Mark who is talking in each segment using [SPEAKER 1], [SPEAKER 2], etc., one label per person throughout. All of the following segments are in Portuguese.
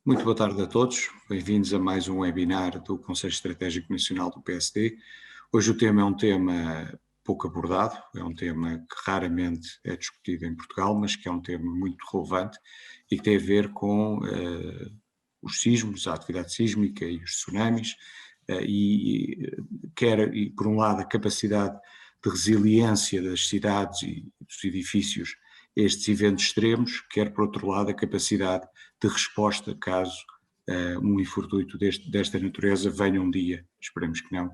[SPEAKER 1] Muito boa tarde a todos, bem-vindos a mais um webinar do Conselho Estratégico Nacional do PSD. Hoje o tema é um tema pouco abordado, é um tema que raramente é discutido em Portugal, mas que é um tema muito relevante e que tem a ver com os sismos, a atividade sísmica e os tsunamis, e por um lado a capacidade de resiliência das cidades e dos edifícios a estes eventos extremos, quer por outro lado a capacidade de resposta caso um infortúnio desta natureza venha um dia, esperemos que não,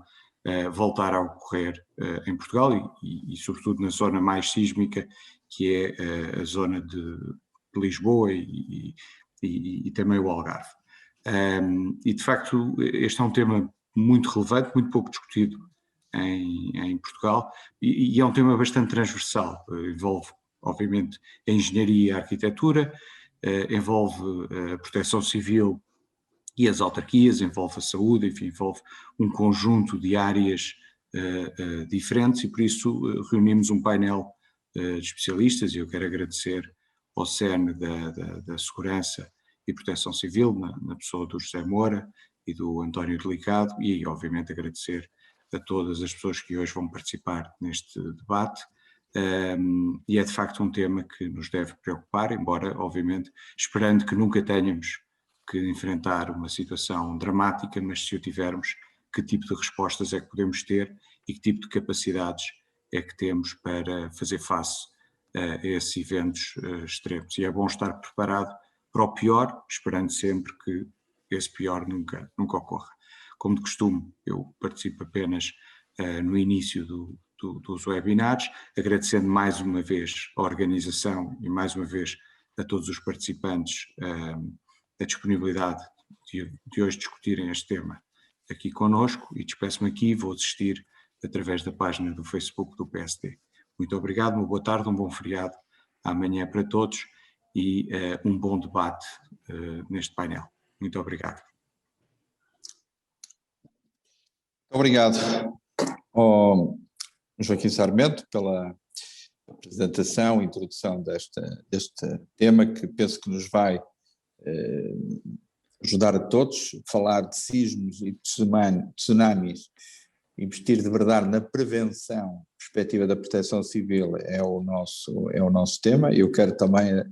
[SPEAKER 1] voltar a ocorrer em Portugal e sobretudo na zona mais sísmica, que é a zona de Lisboa e também o Algarve. E de facto este é um tema muito relevante, muito pouco discutido em Portugal e é um tema bastante transversal, envolve obviamente a engenharia e a arquitetura, envolve a proteção civil e as autarquias, envolve a saúde, enfim, envolve um conjunto de áreas diferentes e por isso reunimos um painel de especialistas e eu quero agradecer ao CERN da Segurança e Proteção Civil, na pessoa do José Moura e do António Delicado e obviamente agradecer a todas as pessoas que hoje vão participar neste debate. E é de facto um tema que nos deve preocupar, embora obviamente esperando que nunca tenhamos que enfrentar uma situação dramática, mas se o tivermos, que tipo de respostas é que podemos ter e que tipo de capacidades é que temos para fazer face a esses eventos extremos. E é bom estar preparado para o pior, esperando sempre que esse pior nunca ocorra. Como de costume, eu participo apenas no início dos webinars, agradecendo mais uma vez a organização e mais uma vez a todos os participantes a disponibilidade de hoje discutirem este tema aqui connosco e despeço-me aqui, vou assistir através da página do Facebook do PSD. Muito obrigado, uma boa tarde, um bom feriado amanhã para todos e um bom debate neste painel. Muito obrigado.
[SPEAKER 2] Obrigado ao Joaquim Sarmento pela apresentação e introdução deste tema que penso que nos vai ajudar a todos. Falar de sismos e tsunamis, investir de verdade na prevenção, perspectiva da proteção civil é o nosso tema. Eu quero também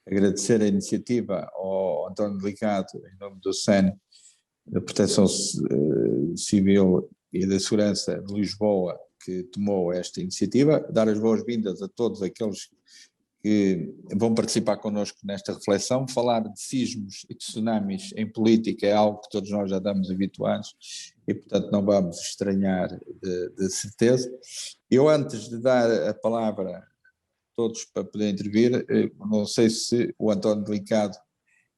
[SPEAKER 2] agradecer a iniciativa ao António Delicado, em nome do CEN, da Proteção Civil e da Segurança de Lisboa, que tomou esta iniciativa, dar as boas-vindas a todos aqueles que vão participar connosco nesta reflexão. Falar de sismos e de tsunamis em política é algo que todos nós já estamos habituados e, portanto, não vamos estranhar de certeza. Eu, antes de dar a palavra a todos para poder intervir, não sei se o António Delicado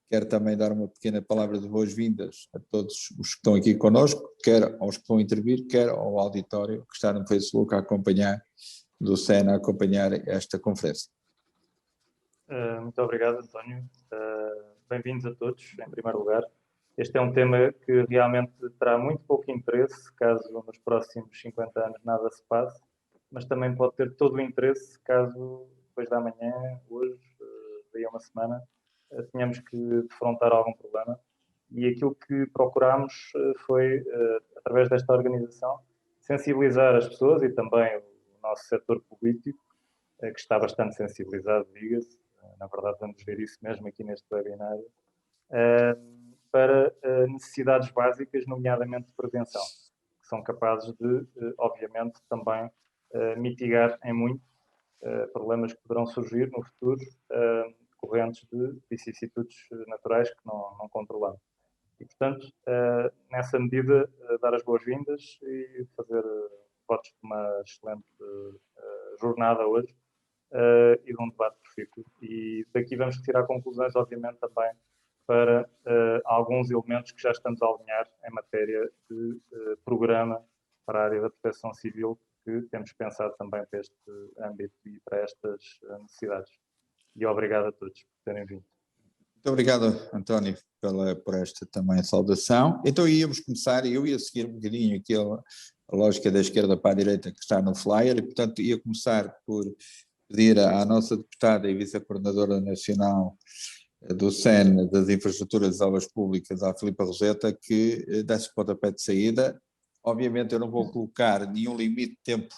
[SPEAKER 2] quer também dar uma pequena palavra de boas-vindas a todos os que estão aqui connosco, quer aos que vão intervir, quer ao auditório que está no Facebook a acompanhar, do SEN a acompanhar esta conferência.
[SPEAKER 3] Muito obrigado, António. Bem-vindos a todos, em primeiro lugar. Este é um tema que realmente terá muito pouco interesse, caso nos próximos 50 anos nada se passe, mas também pode ter todo o interesse caso depois da manhã, hoje, daí a uma semana, tenhamos que defrontar algum problema. E aquilo que procurámos foi, através desta organização, sensibilizar as pessoas e também o nosso setor político, que está bastante sensibilizado, diga-se, na verdade vamos ver isso mesmo aqui neste webinário, para necessidades básicas, nomeadamente de prevenção, que são capazes de, obviamente, também mitigar em muito problemas que poderão surgir no futuro, decorrentes de vicissitudes naturais que não controlamos. E, portanto, nessa medida, dar as boas-vindas e fazer votos de uma excelente jornada hoje e de um debate profícuo. E daqui vamos retirar conclusões, obviamente, também para alguns elementos que já estamos a alinhar em matéria de programa para a área da proteção civil, que temos pensado também para este âmbito e para estas necessidades. E obrigado a todos por terem vindo.
[SPEAKER 2] Muito obrigado, António, por esta também saudação. Então íamos começar, eu ia seguir um bocadinho aqui a lógica da esquerda para a direita que está no flyer, e portanto ia começar por pedir à nossa deputada e vice-coordenadora nacional do SEN, das infraestruturas das obras públicas, à Filipa Roseta, que desse pontapé de saída. Obviamente eu não vou colocar nenhum limite de tempo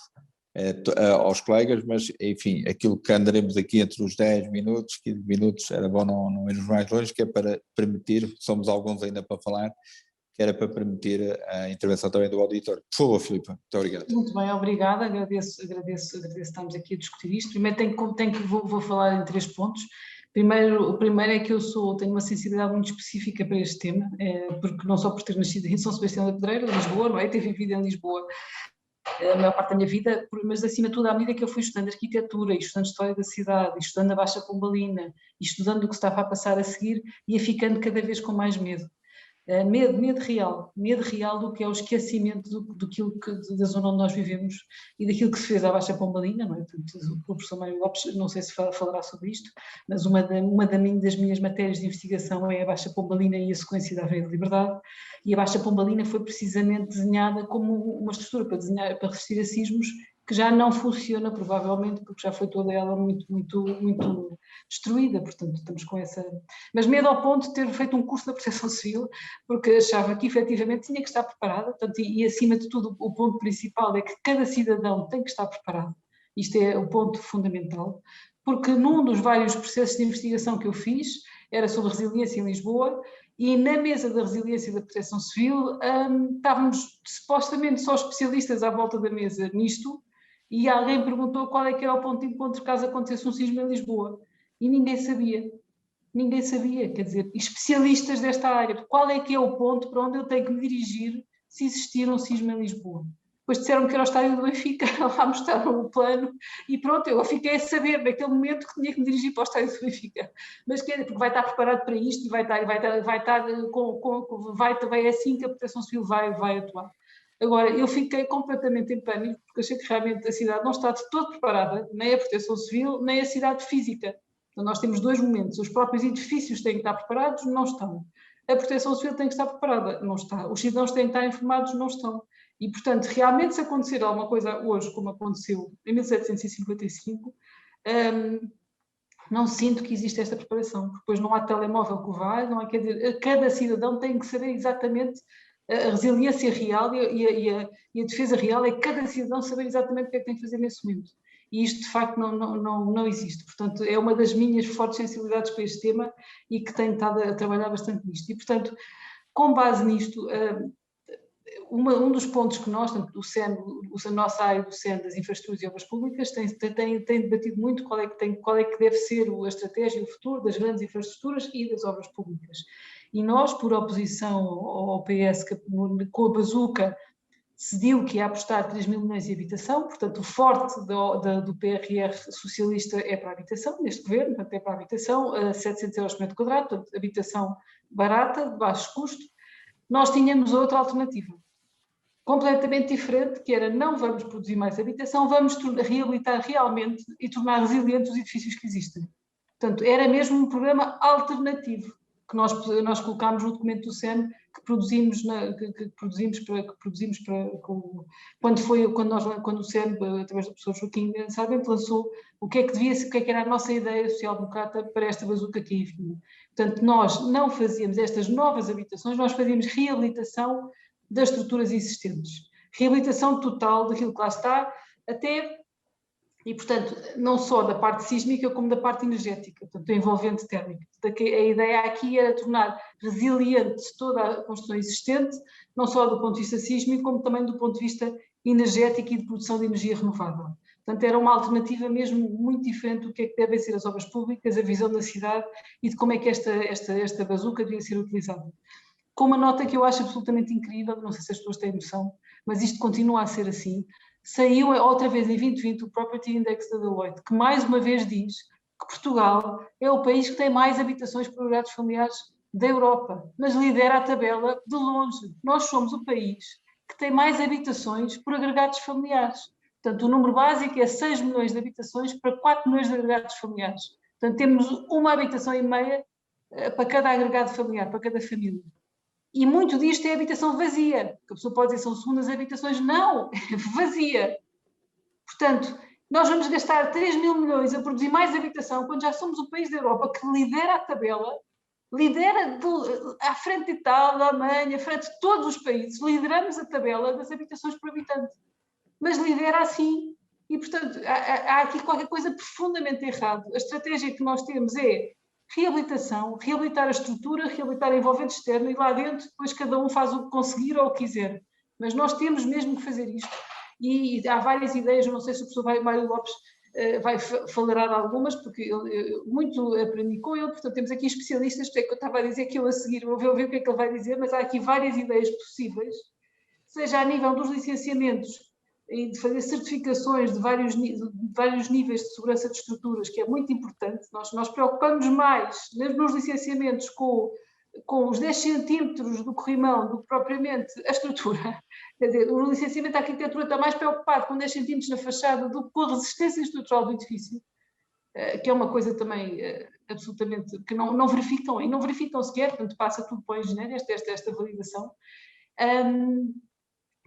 [SPEAKER 2] aos colegas, mas enfim, aquilo que andaremos aqui entre os 10 minutos, 15 minutos, era bom não irmos mais longe, que é para permitir, somos alguns ainda para falar, que era para permitir a intervenção também do auditor. Por favor, Filipa, muito obrigado.
[SPEAKER 4] Muito bem, obrigada, agradeço estarmos aqui a discutir isto. Primeiro vou falar em 3 pontos. O primeiro é que tenho uma sensibilidade muito específica para este tema, porque não só por ter nascido em São Sebastião da Pedreira, Lisboa, não é? Ter vivido em Lisboa a maior parte da minha vida, mas acima de tudo, à medida que eu fui estudando arquitetura, e estudando história da cidade, e estudando a Baixa Pombalina, e estudando o que estava a passar a seguir, ia ficando cada vez com mais medo. Medo real do que é o esquecimento da zona onde nós vivemos e daquilo que se fez à Baixa Pombalina, não é? Portanto, o professor Mário Lopes, não sei se falará sobre isto, mas uma das minhas matérias de investigação é a Baixa Pombalina e a sequência da Avenida da Liberdade, e a Baixa Pombalina foi precisamente desenhada como uma estrutura para resistir a sismos, que já não funciona, provavelmente, porque já foi toda ela muito destruída, portanto estamos com essa... Mas medo ao ponto de ter feito um curso da Proteção Civil, porque achava que efetivamente tinha que estar preparada, portanto, e acima de tudo o ponto principal é que cada cidadão tem que estar preparado, isto é o ponto fundamental, porque num dos vários processos de investigação que eu fiz, era sobre resiliência em Lisboa, e na mesa da resiliência da Proteção Civil estávamos supostamente só especialistas à volta da mesa nisto, e alguém perguntou qual é que era o ponto de encontro caso acontecesse um sismo em Lisboa. E ninguém sabia, quer dizer, especialistas desta área, qual é que é o ponto para onde eu tenho que me dirigir se existir um sismo em Lisboa. Depois disseram que era o estádio do Benfica, lá mostraram o plano, e pronto, eu fiquei a saber naquele momento que tinha que me dirigir para o estádio do Benfica. Mas porque vai estar preparado para isto e vai assim que a Proteção Civil vai atuar. Agora, eu fiquei completamente em pânico, porque achei que realmente a cidade não está de todo preparada, nem a Proteção Civil, nem a cidade física. Então, nós temos 2 momentos, os próprios edifícios têm que estar preparados, não estão. A Proteção Civil tem que estar preparada, não está. Os cidadãos têm que estar informados, não estão. E, portanto, realmente se acontecer alguma coisa hoje, como aconteceu em 1755, não sinto que existe esta preparação, porque depois não há telemóvel que o vá, não há, quer dizer, cada cidadão tem que saber exatamente a resiliência real e a defesa real é cada cidadão saber exatamente o que é que tem que fazer nesse momento. E isto, de facto, não existe. Portanto, é uma das minhas fortes sensibilidades para este tema e que tenho estado a trabalhar bastante nisto. E, portanto, com base nisto, um dos pontos que nós, tanto o SEN, a nossa área do SEN, das infraestruturas e obras públicas, tem debatido muito qual é que deve ser a estratégia e o futuro das grandes infraestruturas e das obras públicas. E nós, por oposição ao PS, que com a bazuca decidiu que ia apostar 3.000 milhões em habitação, portanto o forte do PRR socialista é para a habitação, neste governo, portanto é para a habitação, a 700 euros por metro quadrado, portanto habitação barata, de baixo custo. Nós tínhamos outra alternativa, completamente diferente, que era não vamos produzir mais habitação, vamos reabilitar realmente e tornar resilientes os edifícios que existem. Portanto, era mesmo um programa alternativo que nós colocámos no documento do SEN que produzimos quando o SEN, através do professor Joaquim Sarmento, lançou o que é que era a nossa ideia social-democrata para esta bazuca que aí vinha. Portanto, nós não fazíamos estas novas habitações, nós fazíamos reabilitação das estruturas existentes. Reabilitação total daquilo que lá está, e, portanto, não só da parte sísmica como da parte energética, portanto, envolvente térmica. A ideia aqui era tornar resiliente toda a construção existente, não só do ponto de vista sísmico, como também do ponto de vista energético e de produção de energia renovável. Portanto, era uma alternativa mesmo muito diferente do que é que devem ser as obras públicas, a visão da cidade e de como é que esta bazuca devia ser utilizada. Com uma nota que eu acho absolutamente incrível, não sei se as pessoas têm noção, mas isto continua a ser assim. Saiu outra vez em 2020 o Property Index da Deloitte, que mais uma vez diz que Portugal é o país que tem mais habitações por agregados familiares da Europa, mas lidera a tabela de longe. Nós somos o país que tem mais habitações por agregados familiares. Portanto, o número básico é 6 milhões de habitações para 4 milhões de agregados familiares. Portanto, temos uma habitação e meia para cada agregado familiar, para cada família. E muito disto é habitação vazia, que a pessoa pode dizer são segundas habitações, não, é vazia. Portanto, Nós vamos gastar 3.000 milhões a produzir mais habitação quando já somos o país da Europa que lidera a tabela, lidera à frente de Itália, da Alemanha, à frente de todos os países, lideramos a tabela das habitações por habitante. Mas lidera assim. E, portanto, há aqui qualquer coisa profundamente errado. A estratégia que nós temos é reabilitação, reabilitar a estrutura, reabilitar a envolvente externo e lá dentro depois cada um faz o que conseguir ou o que quiser. Mas nós temos mesmo que fazer isto. E há várias ideias, eu não sei se o professor Mário Lopes vai falar de algumas, porque eu muito aprendi com ele, portanto temos aqui especialistas, porque é que eu estava a dizer que eu a seguir vou ver o que é que ele vai dizer, mas há aqui várias ideias possíveis, seja a nível dos licenciamentos e de fazer certificações de vários níveis de segurança de estruturas, que é muito importante. Nós preocupamos mais nos licenciamentos com os 10 centímetros do corrimão do que propriamente a estrutura. Quer dizer, o licenciamento da arquitetura está mais preocupado com 10 centímetros na fachada do que com a resistência estrutural do edifício, que é uma coisa também absolutamente que não verificam, e não verificam sequer, portanto passa tudo para o engenheiro, esta validação.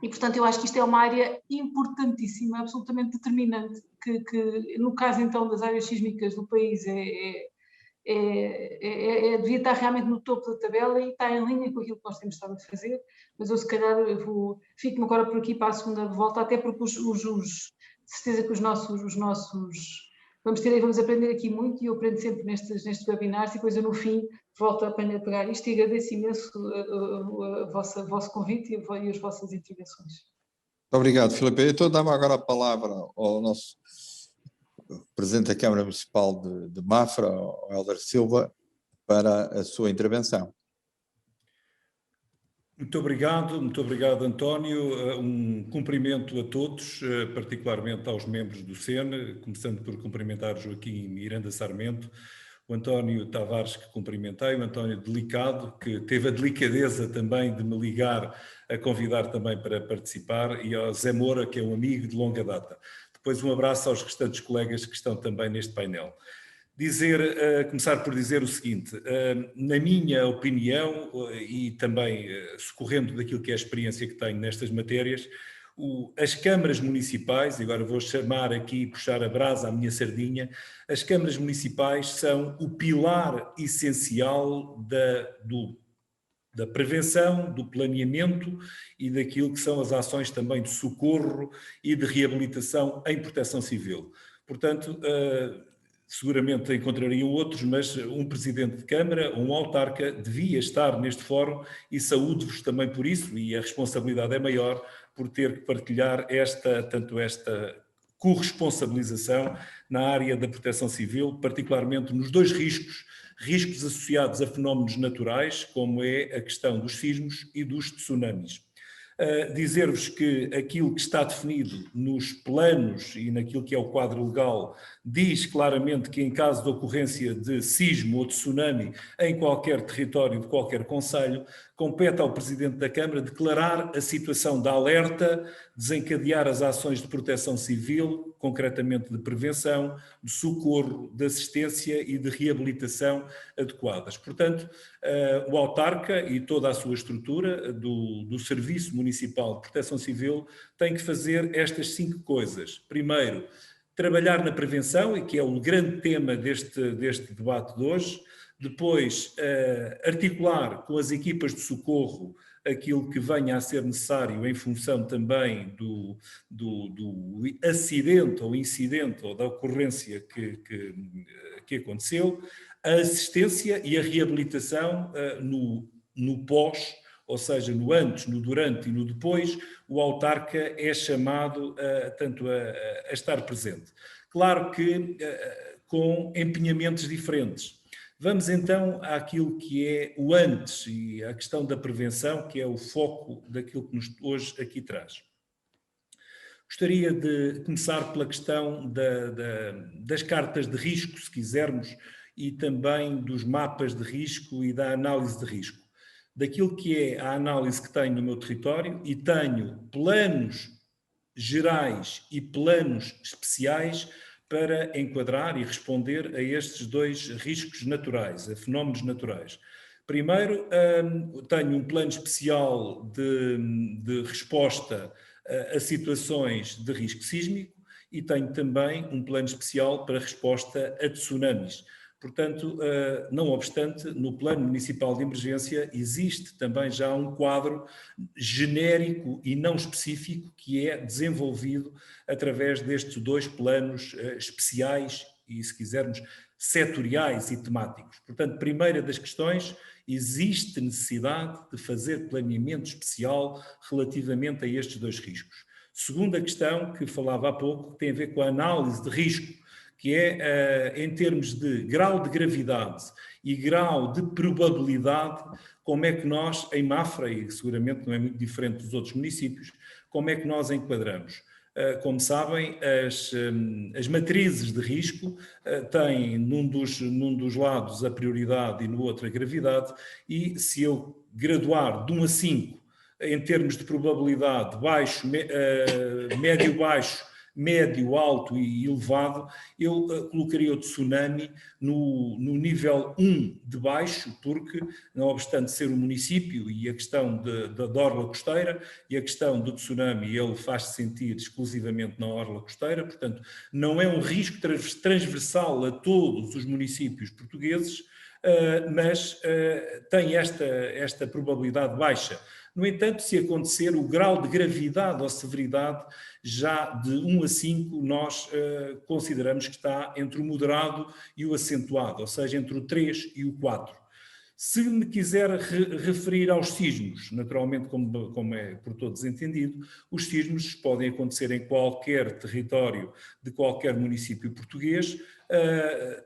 [SPEAKER 4] E, portanto, eu acho que isto é uma área importantíssima, absolutamente determinante, que no caso, então, das áreas sísmicas do país devia estar realmente no topo da tabela e está em linha com aquilo que nós temos estado a fazer, mas eu, se calhar, fico-me agora por aqui para a segunda volta, até porque certeza que os nossos vamos aprender aqui muito, e eu aprendo sempre nestes webinars, e depois eu no fim volto a pegar isto e agradeço imenso o vosso convite e as vossas intervenções.
[SPEAKER 2] Obrigado, Filipe. Eu estou a dar agora a palavra ao nosso Presidente da Câmara Municipal de Mafra, ao Hélder Silva, para a sua intervenção.
[SPEAKER 5] Muito obrigado António, um cumprimento a todos, particularmente aos membros do SEN, começando por cumprimentar Joaquim Miranda Sarmento, o António Tavares, que cumprimentei, o António Delicado, que teve a delicadeza também de me ligar a convidar também para participar, e ao Zé Moura, que é um amigo de longa data. Depois um abraço aos restantes colegas que estão também neste painel. Começar por dizer o seguinte, na minha opinião, e também socorrendo daquilo que é a experiência que tenho nestas matérias, as câmaras municipais, e agora vou chamar aqui, puxar a brasa à minha sardinha, as câmaras municipais são o pilar essencial da prevenção, do planeamento e daquilo que são as ações também de socorro e de reabilitação em proteção civil. Portanto, seguramente encontrariam outros, mas um presidente de Câmara, um autarca, devia estar neste fórum, e saúdo-vos também por isso, e a responsabilidade é maior por ter que partilhar esta corresponsabilização na área da proteção civil, particularmente nos dois riscos associados a fenómenos naturais, como é a questão dos sismos e dos tsunamis. Dizer-vos que aquilo que está definido nos planos e naquilo que é o quadro legal diz claramente que em caso de ocorrência de sismo ou de tsunami em qualquer território de qualquer concelho, compete ao Presidente da Câmara declarar a situação de alerta, desencadear as ações de proteção civil, concretamente de prevenção, de socorro, de assistência e de reabilitação adequadas. Portanto, o autarca e toda a sua estrutura do Serviço Municipal de Proteção Civil tem que fazer estas 5 coisas. Primeiro, trabalhar na prevenção, e que é o grande tema deste debate de hoje. Depois, articular com as equipas de socorro aquilo que venha a ser necessário em função também do acidente ou incidente ou da ocorrência que aconteceu, a assistência e a reabilitação no pós, ou seja, no antes, no durante e no depois, o autarca é chamado tanto a estar presente. Claro que com empenhamentos diferentes. Vamos então àquilo que é o antes e a questão da prevenção, que é o foco daquilo que nos hoje aqui traz. Gostaria de começar pela questão das cartas de risco, se quisermos, e também dos mapas de risco e da análise de risco. Daquilo que é a análise que tenho no meu território, e tenho planos gerais e planos especiais para enquadrar e responder a estes 2 riscos naturais, a fenómenos naturais. Primeiro, tenho um plano especial de resposta a situações de risco sísmico, e tenho também um plano especial para resposta a tsunamis. Portanto, não obstante, no Plano Municipal de Emergência existe também já um quadro genérico e não específico que é desenvolvido através destes 2 planos especiais e, se quisermos, setoriais e temáticos. Portanto, primeira das questões, existe necessidade de fazer planeamento especial relativamente a estes 2 riscos. Segunda questão, que falava há pouco, tem a ver com a análise de risco, que é, em termos de grau de gravidade e grau de probabilidade, como é que nós, em Mafra, e seguramente não é muito diferente dos outros municípios, como é que nós enquadramos? Como sabem, as matrizes de risco têm num dos lados a prioridade e no outro a gravidade, e se eu graduar de 1 a 5 em termos de probabilidade baixo, médio-baixo, médio, alto e elevado, eu colocaria o tsunami no nível 1 de baixo, porque, não obstante ser um município e a questão da orla costeira e a questão do tsunami, ele faz-se sentir exclusivamente na orla costeira, portanto, não é um risco transversal a todos os municípios portugueses, mas tem esta probabilidade baixa. No entanto, se acontecer, o grau de gravidade ou severidade, já de 1 a 5, nós consideramos que está entre o moderado e o acentuado, ou seja, entre o 3 e o 4. Se me quiser referir aos sismos, naturalmente, como é por todos entendido, os sismos podem acontecer em qualquer território de qualquer município português,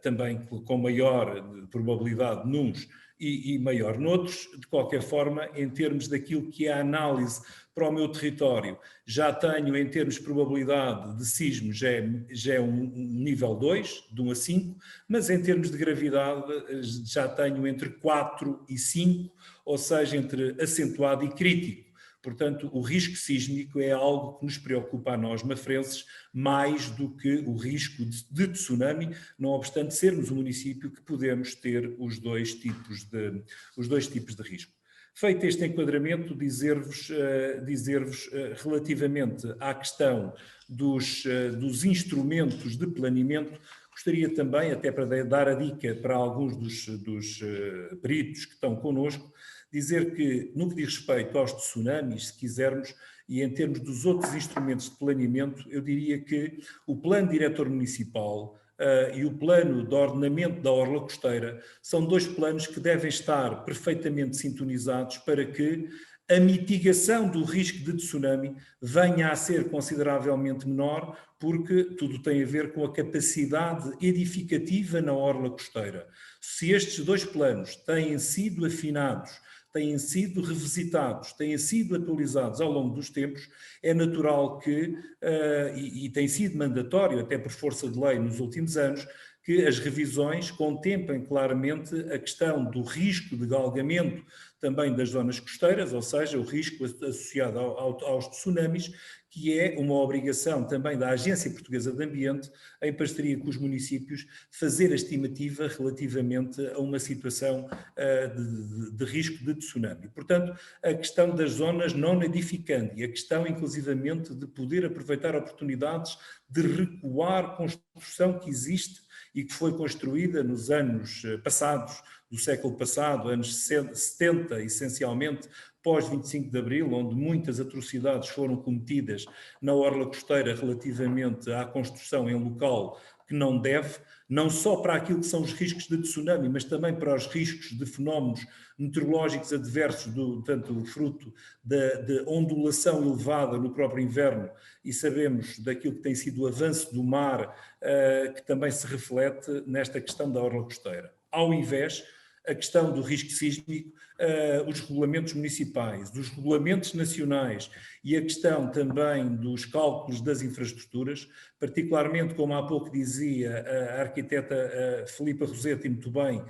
[SPEAKER 5] também com maior probabilidade nuns e maior noutros. De qualquer forma, em termos daquilo que é a análise para o meu território, já tenho, em termos de probabilidade de sismo, já é um nível 2, de 1 a 5, mas em termos de gravidade já tenho entre 4 e 5, ou seja, entre acentuado e crítico. Portanto, o risco sísmico é algo que nos preocupa a nós, mafrenses, mais do que o risco de tsunami, não obstante sermos um município que podemos ter os dois tipos de risco. Feito este enquadramento, dizer-vos relativamente à questão dos instrumentos de planeamento, gostaria também, até para dar a dica para alguns dos peritos que estão connosco, dizer que, no que diz respeito aos tsunamis, se quisermos, e em termos dos outros instrumentos de planeamento, eu diria que o Plano Diretor Municipal e o Plano de Ordenamento da Orla Costeira são 2 planos que devem estar perfeitamente sintonizados para que a mitigação do risco de tsunami venha a ser consideravelmente menor, porque tudo tem a ver com a capacidade edificativa na orla costeira. Se estes 2 planos têm sido afinados, têm sido revisitados, têm sido atualizados ao longo dos tempos, é natural que, e tem sido mandatório, até por força de lei nos últimos anos, que as revisões contemplem claramente a questão do risco de galgamento também das zonas costeiras, ou seja, o risco associado aos tsunamis, que é uma obrigação também da Agência Portuguesa de Ambiente, em parceria com os municípios, fazer a estimativa relativamente a uma situação de risco de tsunami. Portanto, a questão das zonas não nidificando e a questão, inclusivamente, de poder aproveitar oportunidades de recuar construção que existe e que foi construída nos anos passados, do século passado, anos 70, essencialmente, pós 25 de Abril, onde muitas atrocidades foram cometidas na orla costeira relativamente à construção em local que não deve, não só para aquilo que são os riscos de tsunami, mas também para os riscos de fenómenos meteorológicos adversos, tanto fruto de ondulação elevada no próprio inverno, e sabemos daquilo que tem sido o avanço do mar, que também se reflete nesta questão da orla costeira. Ao invés, a questão do risco sísmico, os regulamentos municipais, os regulamentos nacionais e a questão também dos cálculos das infraestruturas, particularmente, como há pouco dizia a arquiteta Filipa Rossetti muito bem,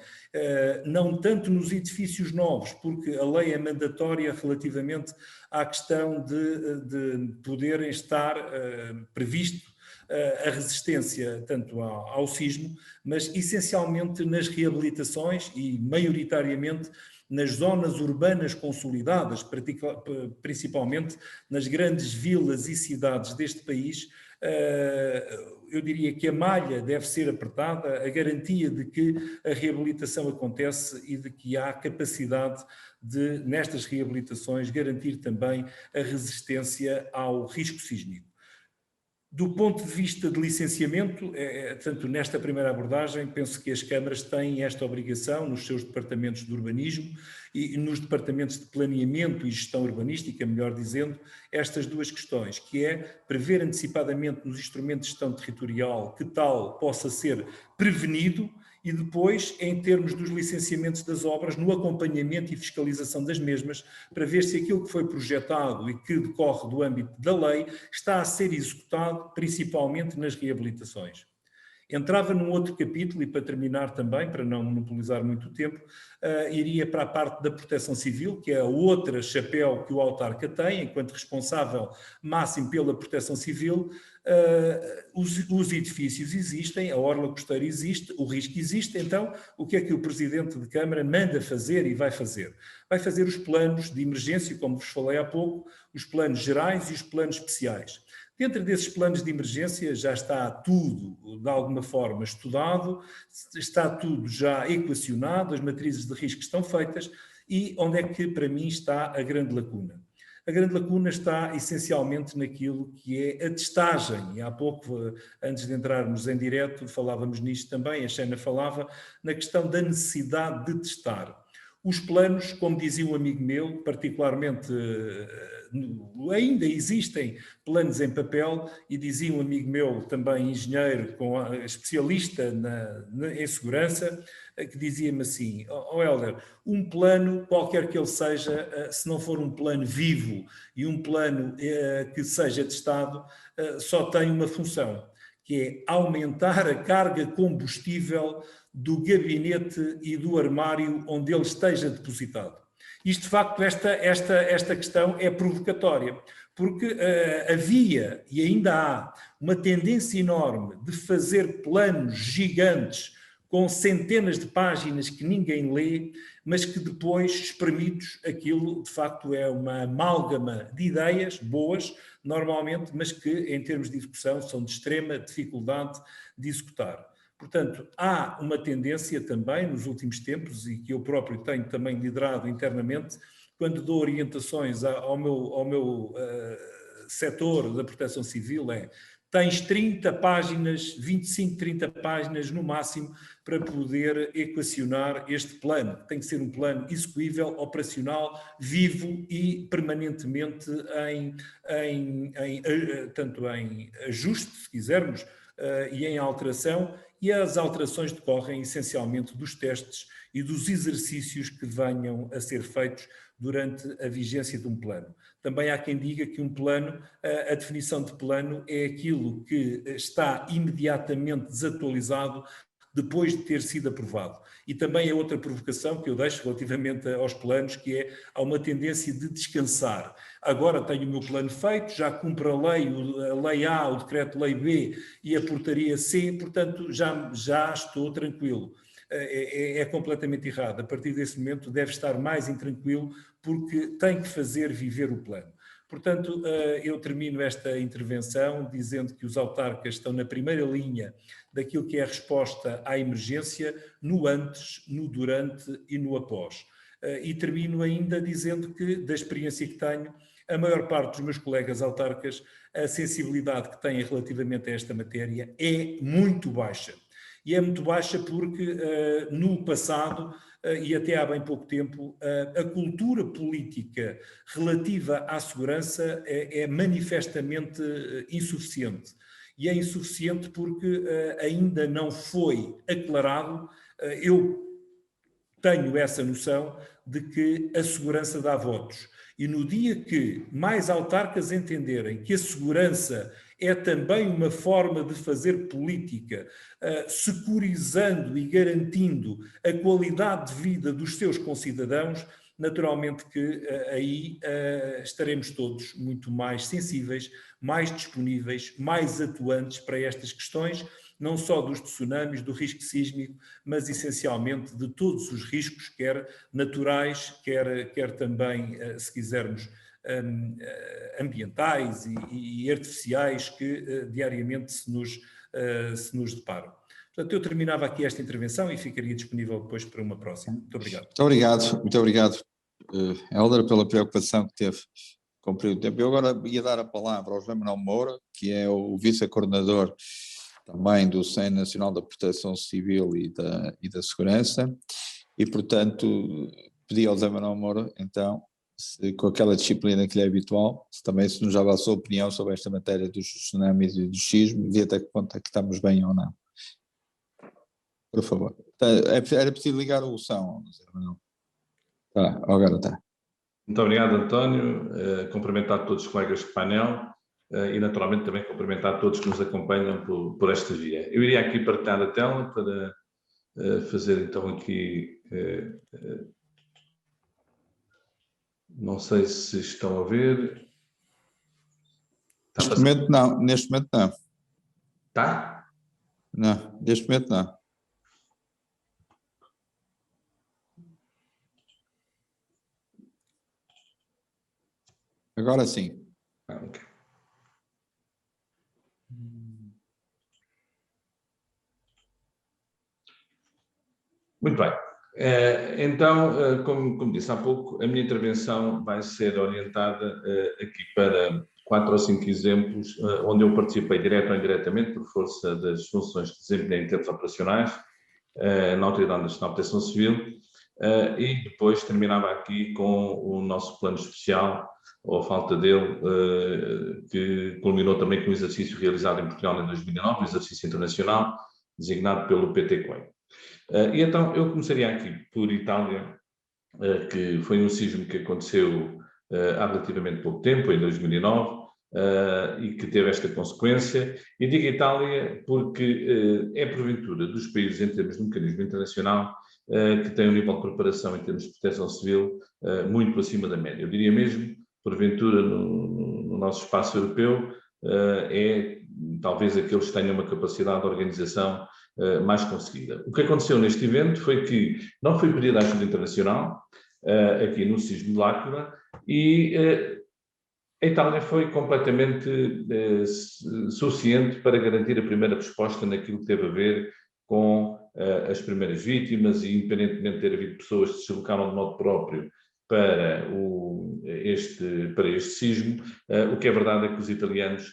[SPEAKER 5] não tanto nos edifícios novos, porque a lei é mandatória relativamente à questão de poderem estar previsto a resistência tanto ao sismo, mas essencialmente nas reabilitações e maioritariamente nas zonas urbanas consolidadas, principalmente nas grandes vilas e cidades deste país, eu diria que a malha deve ser apertada, a garantia de que a reabilitação acontece e de que há capacidade de, nestas reabilitações, garantir também a resistência ao risco sísmico. Do ponto de vista de licenciamento, tanto nesta primeira abordagem, penso que as câmaras têm esta obrigação nos seus departamentos de urbanismo e nos departamentos de planeamento e gestão urbanística, melhor dizendo, estas duas questões, que é prever antecipadamente nos instrumentos de gestão territorial que tal possa ser prevenido e depois, em termos dos licenciamentos das obras, no acompanhamento e fiscalização das mesmas, para ver se aquilo que foi projetado e que decorre do âmbito da lei está a ser executado, principalmente nas reabilitações. Entrava num outro capítulo, e para terminar também, para não monopolizar muito tempo, iria para a parte da proteção civil, que é a outra chapéu que o autarca tem, enquanto responsável máximo pela proteção civil. Os edifícios existem, a orla costeira existe, o risco existe, então o que é que o Presidente de Câmara manda fazer e vai fazer? Vai fazer os planos de emergência, como vos falei há pouco, os planos gerais e os planos especiais. Dentro desses planos de emergência já está tudo, de alguma forma, estudado, está tudo já equacionado, as matrizes de risco estão feitas e onde é que, para mim, está a grande lacuna? A grande lacuna está essencialmente naquilo que é a testagem. E há pouco, antes de entrarmos em direto, falávamos nisto também, a Xena falava, na questão da necessidade de testar. Os planos, como dizia um amigo meu, particularmente ainda existem planos em papel, e dizia um amigo meu, também engenheiro, especialista em segurança, que dizia-me assim: Helder, um plano, qualquer que ele seja, se não for um plano vivo e um plano que seja testado, só tem uma função, que é aumentar a carga combustível do gabinete e do armário onde ele esteja depositado. Isto, de facto, esta questão é provocatória, porque havia e ainda há uma tendência enorme de fazer planos gigantes com centenas de páginas que ninguém lê, mas que depois, espremidos, aquilo de facto é uma amálgama de ideias boas, normalmente, mas que em termos de execução são de extrema dificuldade de executar. Portanto, há uma tendência também nos últimos tempos, e que eu próprio tenho também liderado internamente, quando dou orientações ao meu setor da proteção civil, tens 30 páginas, 25, 30 páginas no máximo para poder equacionar este plano. Tem que ser um plano execuível, operacional, vivo e permanentemente tanto em ajuste, se quisermos, e em alteração, e as alterações decorrem essencialmente dos testes e dos exercícios que venham a ser feitos durante a vigência de um plano. Também há quem diga que um plano, a definição de plano é aquilo que está imediatamente desatualizado depois de ter sido aprovado. E também é outra provocação que eu deixo relativamente aos planos, que é, há uma tendência de descansar. Agora tenho o meu plano feito, já cumpro a lei A, o decreto-lei B e a portaria C, portanto já estou tranquilo. É completamente errado. A partir desse momento deve estar mais intranquilo, porque tem que fazer viver o plano. Portanto, eu termino esta intervenção dizendo que os autarcas estão na primeira linha daquilo que é a resposta à emergência, no antes, no durante e no após. E termino ainda dizendo que, da experiência que tenho, a maior parte dos meus colegas autarcas, a sensibilidade que têm relativamente a esta matéria é muito baixa. E é muito baixa porque no passado, e até há bem pouco tempo, a cultura política relativa à segurança é manifestamente insuficiente. E é insuficiente porque ainda não foi aclarado. Eu tenho essa noção de que a segurança dá votos. E no dia que mais autarcas entenderem que a segurança é também uma forma de fazer política, securizando e garantindo a qualidade de vida dos seus concidadãos, naturalmente que aí estaremos todos muito mais sensíveis, mais disponíveis, mais atuantes para estas questões, não só dos tsunamis, do risco sísmico, mas essencialmente de todos os riscos, quer naturais, quer também, se quisermos, ambientais e artificiais que diariamente se nos deparam. Portanto, eu terminava aqui esta intervenção e ficaria disponível depois para uma próxima. Muito obrigado.
[SPEAKER 2] Muito obrigado, Hélder, pela preocupação que teve com o período de tempo. Eu agora ia dar a palavra ao José Manuel Moura, que é o vice-coordenador também do Centro Nacional da Proteção Civil e da Segurança, e, portanto, pedi ao José Manuel Moura, então, com aquela disciplina que lhe é habitual, se nos dava a sua opinião sobre esta matéria dos tsunamis e dos sismos, e até que ponto é que estamos bem ou não. Por favor. Era preciso ligar o som, José Manuel. Agora está.
[SPEAKER 6] Muito obrigado, António. Cumprimentar todos os colegas de painel e, naturalmente, também cumprimentar todos que nos acompanham por esta via. Eu iria aqui partilhar a tela para fazer, então, aqui... não sei se estão a ver.
[SPEAKER 2] Neste momento não.
[SPEAKER 6] Tá?
[SPEAKER 2] Não, neste momento não. Agora sim.
[SPEAKER 6] Ok. Muito bem. Então, como disse há pouco, a minha intervenção vai ser orientada aqui para 4 ou 5 exemplos onde eu participei direto ou indiretamente por força das funções que desempenhei em termos operacionais na Autoridade Nacional de Proteção Civil e depois terminava aqui com o nosso plano especial, ou a falta dele, que culminou também com o exercício realizado em Portugal em 2009, o exercício internacional, designado pelo PT Coelho. E então eu começaria aqui por Itália, que foi um sismo que aconteceu há relativamente pouco tempo, em 2009, e que teve esta consequência. E digo Itália porque é porventura dos países em termos de mecanismo internacional que tem um nível de preparação em termos de proteção civil muito acima da média. Eu diria mesmo, porventura no nosso espaço europeu, é talvez aqueles que tenham uma capacidade de organização mais conseguida. O que aconteceu neste evento foi que não foi pedida ajuda internacional, aqui no sismo de L'Aquila, e a Itália foi completamente suficiente para garantir a primeira resposta naquilo que teve a ver com as primeiras vítimas, e independentemente de ter havido pessoas que se deslocaram de modo próprio para este sismo, o que é verdade é que os italianos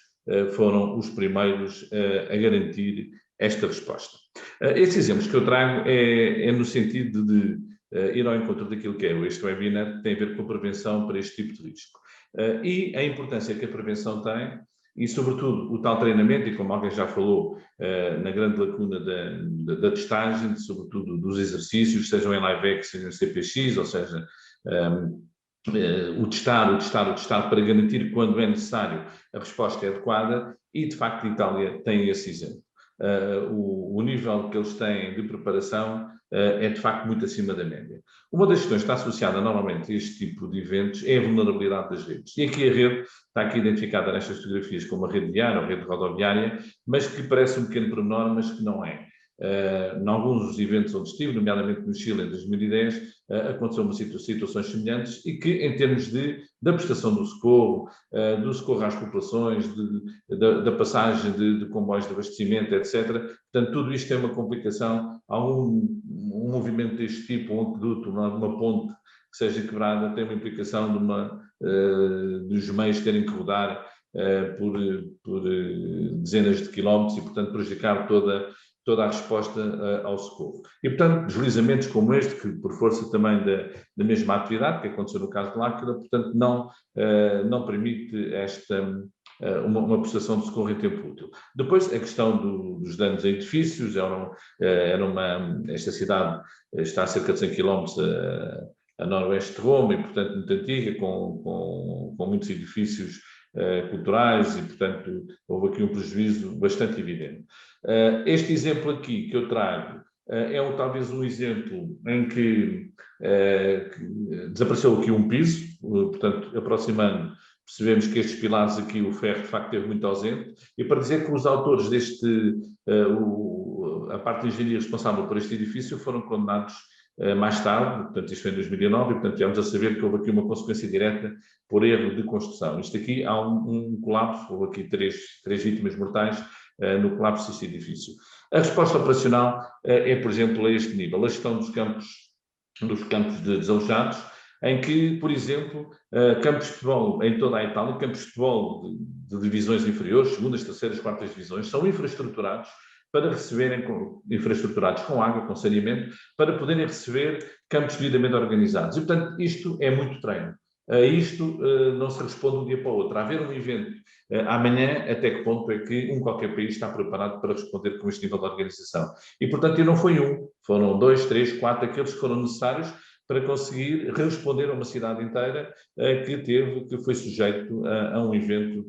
[SPEAKER 6] foram os primeiros a garantir esta resposta. Estes exemplos que eu trago é no sentido de ir ao encontro daquilo que é este webinar, que tem a ver com a prevenção para este tipo de risco. E a importância que a prevenção tem, e sobretudo o tal treinamento, e como alguém já falou, na grande lacuna da testagem, sobretudo dos exercícios, sejam em LiveX, sejam em CPX, ou seja, o testar para garantir que quando é necessário a resposta é adequada, e de facto a Itália tem esse exemplo. O nível que eles têm de preparação é de facto muito acima da média. Uma das questões que está associada normalmente a este tipo de eventos é a vulnerabilidade das redes. E aqui a rede está aqui identificada nestas fotografias como a rede viária ou a rede rodoviária, mas que parece um pequeno pormenor, mas que não é. Em alguns dos eventos onde estive, nomeadamente no Chile em 2010, aconteceu situações semelhantes e que, em termos da prestação do socorro às populações, da passagem de comboios de abastecimento, etc. Portanto, tudo isto tem uma complicação. Há um movimento deste tipo, um aqueduto, uma ponte que seja quebrada, tem uma implicação dos meios terem que rodar por dezenas de quilómetros e, portanto, prejudicar toda a resposta ao socorro. E, portanto, deslizamentos como este, que por força também da mesma atividade, que aconteceu no caso de L'Aquila, portanto, não permite uma prestação de socorro em tempo útil. Depois, a questão dos danos a edifícios, esta cidade está a cerca de 100 km a noroeste de Roma, e, portanto, muito antiga, com muitos edifícios culturais, e, portanto, houve aqui um prejuízo bastante evidente. Este exemplo aqui que eu trago talvez um exemplo em que desapareceu aqui um piso, portanto, aproximando, percebemos que estes pilares aqui, o ferro de facto esteve muito ausente, e para dizer que os autores a parte de engenharia responsável por este edifício foram condenados mais tarde, portanto isto foi em 2009, e portanto tivemos a saber que houve aqui uma consequência direta por erro de construção. Isto aqui há um colapso, houve aqui três vítimas mortais no colapso deste edifício. A resposta operacional é, por exemplo, a este nível, a gestão dos campos desalojados, em que, por exemplo, campos de futebol em toda a Itália, campos de futebol de divisões inferiores, segundas, terceiras, quartas divisões, são infraestruturados para receberem, infraestruturados com água, com saneamento, para poderem receber campos devidamente organizados. E, portanto, isto é muito treino. Isto não se responde de um dia para o outro. Haver um evento amanhã, até que ponto é que qualquer país está preparado para responder com este nível de organização? E, portanto, e não foi foram 2, 3, 4, aqueles que foram necessários para conseguir responder a uma cidade inteira que foi sujeito a um evento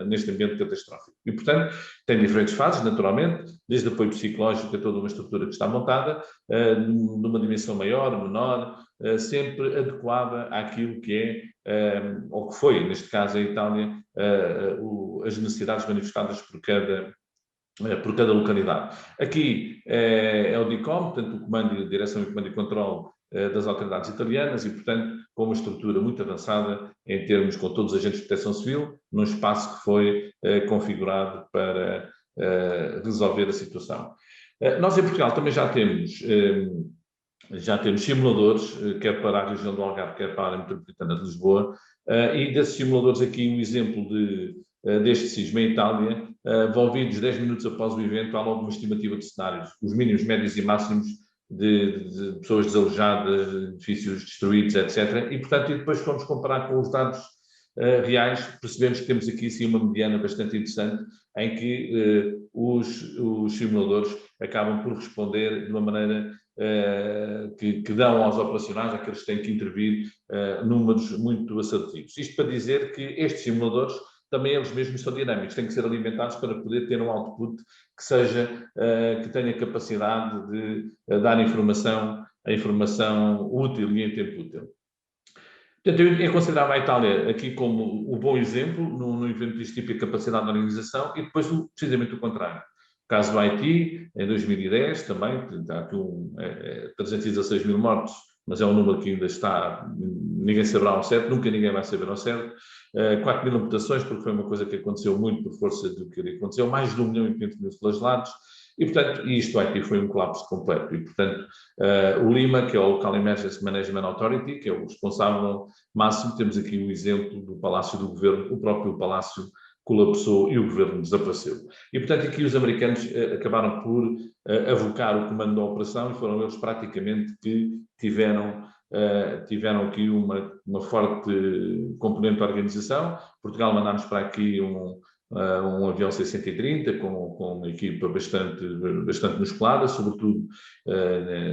[SPEAKER 6] neste ambiente catastrófico. E, portanto, tem diferentes fases, naturalmente, desde apoio psicológico a toda uma estrutura que está montada, numa dimensão maior, menor, sempre adequada àquilo que é, ou que foi, neste caso, a Itália, as necessidades manifestadas por cada localidade. Aqui é o DICOM, portanto, o Comando de Direção e Comando e Controle das autoridades italianas e, portanto, com uma estrutura muito avançada em termos com todos os agentes de proteção civil, num espaço que foi configurado para resolver a situação. Nós, em Portugal, também já temos simuladores, quer para a região do Algarve, quer para a área metropolitana de Lisboa, e desses simuladores aqui um exemplo deste sismo em Itália, envolvidos 10 minutos após o evento, há logo uma estimativa de cenários, os mínimos, médios e máximos de pessoas desalojadas, edifícios destruídos, etc. E, portanto, depois fomos comparar com os dados reais, percebemos que temos aqui sim uma mediana bastante interessante, em que os simuladores acabam por responder de uma maneira que dão aos operacionais, àqueles que têm que intervir, números muito assertivos. Isto para dizer que estes simuladores também eles mesmos são dinâmicos, têm que ser alimentados para poder ter um output que tenha capacidade de dar a informação útil e em tempo útil. Portanto, eu considerava a Itália aqui como o bom exemplo, num evento deste tipo de capacidade de organização, e depois precisamente o contrário. O caso do Haiti, em 2010, também, há aqui 316 mil mortos, mas é um número que ainda ninguém saberá ao certo, nunca ninguém vai saber ao certo. 4 mil amputações, porque foi uma coisa que aconteceu muito por força do que aconteceu, mais de 1.500.000 flagelados, e, portanto, isto aqui foi um colapso completo. E, portanto, o Lima, que é o Local Emergency Management Authority, que é o responsável máximo, temos aqui o exemplo do Palácio do Governo, o próprio Palácio colapsou e o Governo desapareceu. E, portanto, aqui os americanos acabaram por avocar o comando da operação e foram eles praticamente que tiveram aqui uma forte componente de organização. Portugal mandámos para aqui um avião C-130 com uma equipa bastante musculada, sobretudo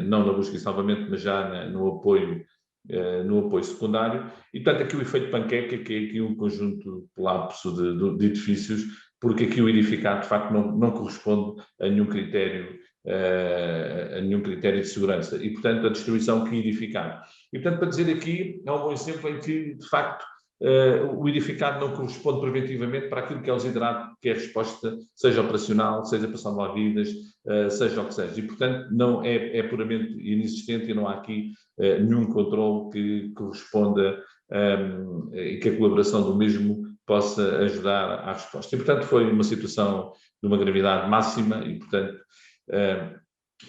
[SPEAKER 6] não na busca e salvamento, mas já no apoio secundário. E, portanto, aqui o efeito panqueca, que é aqui um conjunto de colapso de edifícios, porque aqui o edificado, de facto, não corresponde a nenhum critério de segurança. E, portanto, a destruição que edificado. E, portanto, para dizer aqui, é um bom exemplo em que, de facto, o edificado não corresponde preventivamente para aquilo que é o desiderado, que é a resposta, seja operacional, seja para salvar vidas, seja o que seja. E, portanto, não é puramente inexistente e não há aqui nenhum controle que corresponda e que a colaboração do mesmo possa ajudar à resposta. E, portanto, foi uma situação de uma gravidade máxima e, portanto,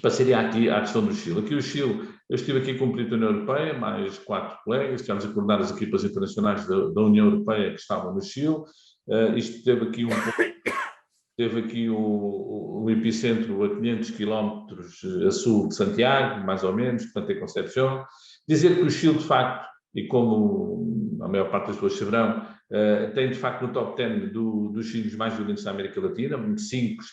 [SPEAKER 6] passaria aqui à questão do Chile. Aqui o Chile, eu estive aqui com o Perito da União Europeia, mais 4 colegas, estivemos a coordenar as equipas internacionais da União Europeia que estavam no Chile. Isto teve aqui o epicentro a 500 quilómetros a sul de Santiago, mais ou menos, portanto, em Concepción. Dizer que o Chile, de facto, e como a maior parte das pessoas saberão, tem, de facto, no top 10 dos Chiles mais violentos da América Latina, 5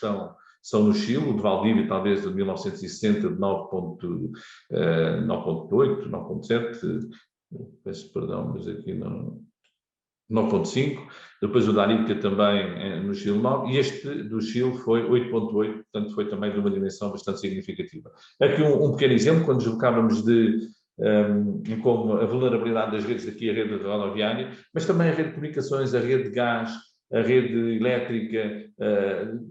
[SPEAKER 6] são no Chile, o de Valdívia, talvez, de 1960, de 9.8, 9.7, peço perdão, mas aqui não... 9.5, depois o da Arica também no Chile 9, e este do Chile foi 8.8, portanto foi também de uma dimensão bastante significativa. Aqui um pequeno exemplo, quando deslocávamos como a vulnerabilidade das redes, aqui a rede rodoviária, mas também a rede de comunicações, a rede de gás, a rede elétrica,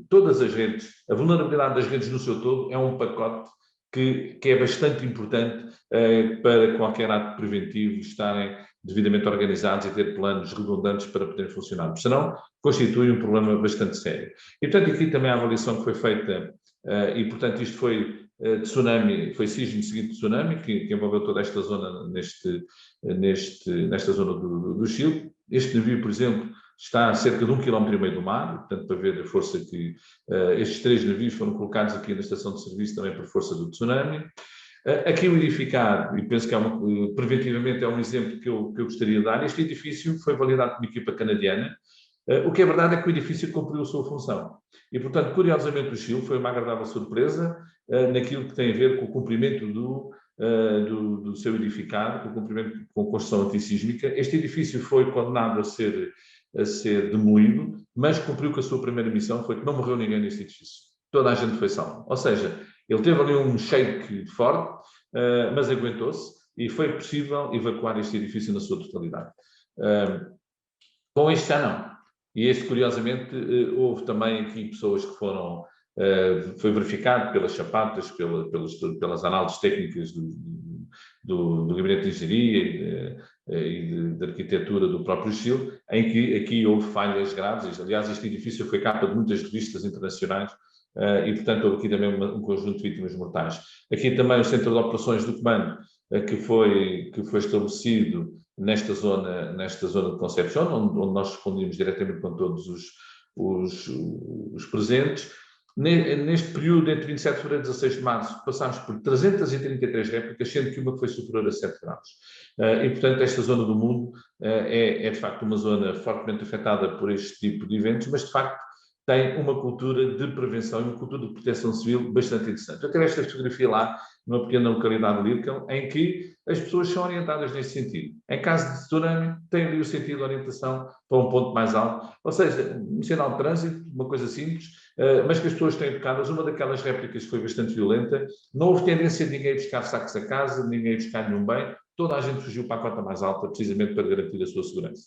[SPEAKER 6] todas as redes, a vulnerabilidade das redes no seu todo é um pacote que é bastante importante para qualquer ato preventivo estarem devidamente organizados e ter planos redundantes para poderem funcionar, porque senão constitui um problema bastante sério. E, portanto, aqui também a avaliação que foi feita, e, portanto, isto foi tsunami, foi sismo seguido de tsunami, que envolveu toda esta zona nesta zona do Chile. Este navio, por exemplo, está a cerca de 1,5 km do mar, portanto, para ver a força que estes 3 navios foram colocados aqui na estação de serviço também por força do tsunami. Aqui o edificado, e penso que preventivamente é um exemplo que eu gostaria de dar, este edifício foi validado por uma equipa canadiana. O que é verdade é que o edifício cumpriu a sua função. E, portanto, curiosamente, o Chile foi uma agradável surpresa naquilo que tem a ver com o cumprimento do seu edificado, com o cumprimento com a construção antissísmica. Este edifício foi condenado a ser demolido, mas cumpriu com a sua primeira missão, foi que não morreu ninguém neste edifício. Toda a gente foi salva. Ou seja, ele teve ali um shake forte, mas aguentou-se e foi possível evacuar este edifício na sua totalidade. Com este já não. E este, curiosamente, houve também aqui pessoas que foram... foi verificado pelas chapatas, pelas análises técnicas do Gabinete de Engenharia e de Arquitetura do próprio Chile, em que aqui houve falhas graves. Aliás, este edifício foi capa de muitas revistas internacionais e, portanto, houve aqui também um conjunto de vítimas mortais. Aqui também o Centro de Operações do Comando, que foi estabelecido nesta zona de Concepción, onde nós respondíamos diretamente com todos os presentes. Neste período, entre 27 de fevereiro e 16 de março, passámos por 333 réplicas, sendo que uma foi superior a 7 graus. E, portanto, esta zona do mundo é, de facto, uma zona fortemente afetada por este tipo de eventos, mas, de facto, tem uma cultura de prevenção e uma cultura de proteção civil bastante interessante. Eu tenho esta fotografia lá, numa pequena localidade de Lircão, em que as pessoas são orientadas nesse sentido. Em caso de tsunami, tem ali o sentido de orientação para um ponto mais alto, ou seja, um sinal de trânsito, uma coisa simples, mas que as pessoas estão educadas. Uma daquelas réplicas foi bastante violenta, não houve tendência de ninguém buscar sacos a casa, ninguém buscar nenhum bem, toda a gente fugiu para a cota mais alta, precisamente para garantir a sua segurança.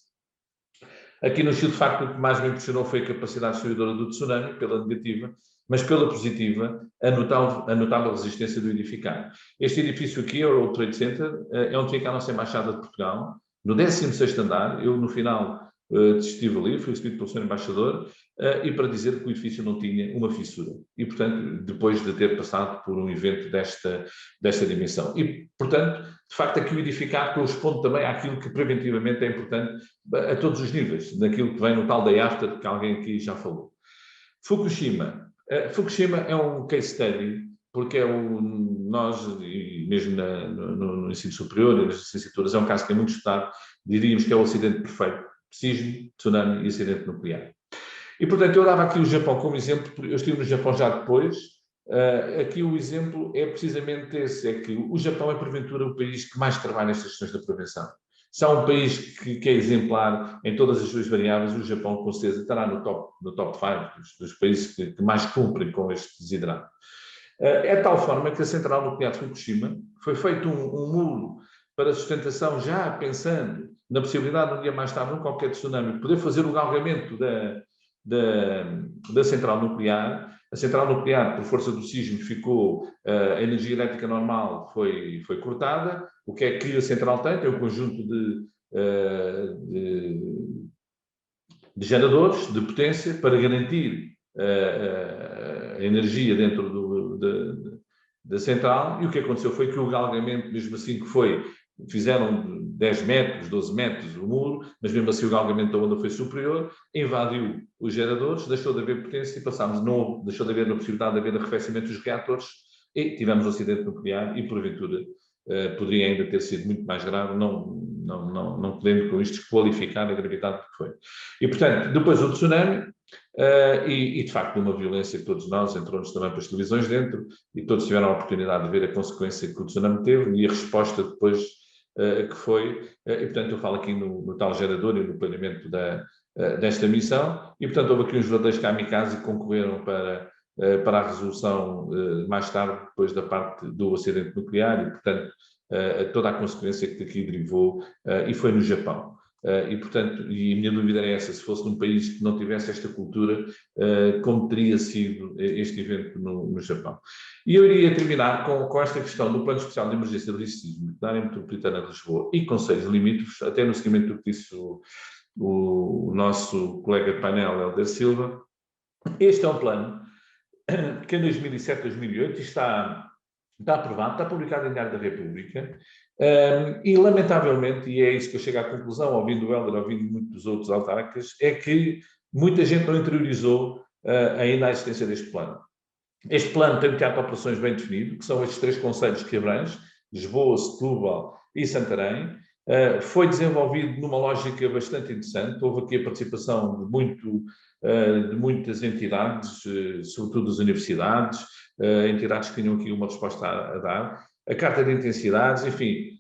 [SPEAKER 6] Aqui no Chile, de facto, o que mais me impressionou foi a capacidade destruidora do tsunami, pela negativa, mas pela positiva, a notável resistência do edificado. Este edifício aqui, o World Trade Center, é um edifício da nossa Embaixada de Portugal, no 16º andar. Eu, no final, estive ali, fui recebido pelo Sr. Embaixador, e para dizer que o edifício não tinha uma fissura. E, portanto, depois de ter passado por um evento desta dimensão. E, portanto, de facto, aqui o edificado corresponde também àquilo que preventivamente é importante a todos os níveis, naquilo que vem no tal day after, que alguém aqui já falou. Fukushima. Fukushima é um case study, porque nós, e mesmo no ensino superior e nas licenciaturas, é um caso que é muito estudado, diríamos que é o acidente perfeito: sismo, tsunami e acidente nuclear. E, portanto, eu dava aqui o Japão como exemplo, eu estive no Japão já depois. Aqui o exemplo é precisamente esse, é que o Japão é, porventura, o país que mais trabalha nestas questões da prevenção. Se há um país que é exemplar em todas as suas variáveis, o Japão, com certeza, estará no top 5 dos países que mais cumprem com este desidrato. É de tal forma que a central nuclear de Fukushima foi feito um muro para sustentação, já pensando na possibilidade de um dia mais tarde, num qualquer tsunami, poder fazer o galgamento da central nuclear. A central nuclear, por força do sismo, ficou, a energia elétrica normal foi cortada. O que é que a central tem? Tem um conjunto de geradores de potência para garantir a energia dentro da central. E o que aconteceu foi que o galgamento, mesmo assim fizeram 10 metros, 12 metros o muro, mas mesmo assim o galgamento da onda foi superior, invadiu os geradores, deixou de haver potência e deixou de haver a possibilidade de haver arrefecimento dos reatores e tivemos o acidente nuclear e, porventura, poderia ainda ter sido muito mais grave, não podendo com isto desqualificar a gravidade que foi. E, portanto, depois o tsunami, e de facto uma violência que todos nós entramos também para as televisões dentro e todos tiveram a oportunidade de ver a consequência que o tsunami teve e a resposta depois que foi, e portanto eu falo aqui no tal gerador e no planeamento desta missão, e portanto houve aqui uns verdadeiros kamikaze que concorreram para a resolução mais tarde, depois da parte do acidente nuclear, e portanto toda a consequência que daqui derivou, e foi no Japão. E, portanto, e a minha dúvida era essa, se fosse num país que não tivesse esta cultura, como teria sido este evento no Japão. E eu iria terminar com esta questão do Plano Especial de Emergência de Risco Sísmico da área metropolitana de Lisboa e concelhos limítrofes, até no seguimento do que disse o nosso colega de painel, Helder Silva. Este é um plano que em 2007, 2008 está aprovado, está publicado em Diário da República, e lamentavelmente, e é isso que eu chego à conclusão, ouvindo o Helder, ouvindo muitos outros autarcas, é que muita gente não interiorizou ainda a existência deste plano. Este plano tem um teatro de operações bem definido, que são estes 3 concelhos que abrange, Lisboa, Setúbal e Santarém. Foi desenvolvido numa lógica bastante interessante, houve aqui a participação de muitas entidades, sobretudo as universidades, entidades que tinham aqui uma resposta a dar, a carta de intensidades, enfim.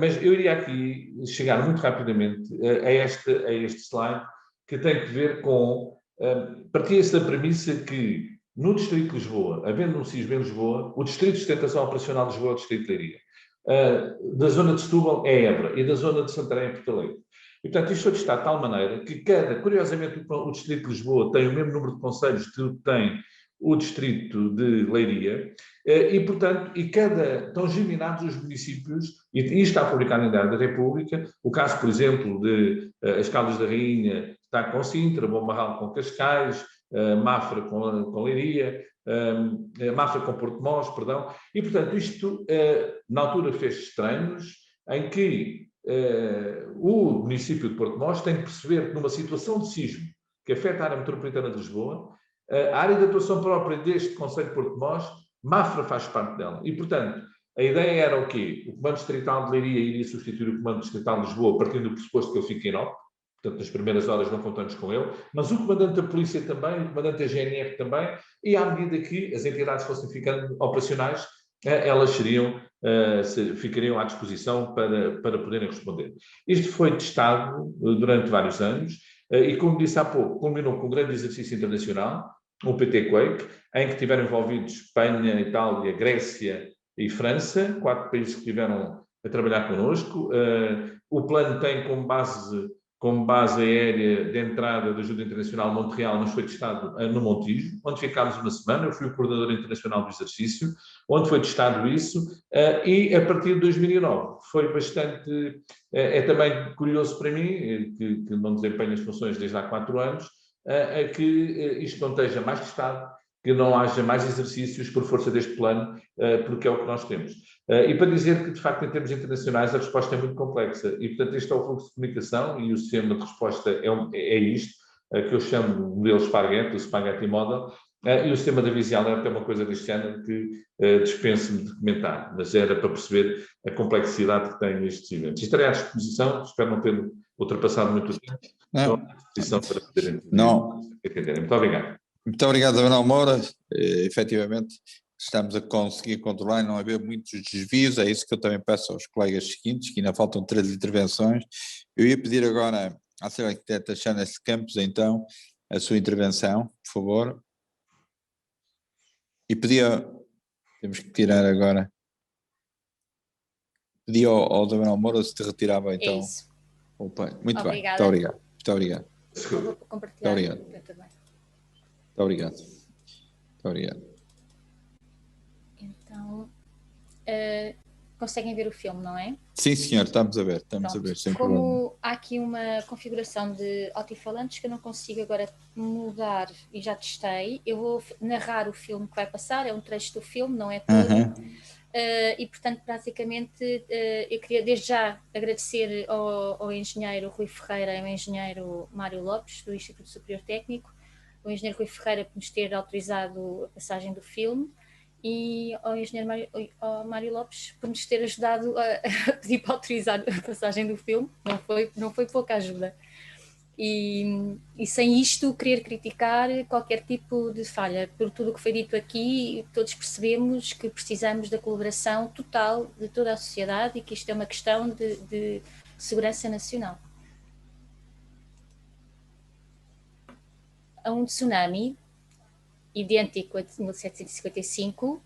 [SPEAKER 6] Mas eu iria aqui chegar muito rapidamente a este slide, que tem que ver com, partia-se da premissa que no Distrito de Lisboa, havendo um SISB em Lisboa, o Distrito de Sustentação Operacional de Lisboa é o Distrito de Leiria. Da zona de Setúbal é Évora e da zona de Santarém é Porto Alegre. E, portanto, isto foi testado de tal maneira que curiosamente, o Distrito de Lisboa tem o mesmo número de concelhos que tem o Distrito de Leiria, e, portanto, estão geminados os municípios, e isto está publicado em Diário da República, o caso, por exemplo, de as Caldas da Rainha está com Sintra, Bom Barral com Cascais, Mafra com Leiria, Mafra com Porto Mós, perdão, e, portanto, isto, na altura, fez estranhos, em que o município de Porto Mós tem que perceber que numa situação de sismo que afeta a área metropolitana de Lisboa, a área de atuação própria deste Concelho de Porto Mós, Mafra faz parte dela. E, portanto, a ideia era o quê? O Comando Distrital de Leiria iria substituir o Comando Distrital de Lisboa, partindo do pressuposto que ele fica em Nópolis. Portanto, nas primeiras horas não contamos com ele, mas o comandante da polícia também, o comandante da GNR também, e à medida que as entidades fossem ficando operacionais, elas ficariam à disposição para poderem responder. Isto foi testado durante vários anos e, como disse há pouco, culminou com um grande exercício internacional, o PT Quake, em que estiveram envolvidos Espanha, Itália, Grécia e França, 4 países que estiveram a trabalhar connosco. O plano tem como base aérea de entrada da ajuda internacional Montreal, mas foi testado no Montijo, onde ficámos uma semana. Eu fui o coordenador internacional do exercício, onde foi testado isso, e a partir de 2009 foi bastante... É também curioso para mim, que não desempenho as funções desde há 4 anos, que isto não esteja mais testado, que não haja mais exercícios por força deste plano, porque é o que nós temos. E para dizer que, de facto, em termos internacionais, a resposta é muito complexa. E, portanto, este é o fluxo de comunicação e o sistema de resposta é isto, que eu chamo de modelo Spaghetti, o Spaghetti Model, e o sistema da Visial é uma coisa deste ano que dispenso-me de comentar, mas era para perceber a complexidade que tem estes eventos. Estarei à disposição, espero não ter ultrapassado muito o tempo. Estou à disposição para poderem entender. Muito obrigado.
[SPEAKER 2] Muito obrigado, Manuel Moura. Efetivamente, estamos a conseguir controlar e não haver muitos desvios. É isso que eu também peço aos colegas seguintes, que ainda faltam 3 intervenções. Eu ia pedir agora à senhora arquiteta Channes Campos, então, a sua intervenção, por favor. E pedia, temos que tirar agora, pedia ao Manuel Moura se te retirava, então.
[SPEAKER 7] É isso.
[SPEAKER 2] Opa, muito
[SPEAKER 7] Obrigada.
[SPEAKER 2] bem, muito obrigado. Muito obrigado.
[SPEAKER 7] Vou compartilhar.
[SPEAKER 2] Muito obrigado.
[SPEAKER 7] Eu também.
[SPEAKER 2] Muito obrigado. Muito obrigado.
[SPEAKER 7] Então, conseguem ver o filme, não é?
[SPEAKER 2] Sim, senhor, estamos a ver, sem problema.
[SPEAKER 7] Como há aqui uma configuração de altifalantes que eu não consigo agora mudar e já testei, eu vou narrar o filme que vai passar, é um trecho do filme, não é todo. E, portanto, praticamente, eu queria desde já agradecer ao engenheiro Rui Ferreira e ao engenheiro Mário Lopes, do Instituto Superior Técnico, o engenheiro Rui Ferreira por nos ter autorizado a passagem do filme, e ao engenheiro Mário Lopes por nos ter ajudado a pedir para autorizar a passagem do filme. Não foi pouca ajuda. E sem isto querer criticar qualquer tipo de falha. Por tudo o que foi dito aqui, todos percebemos que precisamos da colaboração total de toda a sociedade e que isto é uma questão de segurança nacional. A um tsunami idêntico a de 1755,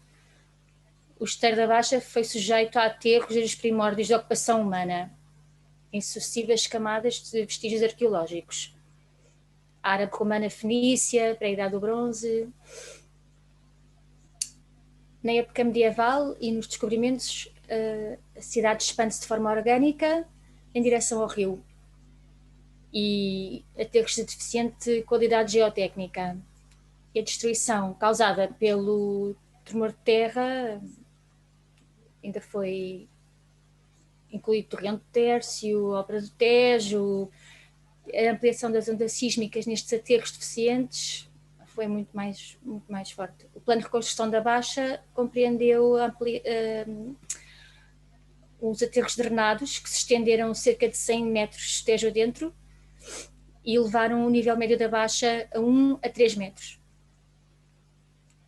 [SPEAKER 7] o Esteiro da Baixa foi sujeito a aterros dos primórdios da ocupação humana. em sucessivas camadas de vestígios arqueológicos. Árabe, romana, fenícia, pré-idade do bronze. Na época medieval e nos descobrimentos, a cidade expande-se de forma orgânica em direção ao rio e aterros de deficiente qualidade geotécnica. E a destruição causada pelo tremor de terra ainda foi incluído Torrente de Tércio, Ópera do Tejo. A ampliação das ondas sísmicas nestes aterros deficientes foi muito mais forte. O plano de reconstrução da Baixa compreendeu os aterros drenados, que se estenderam cerca de 100 metros Tejo adentro e levaram o nível médio da Baixa a 1 a 3 metros.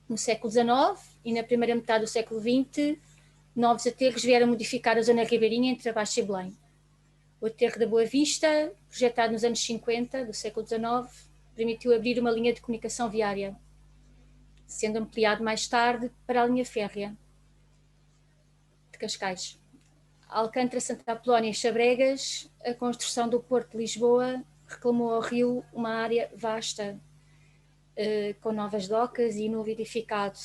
[SPEAKER 7] No século XIX e na primeira metade do século XX, novos aterros vieram modificar a zona ribeirinha entre a Baixa e Belém. O aterro da Boa Vista, projetado nos anos 50 do século XIX, permitiu abrir uma linha de comunicação viária, sendo ampliado mais tarde para a linha férrea de Cascais. Alcântara, Santa Apolónia e Chabregas, a construção do Porto de Lisboa reclamou ao rio uma área vasta, com novas docas e novo edificado.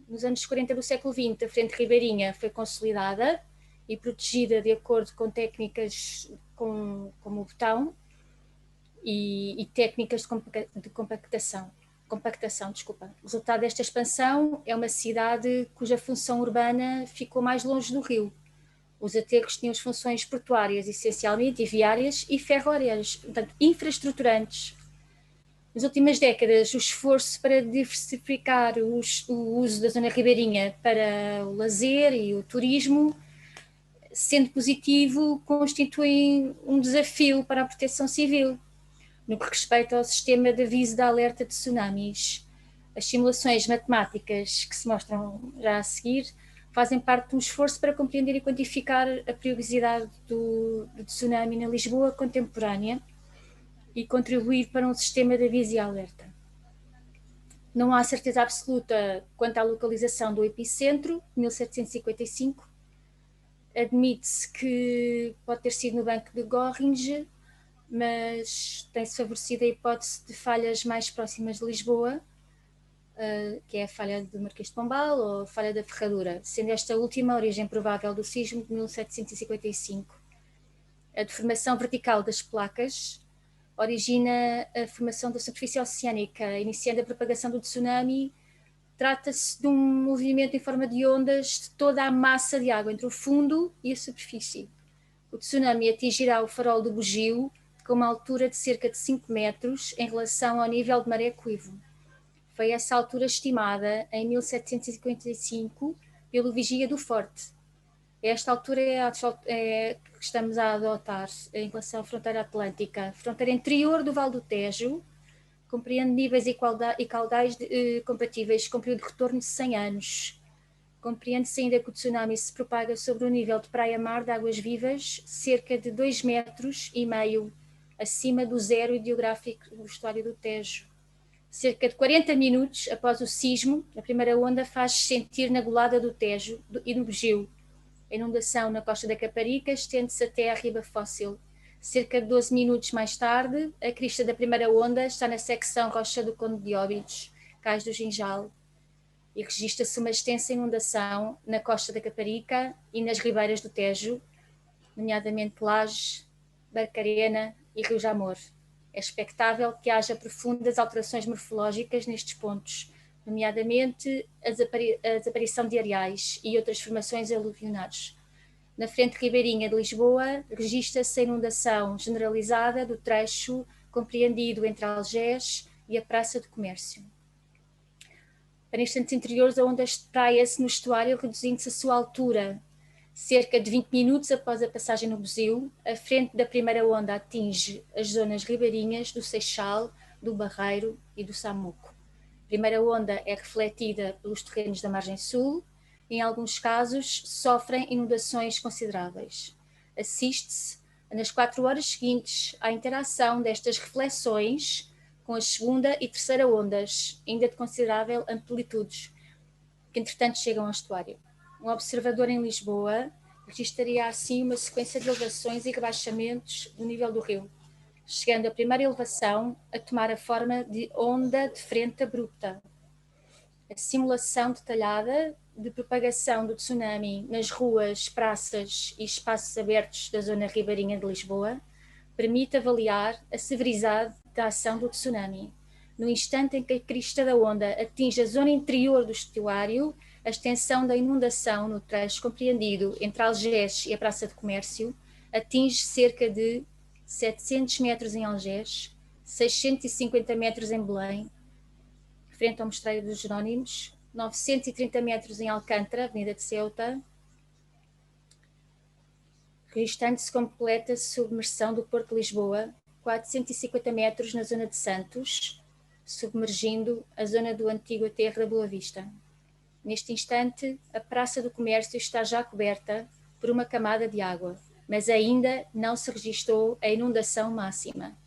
[SPEAKER 7] Nos anos 40 do século XX, a frente ribeirinha foi consolidada e protegida de acordo com técnicas como o betão e técnicas de compactação. O resultado desta expansão é uma cidade cuja função urbana ficou mais longe do rio. Os aterros tinham as funções portuárias, essencialmente, e viárias e ferroviárias, portanto, infraestruturantes. Nas últimas décadas, o esforço para diversificar o uso da zona ribeirinha para o lazer e o turismo, sendo positivo, constitui um desafio para a proteção civil, no que respeita ao sistema de aviso de alerta de tsunamis. As simulações matemáticas que se mostram já a seguir fazem parte de um esforço para compreender e quantificar a periodicidade do tsunami na Lisboa contemporânea e contribuir para um sistema de aviso e alerta. Não há certeza absoluta quanto à localização do epicentro, 1755. Admite-se que pode ter sido no Banco de Gorringe, mas tem-se favorecido a hipótese de falhas mais próximas de Lisboa, que é a falha do Marquês de Pombal ou a falha da Ferradura, sendo esta última a origem provável do sismo de 1755. A deformação vertical das placas origina a formação da superfície oceânica, iniciando a propagação do tsunami. Trata-se de um movimento em forma de ondas de toda a massa de água entre o fundo e a superfície. O tsunami atingirá o farol do Bugio com uma altura de cerca de 5 metros em relação ao nível de maré equívoco. Foi essa altura estimada em 1755 pelo vigia do forte. Esta altura é que estamos a adotar em relação à fronteira atlântica. Fronteira interior do Vale do Tejo compreende níveis e caudais compatíveis com período de retorno de 100 anos. Compreende-se ainda que o tsunami se propaga sobre o nível de praia-mar de águas vivas, cerca de 2,5 metros acima do zero ideográfico do estuário do Tejo. Cerca de 40 minutos após o sismo, a primeira onda faz-se sentir na golada do Tejo e no Bugio. A inundação na costa da Caparica estende-se até à riba fóssil. Cerca de 12 minutos mais tarde, a crista da primeira onda está na secção Rocha do Conde de Óbidos, Cais do Ginjal, e registra-se uma extensa inundação na costa da Caparica e nas ribeiras do Tejo, nomeadamente Laje, Barcarena e Rio Jamor. É expectável que haja profundas alterações morfológicas nestes pontos, nomeadamente a desaparição de areais e outras formações aluvionais. Na frente ribeirinha de Lisboa, registra-se a inundação generalizada do trecho compreendido entre Algés e a Praça do Comércio. Para instantes interiores, a onda espraia-se no estuário, reduzindo-se a sua altura. Cerca de 20 minutos após a passagem no Buzio, a frente da primeira onda atinge as zonas ribeirinhas do Seixal, do Barreiro e do Samuco. A primeira onda é refletida pelos terrenos da margem sul e, em alguns casos, sofrem inundações consideráveis. Assiste-se, nas 4 horas seguintes, à interação destas reflexões com a segunda e terceira ondas, ainda de considerável amplitude, que entretanto chegam ao estuário. Um observador em Lisboa registaria assim uma sequência de elevações e rebaixamentos do nível do rio, chegando a primeira elevação a tomar a forma de onda de frente abrupta. A simulação detalhada de propagação do tsunami nas ruas, praças e espaços abertos da zona ribeirinha de Lisboa permite avaliar a severidade da ação do tsunami. No instante em que a crista da onda atinge a zona interior do estuário, a extensão da inundação no trecho compreendido entre Algés e a Praça de Comércio atinge cerca de 700 metros em Algés, 650 metros em Belém, frente ao Mosteiro dos Jerónimos, 930 metros em Alcântara, Avenida de Ceuta, registando-se completa submersão do Porto de Lisboa, 450 metros na zona de Santos, submergindo a zona do antigo aterro da Boa Vista. Neste instante, a Praça do Comércio está já coberta por uma camada de água, mas ainda não se registou a inundação máxima.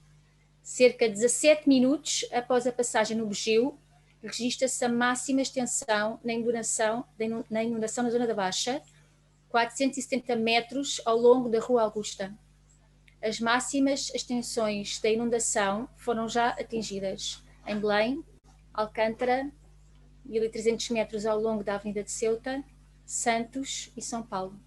[SPEAKER 7] Cerca de 17 minutos após a passagem no Bugio, registra-se a máxima extensão na inundação na zona da Baixa, 470 metros ao longo da Rua Augusta. As máximas extensões da inundação foram já atingidas em Belém, Alcântara, 1.300 metros ao longo da Avenida de Ceuta, Santos e São Paulo.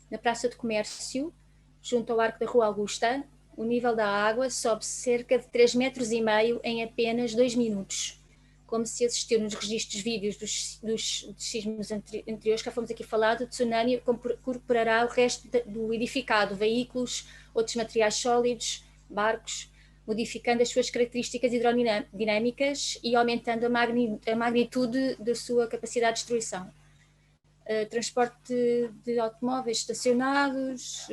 [SPEAKER 7] Na Praça de Comércio, junto ao Arco da Rua Augusta, o nível da água sobe cerca de 3,5 metros em apenas 2 minutos, como se assistiu nos registros vídeos dos sismos anteriores, que já fomos aqui falar, o tsunami incorporará o resto do edificado, veículos, outros materiais sólidos, barcos, modificando as suas características hidrodinâmicas e aumentando a magnitude da sua capacidade de destruição. Transporte de automóveis estacionados,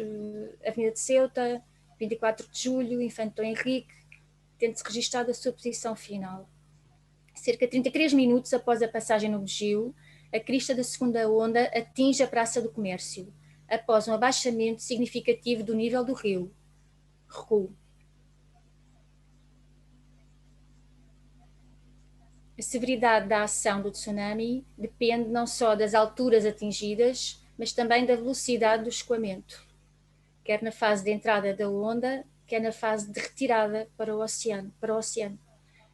[SPEAKER 7] Avenida de Ceuta, 24 de Julho, Infante Dom Henrique, tendo-se registado a sua posição final. Cerca de 33 minutos após a passagem no Bugio, a crista da segunda onda atinge a Praça do Comércio, após um abaixamento significativo do nível do rio. Recuo. A severidade da ação do tsunami depende não só das alturas atingidas, mas também da velocidade do escoamento, quer na fase de entrada da onda, quer na fase de retirada para o oceano.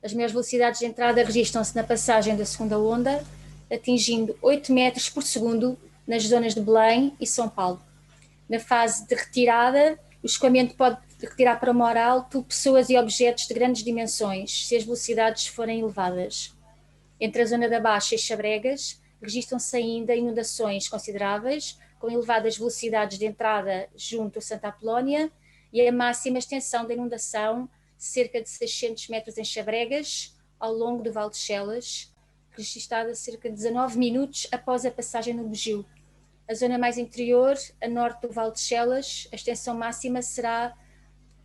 [SPEAKER 7] As maiores velocidades de entrada registram-se na passagem da segunda onda, atingindo 8 metros por segundo nas zonas de Belém e São Paulo. Na fase de retirada, o escoamento pode retirar para o mar alto pessoas e objetos de grandes dimensões, se as velocidades forem elevadas. Entre a zona da Baixa e Xabregas, registram-se ainda inundações consideráveis, com elevadas velocidades de entrada junto a Santa Apolónia e a máxima extensão da inundação, cerca de 600 metros em Xabregas, ao longo do Vale de Chelas, registrada cerca de 19 minutos após a passagem no Bugio. A zona mais interior, a norte do Vale de Chelas, a extensão máxima será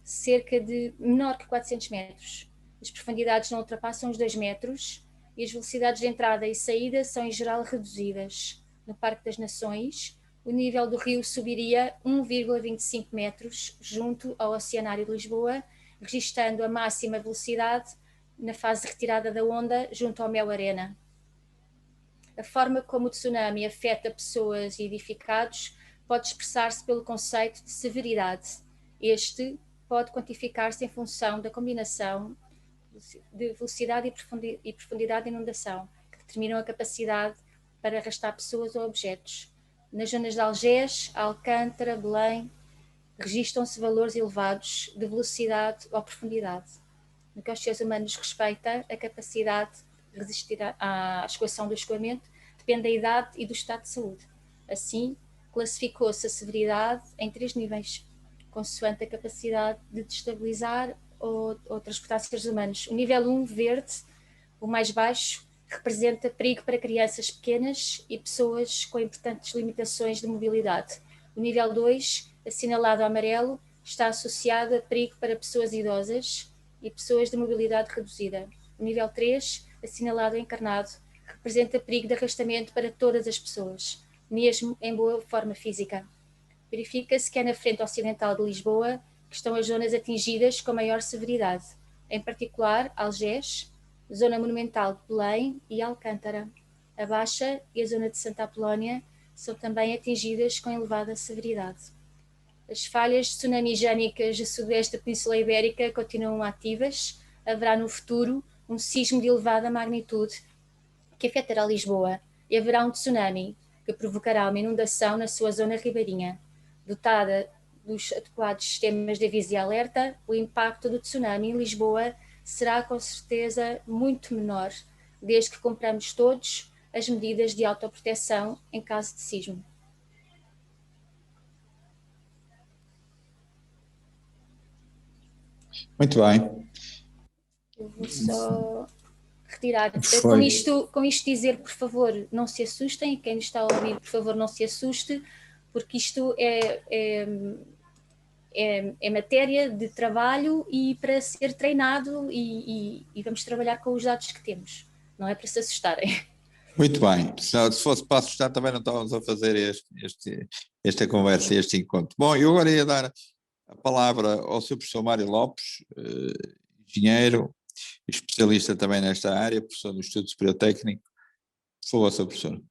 [SPEAKER 7] cerca de menor que 400 metros. As profundidades não ultrapassam os 2 metros e as velocidades de entrada e saída são em geral reduzidas. No Parque das Nações, o nível do rio subiria 1,25 metros junto ao Oceanário de Lisboa, registrando a máxima velocidade na fase de retirada da onda junto ao Mel Arena. A forma como o tsunami afeta pessoas e edificados pode expressar-se pelo conceito de severidade. Este pode quantificar-se em função da combinação de velocidade e profundidade de inundação, que determinam a capacidade para arrastar pessoas ou objetos. Nas zonas de Algés, Alcântara, Belém, registram-se valores elevados de velocidade ou profundidade. No que aos seres humanos respeita, a capacidade de resistir à escoação do escoamento depende da idade e do estado de saúde. Assim, classificou-se a severidade em 3 níveis, consoante a capacidade de destabilizar ou transportar seres humanos. O nível 1, verde, o mais baixo, representa perigo para crianças pequenas e pessoas com importantes limitações de mobilidade. O nível 2, assinalado amarelo, está associado a perigo para pessoas idosas e pessoas de mobilidade reduzida. O nível 3, assinalado encarnado, representa perigo de arrastamento para todas as pessoas, mesmo em boa forma física. Verifica-se que é na frente ocidental de Lisboa que estão as zonas atingidas com maior severidade, em particular Algés, Zona Monumental de Belém e Alcântara. A Baixa e a zona de Santa Apolónia são também atingidas com elevada severidade. As falhas tsunamigénicas a sudeste da Península Ibérica continuam ativas. Haverá no futuro um sismo de elevada magnitude que afetará Lisboa e haverá um tsunami que provocará uma inundação na sua zona ribeirinha. Dotada dos adequados sistemas de aviso e alerta, o impacto do tsunami em Lisboa será com certeza muito menor, desde que cumpramos todos as medidas de autoproteção em caso de sismo.
[SPEAKER 2] Muito bem.
[SPEAKER 7] Eu vou só retirar.
[SPEAKER 2] Foi.
[SPEAKER 7] Com isto dizer, por favor, não se assustem. Quem nos está a ouvir, por favor, não se assuste, porque isto é matéria de trabalho e para ser treinado e vamos trabalhar com os dados que temos. Não é para se assustarem.
[SPEAKER 2] Muito bem. Se fosse para assustar, também não estávamos a fazer esta conversa, este encontro. Bom, eu agora ia dar a palavra ao Sr. Professor Mário Lopes, engenheiro, especialista também nesta área, professor do Estudo Superior Técnico. Por favor, Sr. Professor.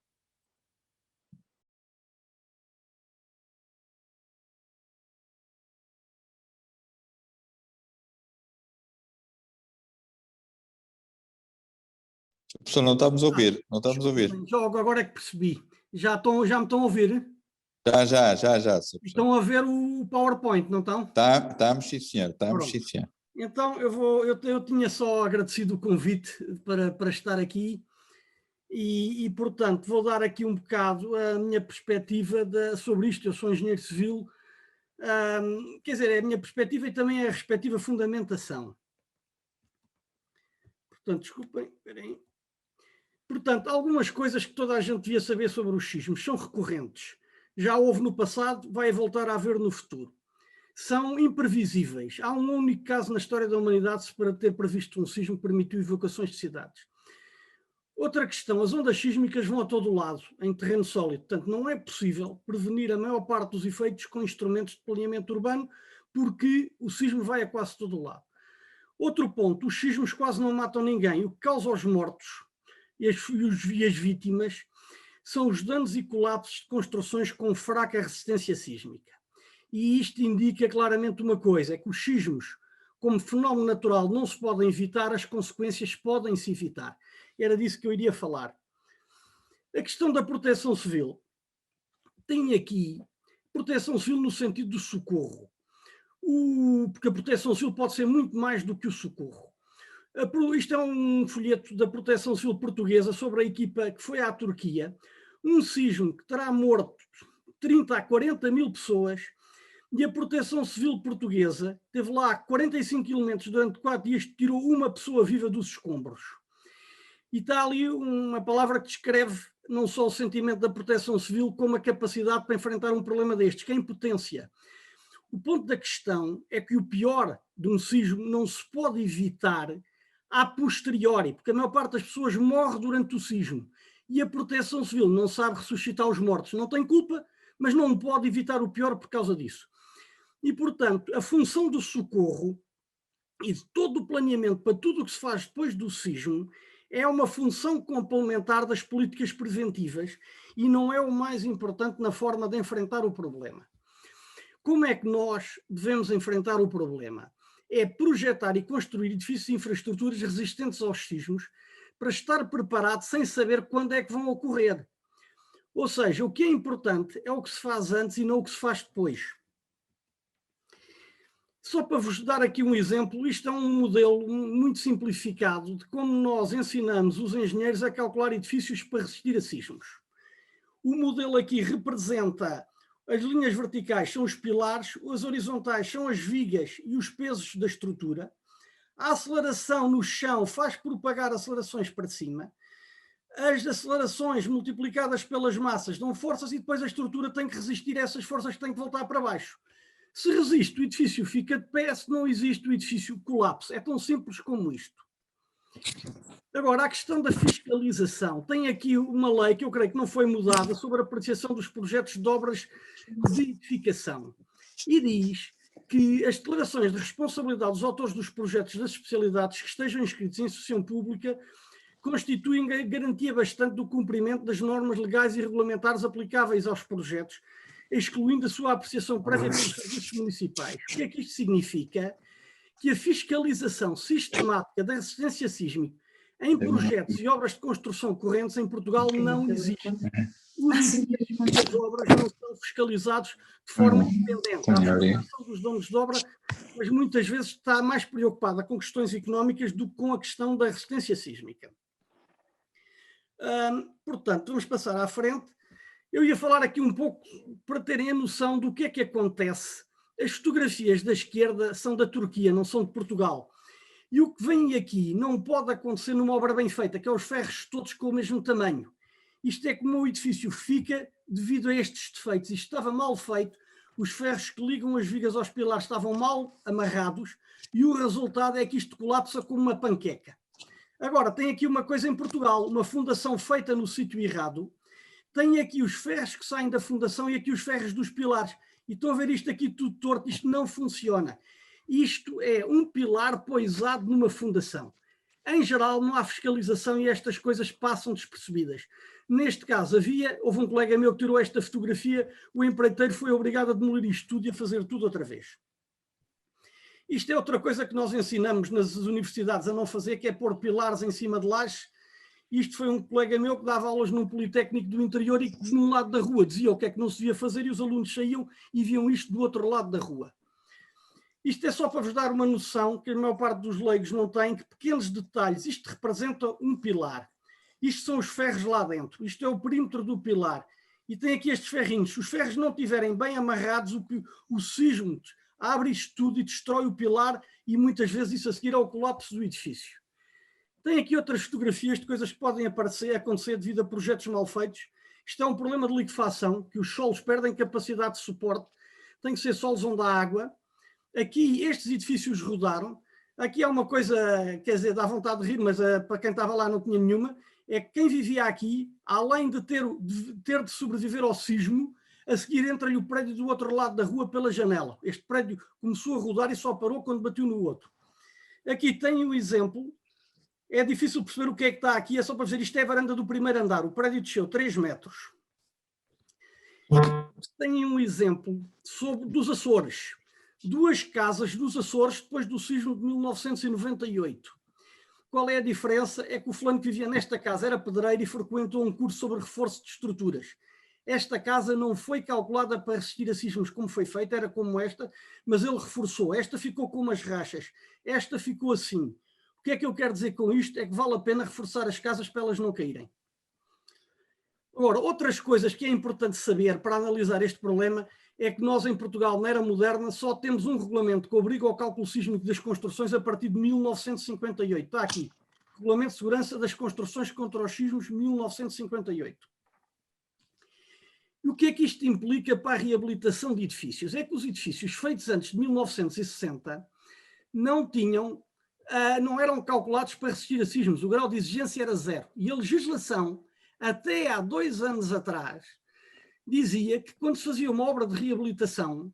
[SPEAKER 2] Professor, não estamos a ouvir, não estamos a ouvir.
[SPEAKER 8] Agora é que percebi. Já me estão a ouvir?
[SPEAKER 2] Já,
[SPEAKER 8] Estão a ver o PowerPoint, não estão?
[SPEAKER 2] Estamos, sim, senhor. Estamos, sim, senhor.
[SPEAKER 8] Então, eu tinha só agradecido o convite para estar aqui e, portanto, vou dar aqui um bocado a minha perspectiva sobre isto. Eu sou engenheiro civil, quer dizer, é a minha perspectiva e também é a respectiva fundamentação. Portanto, desculpem, esperem. Portanto, algumas coisas que toda a gente devia saber sobre os sismos são recorrentes. Já houve no passado, vai voltar a haver no futuro. São imprevisíveis. Há um único caso na história da humanidade para ter previsto um sismo que permitiu evacuações de cidades. Outra questão, as ondas sísmicas vão a todo lado, em terreno sólido. Portanto, não é possível prevenir a maior parte dos efeitos com instrumentos de planeamento urbano, porque o sismo vai a quase todo lado. Outro ponto, os sismos quase não matam ninguém. O que causa os mortos e as vítimas são os danos e colapsos de construções com fraca resistência sísmica. E isto indica claramente uma coisa, é que os sismos, como fenómeno natural, não se podem evitar, as consequências podem-se evitar. Era disso que eu iria falar. A questão da proteção civil. Tem aqui proteção civil no sentido do socorro. Porque a proteção civil pode ser muito mais do que o socorro. Isto é um folheto da Proteção Civil Portuguesa sobre a equipa que foi à Turquia, um sismo que terá morto 30 a 40 mil pessoas, e a Proteção Civil Portuguesa teve lá 45 elementos durante 4 dias, tirou uma pessoa viva dos escombros. E está ali uma palavra que descreve não só o sentimento da Proteção Civil, como a capacidade para enfrentar um problema destes, que é a impotência. O ponto da questão é que o pior de um sismo não se pode evitar a posteriori, porque a maior parte das pessoas morre durante o sismo e a Proteção Civil não sabe ressuscitar os mortos. Não tem culpa, mas não pode evitar o pior por causa disso. E, portanto, a função do socorro e de todo o planeamento para tudo o que se faz depois do sismo é uma função complementar das políticas preventivas e não é o mais importante na forma de enfrentar o problema. Como é que nós devemos enfrentar o problema? É projetar e construir edifícios e infraestruturas resistentes aos sismos para estar preparado sem saber quando é que vão ocorrer. Ou seja, o que é importante é o que se faz antes e não o que se faz depois. Só para vos dar aqui um exemplo, isto é um modelo muito simplificado de como nós ensinamos os engenheiros a calcular edifícios para resistir a sismos. O modelo aqui representa as linhas verticais são os pilares, as horizontais são as vigas e os pesos da estrutura. A aceleração no chão faz propagar acelerações para cima. As acelerações multiplicadas pelas massas dão forças e depois a estrutura tem que resistir a essas forças que têm que voltar para baixo. Se resiste, o edifício fica de pé, se não existe, o edifício colapsa. É tão simples como isto. Agora, a questão da fiscalização. Tem aqui uma lei que eu creio que não foi mudada sobre a apreciação dos projetos de obras de edificação. E diz que as declarações de responsabilidade dos autores dos projetos das especialidades que estejam inscritos em instituição pública constituem garantia bastante do cumprimento das normas legais e regulamentares aplicáveis aos projetos, excluindo a sua apreciação prévia pelos serviços municipais. O que é que isto significa? Que a fiscalização sistemática da resistência sísmica em projetos e obras de construção correntes em Portugal não existe. Os edifícios e as obras não são fiscalizados de forma independente. A fiscalização dos donos de obra, mas muitas vezes está mais preocupada com questões económicas do que com a questão da resistência sísmica. Portanto, vamos passar à frente. Eu ia falar aqui um pouco para terem a noção do que é que acontece. As fotografias da esquerda são da Turquia, não são de Portugal. E o que vem aqui não pode acontecer numa obra bem feita, que é os ferros todos com o mesmo tamanho. Isto é como o edifício fica devido a estes defeitos. Isto estava mal feito, os ferros que ligam as vigas aos pilares estavam mal amarrados e o resultado é que isto colapsa como uma panqueca. Agora, tem aqui uma coisa em Portugal, uma fundação feita no sítio errado, tem aqui os ferros que saem da fundação e aqui os ferros dos pilares. E estão a ver isto aqui tudo torto, isto não funciona. Isto é um pilar poisado numa fundação. Em geral, não há fiscalização e estas coisas passam despercebidas. Neste caso, houve um colega meu que tirou esta fotografia, o empreiteiro foi obrigado a demolir isto tudo e a fazer tudo outra vez. Isto é outra coisa que nós ensinamos nas universidades a não fazer, que é pôr pilares em cima de lajes. Isto foi um colega meu que dava aulas num Politécnico do interior e que, num lado da rua, dizia o que é que não se devia fazer e os alunos saíam e viam isto do outro lado da rua. Isto é só para vos dar uma noção, que a maior parte dos leigos não tem, que pequenos detalhes, isto representa um pilar. Isto são os ferros lá dentro, isto é o perímetro do pilar. E tem aqui estes ferrinhos. Se os ferros não estiverem bem amarrados, o sismo abre isto tudo e destrói o pilar e muitas vezes isso a seguir ao colapso do edifício. Tem aqui outras fotografias de coisas que podem acontecer devido a projetos mal feitos. Isto é um problema de liquefação, que os solos perdem capacidade de suporte. Tem que ser solos onde há água. Aqui estes edifícios rodaram. Aqui há uma coisa, quer dizer, dá vontade de rir, mas para quem estava lá não tinha nenhuma. É que quem vivia aqui, além de ter de sobreviver ao sismo, a seguir entra-lhe o prédio do outro lado da rua pela janela. Este prédio começou a rodar e só parou quando bateu no outro. Aqui tem o exemplo. É difícil perceber o que é que está aqui, é só para dizer, isto é a varanda do primeiro andar, o prédio desceu 3 metros. Tem um exemplo dos Açores. 2 casas dos Açores depois do sismo de 1998. Qual é a diferença? É que o fulano que vivia nesta casa era pedreiro e frequentou um curso sobre reforço de estruturas. Esta casa não foi calculada para resistir a sismos como foi feita, era como esta, mas ele reforçou. Esta ficou com umas rachas, esta ficou assim. O que é que eu quero dizer com isto? É que vale a pena reforçar as casas para elas não caírem. Agora, outras coisas que é importante saber para analisar este problema é que nós em Portugal, na era moderna, só temos um regulamento que obriga ao cálculo sísmico das construções a partir de 1958. Está aqui, Regulamento de Segurança das Construções contra os Sismos, 1958. E o que é que isto implica para a reabilitação de edifícios? É que os edifícios feitos antes de 1960 não eram calculados para resistir a sismos, o grau de exigência era 0. E a legislação, até há 2 anos atrás, dizia que quando se fazia uma obra de reabilitação,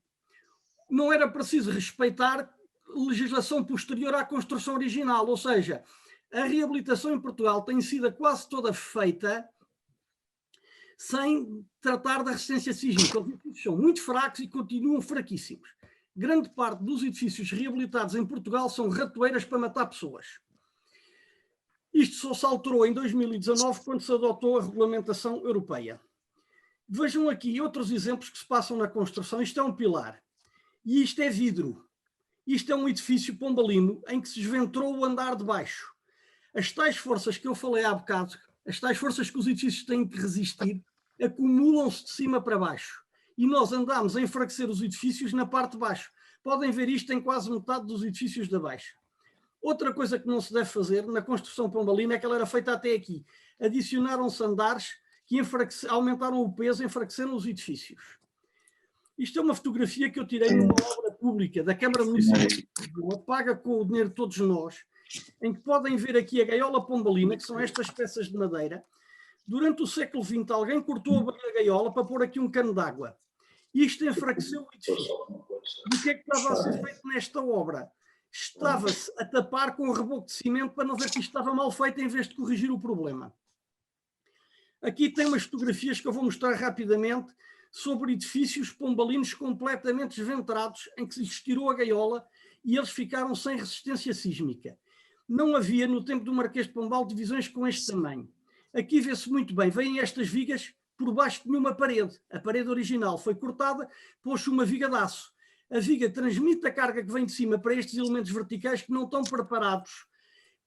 [SPEAKER 8] não era preciso respeitar legislação posterior à construção original, ou seja, a reabilitação em Portugal tem sido quase toda feita sem tratar da resistência sísmica. Os edifícios são muito fracos e continuam fraquíssimos. Grande parte dos edifícios reabilitados em Portugal são ratoeiras para matar pessoas. Isto só se alterou em 2019, quando se adotou a regulamentação europeia. Vejam aqui outros exemplos que se passam na construção. Isto é um pilar. E isto é vidro. Isto é um edifício pombalino em que se desventrou o andar de baixo. As tais forças que eu falei há bocado, as tais forças que os edifícios têm que resistir, acumulam-se de cima para baixo. E nós andamos a enfraquecer os edifícios na parte de baixo. Podem ver isto em quase metade dos edifícios da baixa. Outra coisa que não se deve fazer na construção pombalina é que ela era feita até aqui. Adicionaram-se andares que aumentaram o peso, enfraqueceram os edifícios. Isto é uma fotografia que eu tirei numa obra pública da Câmara Municipal de Lisboa, paga com o dinheiro de todos nós, em que podem ver aqui a gaiola pombalina, que são estas peças de madeira. Durante o século XX, alguém cortou a gaiola para pôr aqui um cano de água. Isto enfraqueceu o edifício. E o que é que estava a ser feito nesta obra? estava-se a tapar com o reboco de cimento para não ver que isto estava mal feito em vez de corrigir o problema. Aqui tem umas fotografias que eu vou mostrar rapidamente sobre edifícios pombalinos completamente desventrados, em que se lhes tirou a gaiola e eles ficaram sem resistência sísmica. Não havia, no tempo do Marquês de Pombal, divisões com este tamanho. Aqui vê-se muito bem, vêm estas vigas por baixo de nenhuma parede. A parede original foi cortada, pôs-se uma viga de aço. A viga transmite a carga que vem de cima para estes elementos verticais que não estão preparados.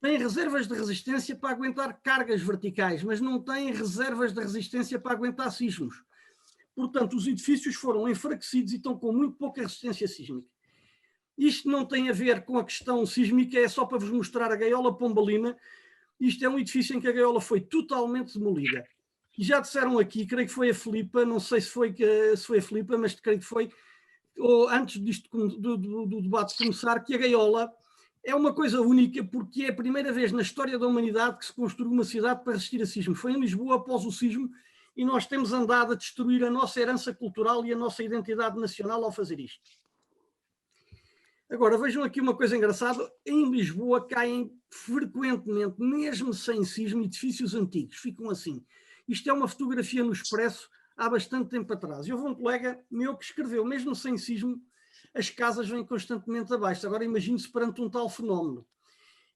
[SPEAKER 8] Têm reservas de resistência para aguentar cargas verticais, mas não têm reservas de resistência para aguentar sismos. Portanto, os edifícios foram enfraquecidos e estão com muito pouca resistência sísmica. Isto não tem a ver com a questão sísmica, é só para vos mostrar a gaiola pombalina. Isto é um edifício em que a gaiola foi totalmente demolida. E já disseram aqui, creio que foi a Filipa, não sei se foi a Filipa, mas creio que foi, ou antes disto do debate começar, que a gaiola é uma coisa única, porque é a primeira vez na história da humanidade que se construiu uma cidade para resistir a sismo. Foi em Lisboa após o sismo e nós temos andado a destruir a nossa herança cultural e a nossa identidade nacional ao fazer isto. Agora, vejam aqui uma coisa engraçada. Em Lisboa caem frequentemente, mesmo sem sismo, edifícios antigos. Ficam assim. Isto é uma fotografia no Expresso há bastante tempo atrás. Houve um colega meu que escreveu, mesmo sem sismo, as casas vêm constantemente abaixo. Agora imagine-se perante um tal fenómeno.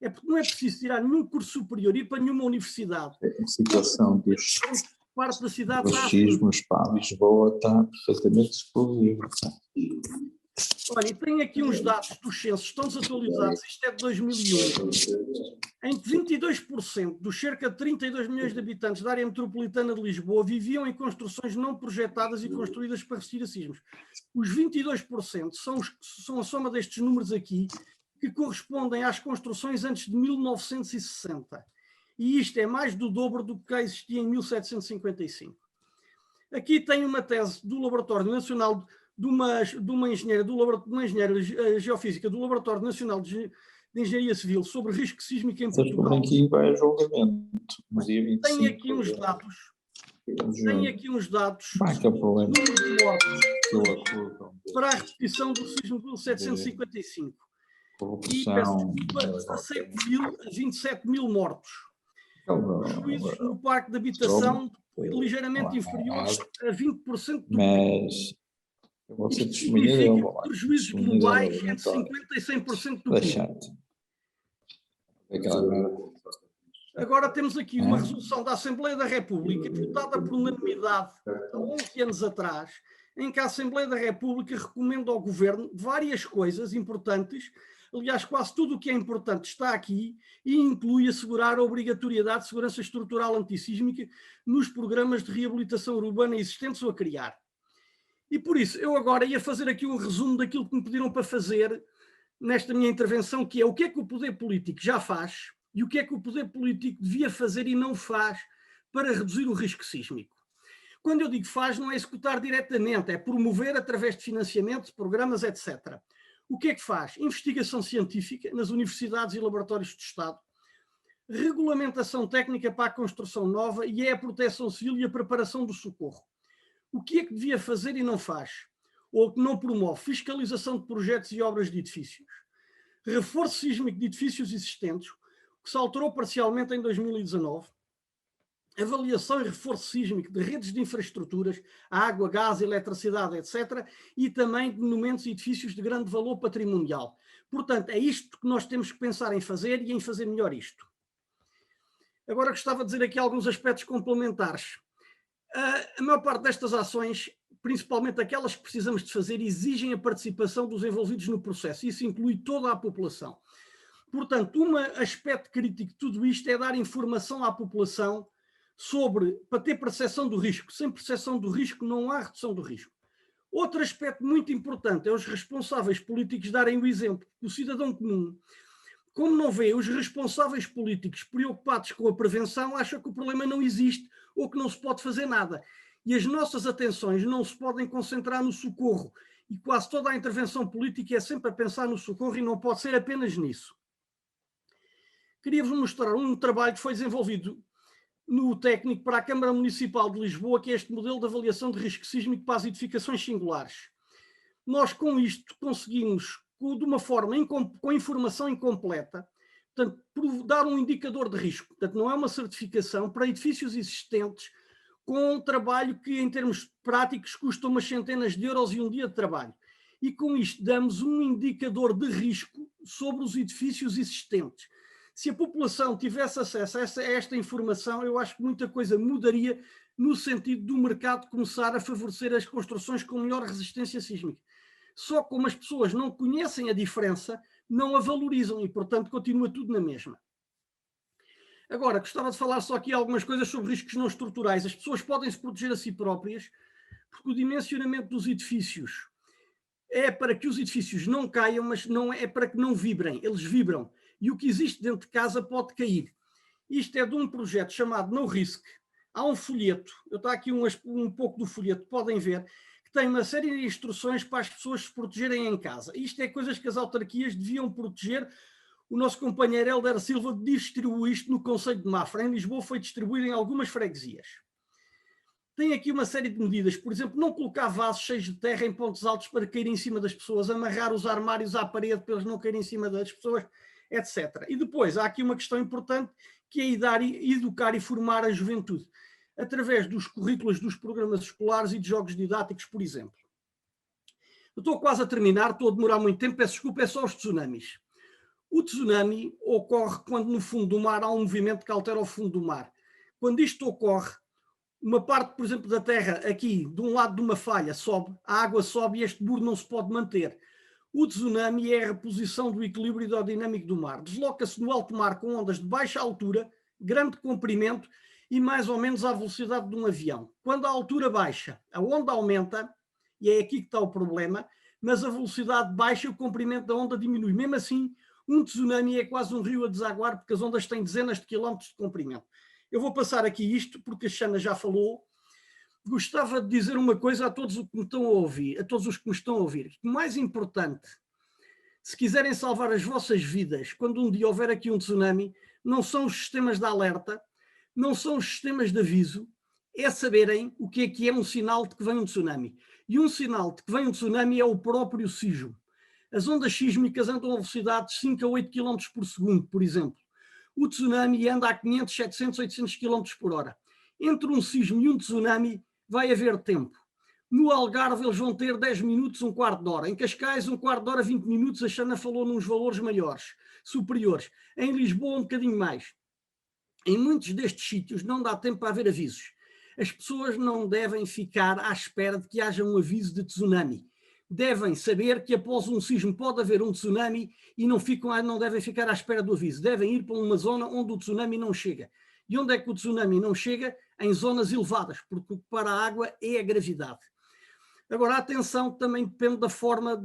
[SPEAKER 8] É porque não é preciso tirar nenhum curso superior e ir para nenhuma universidade.
[SPEAKER 2] A situação dos
[SPEAKER 8] parte da cidade
[SPEAKER 2] sismos, pá, Lisboa está perfeitamente explosiva.
[SPEAKER 8] Olha, e tem aqui uns dados dos censos, estão desatualizados, isto é de 2001, em que 22% dos cerca de 32 milhões de habitantes da área metropolitana de Lisboa viviam em construções não projetadas e construídas para resistir a sismos. Os 22% são a soma destes números aqui, que correspondem às construções antes de 1960. E isto é mais do dobro do que existia em 1755. Aqui tem uma tese do Laboratório Nacional de uma engenheira geofísica do Laboratório Nacional de Engenharia Civil sobre risco sísmico em Portugal.
[SPEAKER 2] Aqui vai a julgamento.
[SPEAKER 8] Tem aqui uns dados. Tem aqui uns dados
[SPEAKER 2] de
[SPEAKER 8] mortos para a repetição do sismo de 1755. E peço desculpa, 27 mil mortos. Prejuízos no parque de habitação ligeiramente inferiores a 20% do PIB. Isto significa prejuízos globais entre 50% e 100% do PIB. Agora temos aqui uma resolução da Assembleia da República, votada por unanimidade há 11 anos atrás, em que a Assembleia da República recomenda ao Governo várias coisas importantes. Aliás, quase tudo o que é importante está aqui e inclui assegurar a obrigatoriedade de segurança estrutural antissísmica nos programas de reabilitação urbana existentes ou a criar. E por isso, eu agora ia fazer aqui um resumo daquilo que me pediram para fazer nesta minha intervenção, que é o que é que o poder político já faz e o que é que o poder político devia fazer e não faz para reduzir o risco sísmico. Quando eu digo faz, não é executar diretamente, é promover através de financiamento, programas, etc. O que é que faz? Investigação científica nas universidades e laboratórios de Estado, regulamentação técnica para a construção nova e é a proteção civil e a preparação do socorro. O que é que devia fazer e não faz? Ou que não promove? Fiscalização de projetos e obras de edifícios, reforço sísmico de edifícios existentes, que se alterou parcialmente em 2019, avaliação e reforço sísmico de redes de infraestruturas, água, gás, eletricidade, etc., e também de monumentos e edifícios de grande valor patrimonial. Portanto, é isto que nós temos que pensar em fazer e em fazer melhor isto. Agora gostava de dizer aqui alguns aspectos complementares. A maior parte destas ações, principalmente aquelas que precisamos de fazer, exigem a participação dos envolvidos no processo. Isso inclui toda a população. Portanto, um aspecto crítico de tudo isto é dar informação à população para ter percepção do risco. Sem percepção do risco não há redução do risco. Outro aspecto muito importante é os responsáveis políticos darem o exemplo. O cidadão comum, como não vê os responsáveis políticos preocupados com a prevenção, acha que o problema não existe ou que não se pode fazer nada. E as nossas atenções não se podem concentrar no socorro. E quase toda a intervenção política é sempre a pensar no socorro e não pode ser apenas nisso. Queria-vos mostrar um trabalho que foi desenvolvido no técnico para a Câmara Municipal de Lisboa, que é este modelo de avaliação de risco sísmico para as edificações singulares. Nós, com isto, conseguimos de uma forma, com informação incompleta, portanto, dar um indicador de risco. Portanto, não é uma certificação para edifícios existentes com um trabalho que, em termos práticos, custa umas centenas de euros e um dia de trabalho. E com isto damos um indicador de risco sobre os edifícios existentes. Se a população tivesse acesso a esta informação, eu acho que muita coisa mudaria no sentido do mercado começar a favorecer as construções com melhor resistência sísmica. Só como as pessoas não conhecem a diferença, não a valorizam e, portanto, continua tudo na mesma. Agora, gostava de falar só aqui algumas coisas sobre riscos não estruturais. As pessoas podem se proteger a si próprias, porque o dimensionamento dos edifícios é para que os edifícios não caiam, mas não é para que não vibrem. Eles vibram. E o que existe dentro de casa pode cair. Isto é de um projeto chamado No Risk. Há um folheto, está aqui um pouco do folheto, podem ver, que tem uma série de instruções para as pessoas se protegerem em casa. Isto é coisas que as autarquias deviam proteger. O nosso companheiro Helder Silva distribuiu isto no Concelho de Mafra. Em Lisboa foi distribuído em algumas freguesias. Tem aqui uma série de medidas, por exemplo, não colocar vasos cheios de terra em pontos altos para cair em cima das pessoas, amarrar os armários à parede para eles não caírem em cima das pessoas, etc. E depois há aqui uma questão importante, que é educar e formar a juventude, através dos currículos dos programas escolares e de jogos didáticos, por exemplo. Eu estou quase a terminar, estou a demorar muito tempo, peço desculpa, é só os tsunamis. O tsunami ocorre quando no fundo do mar há um movimento que altera o fundo do mar. Quando isto ocorre, uma parte, por exemplo, da terra aqui, de um lado de uma falha, sobe, a água sobe e este muro não se pode manter. O tsunami é a reposição do equilíbrio hidrodinâmico do mar. Desloca-se no alto mar com ondas de baixa altura, grande comprimento e mais ou menos à velocidade de um avião. Quando a altura baixa, a onda aumenta, e é aqui que está o problema, mas a velocidade baixa e o comprimento da onda diminui. Mesmo assim, um tsunami é quase um rio a desaguar, porque as ondas têm dezenas de quilómetros de comprimento. Eu vou passar aqui isto, porque a Xana já falou. Gostava de dizer uma coisa a todos os que me estão a ouvir, a todos os que me estão a ouvir. O mais importante, se quiserem salvar as vossas vidas, quando um dia houver aqui um tsunami, não são os sistemas de alerta, não são os sistemas de aviso, é saberem o que é um sinal de que vem um tsunami. E um sinal de que vem um tsunami é o próprio sismo. As ondas sísmicas andam a velocidades de 5 a 8 km por segundo, por exemplo. O tsunami anda a 500, 700, 800 km por hora. Entre um sismo e um tsunami vai haver tempo. No Algarve eles vão ter 10 minutos, um quarto de hora. Em Cascais, um quarto de hora, 20 minutos. A Xana falou nos valores maiores, superiores. Em Lisboa, um bocadinho mais. Em muitos destes sítios não dá tempo para haver avisos. As pessoas não devem ficar à espera de que haja um aviso de tsunami. Devem saber que após um sismo pode haver um tsunami e não devem ficar à espera do aviso. Devem ir para uma zona onde o tsunami não chega. E onde é que o tsunami não chega? Em zonas elevadas, porque o que para a água é a gravidade. Agora, a atenção também depende da forma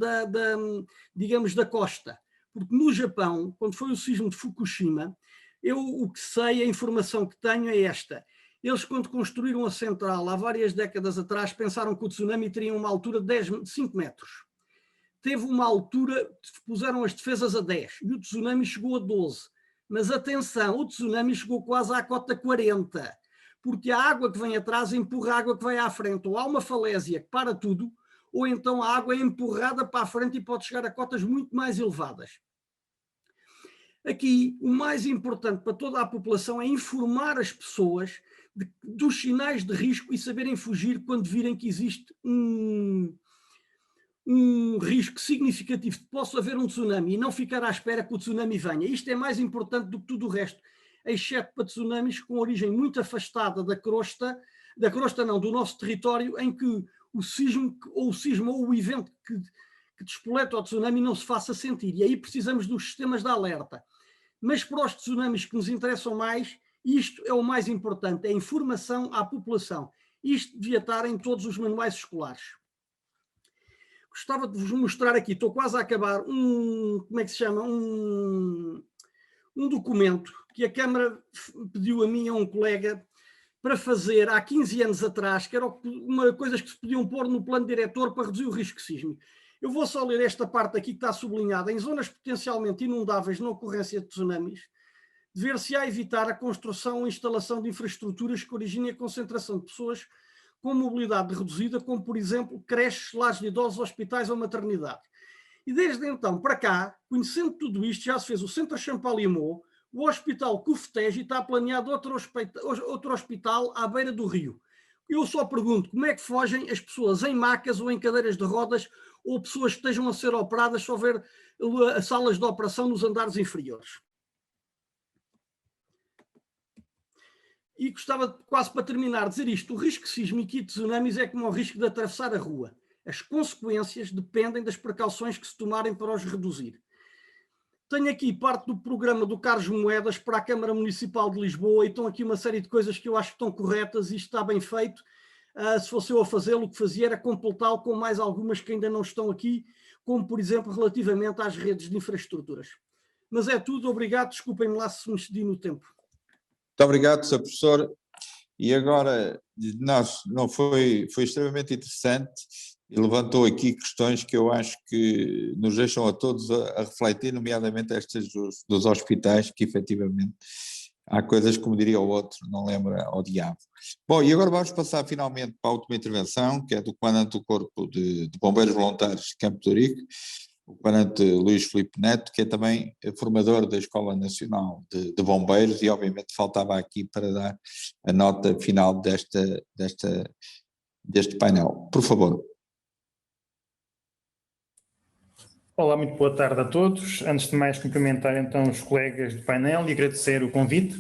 [SPEAKER 8] digamos, da costa. Porque no Japão, quando foi o sismo de Fukushima, o que sei, a informação que tenho é esta. Eles, quando construíram a central há várias décadas atrás, pensaram que o tsunami teria uma altura de 5 metros. Teve uma altura, puseram as defesas a 10 e o tsunami chegou a 12. Mas atenção, o tsunami chegou quase à cota 40, porque a água que vem atrás empurra a água que vai à frente. Ou há uma falésia que para tudo, ou então a água é empurrada para a frente e pode chegar a cotas muito mais elevadas. Aqui, o mais importante para toda a população é informar as pessoas dos sinais de risco e saberem fugir quando virem que existe um risco significativo de que possa haver um tsunami e não ficar à espera que o tsunami venha. Isto é mais importante do que tudo o resto, exceto para tsunamis com origem muito afastada do nosso território, em que o sismo ou o evento que despoleta o tsunami não se faça sentir. E aí precisamos dos sistemas de alerta. Mas para os tsunamis que nos interessam mais, isto é o mais importante, é a informação à população. Isto devia estar em todos os manuais escolares. Gostava de vos mostrar aqui, estou quase a acabar, um documento que a Câmara pediu a mim e a um colega para fazer há 15 anos atrás, que era uma coisa que se podiam pôr no plano diretor para reduzir o risco sísmico. Eu vou só ler esta parte aqui que está sublinhada. Em zonas potencialmente inundáveis na ocorrência de tsunamis, dever-se-á evitar a construção ou instalação de infraestruturas que originem a concentração de pessoas com mobilidade reduzida, como, por exemplo, creches, lares de idosos, hospitais ou maternidade. E desde então para cá, conhecendo tudo isto, já se fez o Centro Champalimau, o Hospital Cufetejo, e está planeado outro hospital à beira do rio. Eu só pergunto, como é que fogem as pessoas em macas ou em cadeiras de rodas, ou pessoas que estejam a ser operadas se houver salas de operação nos andares inferiores? E gostava, quase para terminar, de dizer isto: o risco sísmico e de tsunamis é como o risco de atravessar a rua. As consequências dependem das precauções que se tomarem para os reduzir. Tenho aqui parte do programa do Carlos Moedas para a Câmara Municipal de Lisboa, e estão aqui uma série de coisas que eu acho que estão corretas e está bem feito. Se fosse eu a fazê-lo, o que fazia era completá-lo com mais algumas que ainda não estão aqui, como, por exemplo, relativamente às redes de infraestruturas. Mas é tudo, obrigado, desculpem-me lá se me excedi no tempo.
[SPEAKER 2] Muito obrigado, Sr. Professor. E agora, foi extremamente interessante e levantou aqui questões que eu acho que nos deixam a todos a refletir, nomeadamente estas dos hospitais, que efetivamente há coisas, como diria o outro, não lembra ao diabo. Bom, e agora vamos passar finalmente para a última intervenção, que é do comandante do Corpo de Bombeiros Voluntários de Campo de Ourique, o comandante Luís Filipe Neto, que é também formador da Escola Nacional de Bombeiros, e obviamente faltava aqui para dar a nota final deste painel. Por favor.
[SPEAKER 9] Olá, muito boa tarde a todos. Antes de mais, cumprimentar então os colegas do painel e agradecer o convite.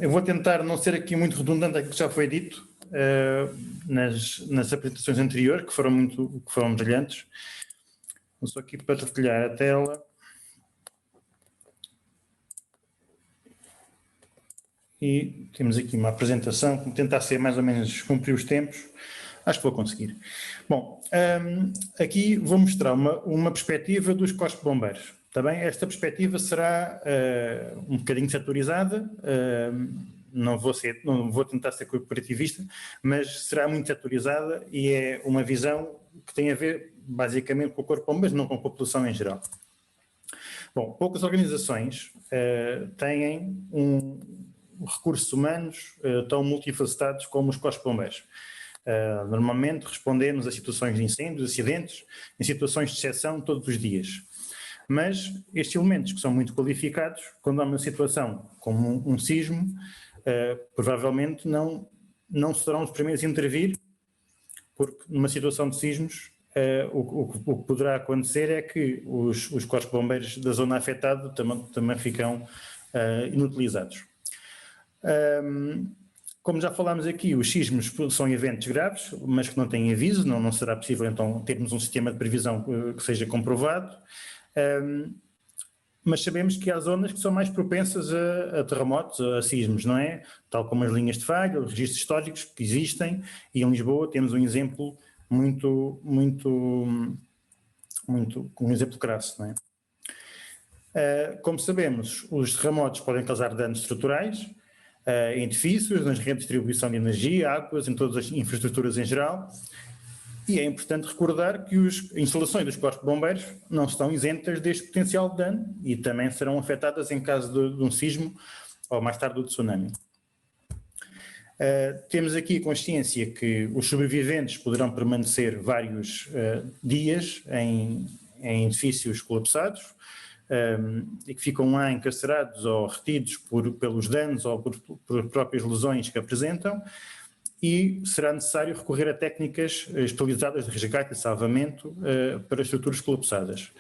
[SPEAKER 9] Eu vou tentar não ser aqui muito redundante aquilo que já foi dito nas apresentações anteriores, que foram brilhantes. Vou só aqui partilhar a tela. E temos aqui uma apresentação, vou tentar ser mais ou menos cumprir os tempos. Acho que vou conseguir. Bom, aqui vou mostrar uma perspectiva dos corpos de bombeiros. Tá bem? Esta perspectiva será um bocadinho setorizada, não vou tentar ser corporativista, mas será muito setorizada e é uma visão que tem a ver basicamente com o corpo de bombeiros, não com a população em geral. Bom, poucas organizações têm recursos humanos tão multifacetados como os corpos de bombeiros. Normalmente respondemos a situações de incêndios, acidentes, em situações de exceção todos os dias. Mas estes elementos que são muito qualificados, quando há uma situação como um sismo, provavelmente não serão os primeiros a intervir, porque numa situação de sismos o que poderá acontecer é que os corpos de bombeiros da zona afetada também ficam inutilizados. Como já falámos aqui, os sismos são eventos graves, mas que não têm aviso, não será possível então termos um sistema de previsão que seja comprovado, mas sabemos que há zonas que são mais propensas a terremotos, a sismos, não é? Tal como as linhas de falha, os registros históricos que existem, e em Lisboa temos um exemplo um exemplo crasso, não é? Como sabemos, os terremotos podem causar danos estruturais, em edifícios, nas redes de distribuição de energia, águas, em todas as infraestruturas em geral, e é importante recordar que as instalações dos corpos de bombeiros não estão isentas deste potencial de dano e também serão afetadas em caso de um sismo ou mais tarde do tsunami. Temos aqui consciência que os sobreviventes poderão permanecer vários dias em edifícios colapsados, e que ficam lá encarcerados ou retidos pelos danos ou por próprias lesões que apresentam, e será necessário recorrer a técnicas especializadas de resgate e salvamento para estruturas colapsadas.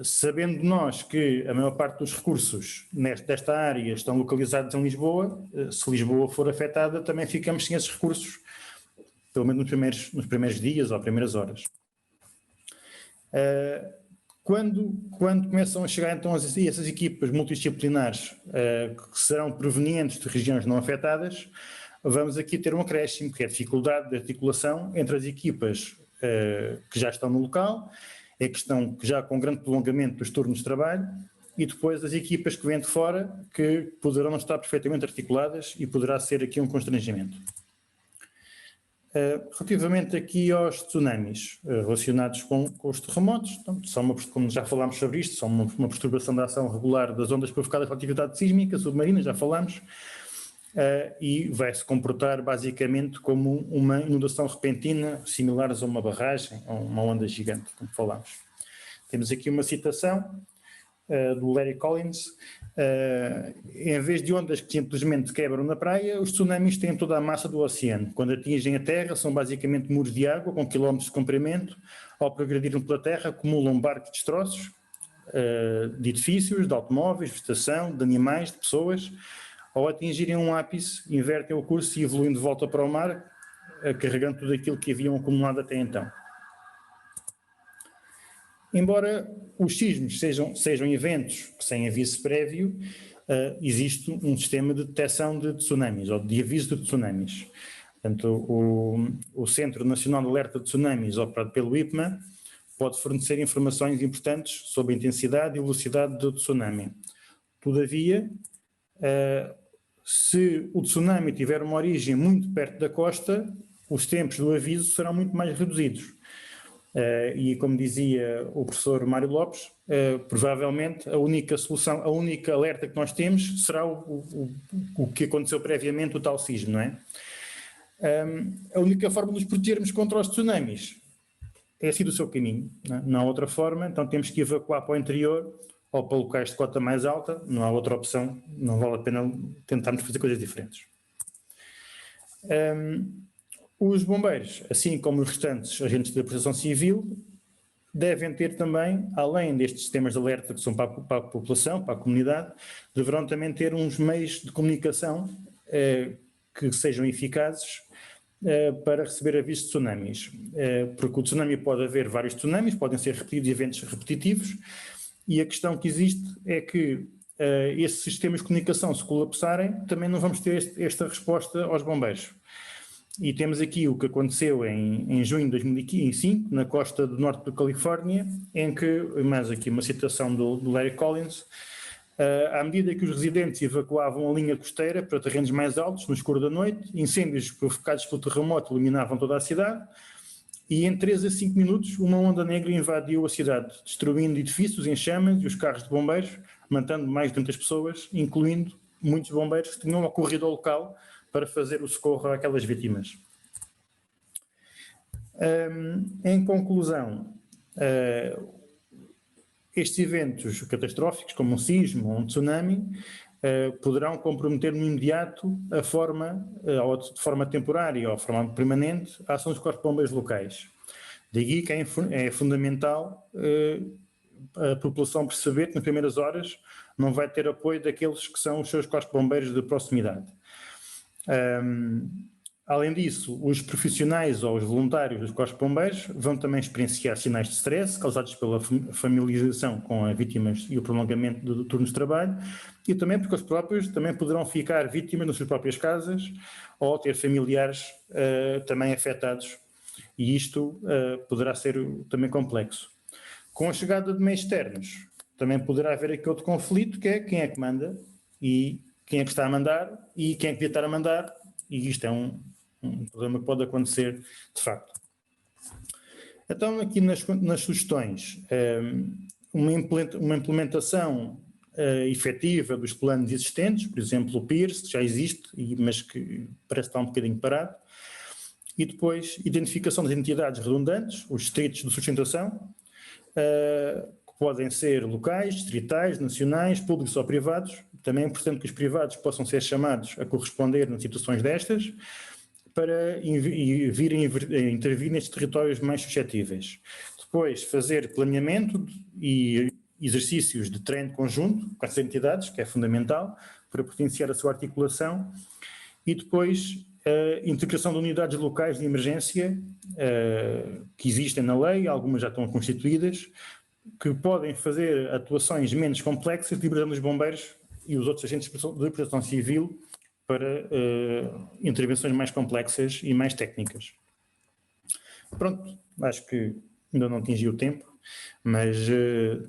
[SPEAKER 9] Sabendo nós que a maior parte dos recursos desta área estão localizados em Lisboa, se Lisboa for afetada também ficamos sem esses recursos, pelo menos nos primeiros dias ou primeiras horas. Quando começam a chegar então essas equipas multidisciplinares que serão provenientes de regiões não afetadas, vamos aqui ter um acréscimo, que é a dificuldade de articulação entre as equipas que já estão no local, que estão já com grande prolongamento dos turnos de trabalho, e depois as equipas que vêm de fora, que poderão não estar perfeitamente articuladas e poderá ser aqui um constrangimento. Relativamente aqui aos tsunamis relacionados com os terremotos, como já falámos sobre isto, são uma perturbação da ação regular das ondas provocadas pela atividade sísmica submarina, já falámos. e vai se comportar basicamente como uma inundação repentina, similares a uma barragem ou uma onda gigante, como falámos. Temos aqui uma citação do Larry Collins: em vez de ondas que simplesmente quebram na praia, os tsunamis têm toda a massa do oceano. Quando atingem a terra, são basicamente muros de água com quilómetros de comprimento. Ao progredirem pela terra, acumulam barcos de destroços de edifícios, de automóveis, de vegetação, de animais, de pessoas. Ao atingirem um ápice, invertem o curso e evoluem de volta para o mar, carregando tudo aquilo que haviam acumulado até então. Embora os sismos sejam eventos sem aviso prévio, existe um sistema de detecção de tsunamis, ou de aviso de tsunamis. Portanto, o Centro Nacional de Alerta de Tsunamis, operado pelo IPMA, pode fornecer informações importantes sobre a intensidade e velocidade do tsunami. Todavia, se o tsunami tiver uma origem muito perto da costa, os tempos do aviso serão muito mais reduzidos. E como dizia o professor Mário Lopes, provavelmente a única solução, a única alerta que nós temos será o que aconteceu previamente, o tal sismo, não é? A única forma de nos protegermos contra os tsunamis é seguir o seu caminho, não há outra forma, então temos que evacuar para o interior ou para locais de cota mais alta, não há outra opção, não vale a pena tentarmos fazer coisas diferentes. Os bombeiros, assim como os restantes agentes da proteção civil, devem ter também, além destes sistemas de alerta que são para a população, para a comunidade, deverão também ter uns meios de comunicação que sejam eficazes para receber avisos de tsunamis. Porque o tsunami pode haver vários tsunamis, podem ser repetidos eventos repetitivos, e a questão que existe é que esses sistemas de comunicação, se colapsarem, também não vamos ter esta resposta aos bombeiros. E temos aqui o que aconteceu em junho de 2005, na costa do norte da Califórnia, em que, mais aqui uma citação do Larry Collins, à medida que os residentes evacuavam a linha costeira para terrenos mais altos, no escuro da noite, incêndios provocados pelo terremoto iluminavam toda a cidade, e em 3 a 5 minutos uma onda negra invadiu a cidade, destruindo edifícios em chamas e os carros de bombeiros, matando mais de 200 pessoas, incluindo muitos bombeiros que tinham acorrido ao local para fazer o socorro àquelas vítimas. Em conclusão, estes eventos catastróficos, como um sismo ou um tsunami, poderão comprometer no imediato a forma, de forma temporária ou de forma permanente, a ação dos corpos de bombeiros locais. Daí que é fundamental a população perceber que nas primeiras horas não vai ter apoio daqueles que são os seus corpos de bombeiros de proximidade. Além disso, os profissionais ou os voluntários dos corpos de bombeiros vão também experienciar sinais de stress causados pela familiarização com as vítimas e o prolongamento do turno de trabalho, e também porque os próprios também poderão ficar vítimas nas suas próprias casas ou ter familiares também afetados, e isto poderá ser também complexo. Com a chegada de meios externos, também poderá haver aqui outro conflito, que é quem é que manda e quem é que está a mandar e quem é que devia estar a mandar, e isto é um problema que pode acontecer de facto. Então, aqui nas sugestões, uma implementação efetiva dos planos existentes, por exemplo, o PIRS, que já existe, mas que parece estar um bocadinho parado, e depois identificação das entidades redundantes, os distritos de sustentação, que podem ser locais, distritais, nacionais, públicos ou privados. Também é importante que os privados possam ser chamados a corresponder em situações destas, para virem intervir nestes territórios mais suscetíveis. Depois, fazer planeamento e exercícios de treino conjunto com essas entidades, que é fundamental, para potenciar a sua articulação. E depois, a integração de unidades locais de emergência, que existem na lei, algumas já estão constituídas, que podem fazer atuações menos complexas, liberando os bombeiros e os outros agentes de proteção civil para intervenções mais complexas e mais técnicas. Pronto, acho que ainda não atingi o tempo, mas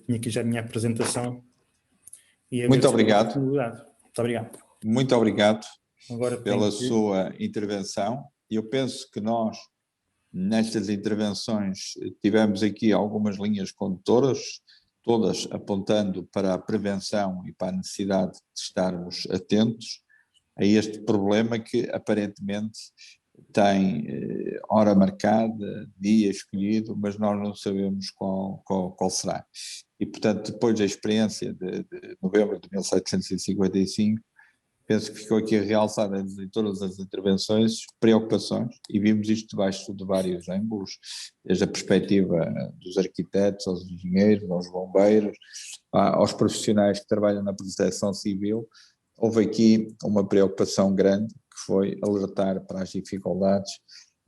[SPEAKER 9] tinha aqui já a minha apresentação. E
[SPEAKER 2] muito obrigado.
[SPEAKER 9] Muito obrigado.
[SPEAKER 2] Muito obrigado pela sua intervenção. Eu penso que nós, nestas intervenções, tivemos aqui algumas linhas condutoras, todas apontando para a prevenção e para a necessidade de estarmos atentos. a este problema que aparentemente tem hora marcada, dia escolhido, mas nós não sabemos qual será. E, portanto, depois da experiência de novembro de 1755, penso que ficou aqui a realçar em todas as intervenções preocupações, e vimos isto debaixo de vários ângulos, desde a perspectiva dos arquitetos, aos engenheiros, aos bombeiros, aos profissionais que trabalham na proteção civil. Houve aqui uma preocupação grande, que foi alertar para as dificuldades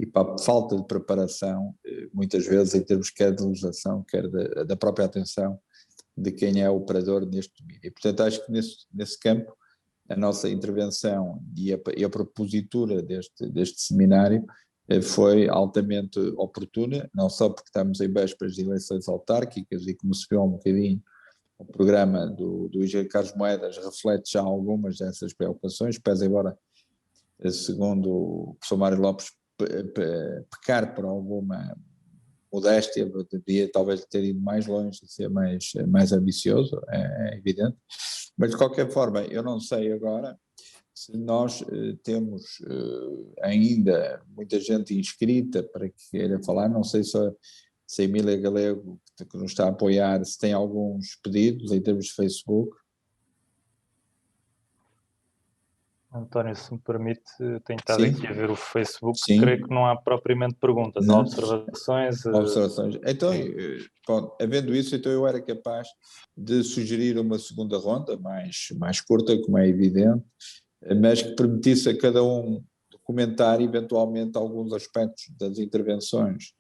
[SPEAKER 2] e para a falta de preparação, muitas vezes em termos quer de legislação, quer da própria atenção de quem é o operador neste domínio. E, portanto, acho que nesse campo a nossa intervenção e a propositura deste seminário foi altamente oportuna, não só porque estamos em vésperas de eleições autárquicas e, como se viu um bocadinho, o programa do engenheiro Carlos Moedas reflete já algumas dessas preocupações, pese embora, segundo o professor Mário Lopes, pecar por alguma modéstia, devia talvez ter ido mais longe, ser mais ambicioso, é evidente, mas de qualquer forma, eu não sei agora se nós temos ainda muita gente inscrita para que queira falar, não sei se a Emília Galego, que nos está a apoiar, se tem alguns pedidos em termos de Facebook.
[SPEAKER 3] António, se me permite, tenho estado aqui a ver o Facebook,
[SPEAKER 2] Sim.
[SPEAKER 3] Creio que não há propriamente perguntas,
[SPEAKER 2] Não.
[SPEAKER 3] há observações.
[SPEAKER 2] Então, pronto, havendo isso, então eu era capaz de sugerir uma segunda ronda, mais curta, como é evidente, mas que permitisse a cada um comentar eventualmente alguns aspectos das intervenções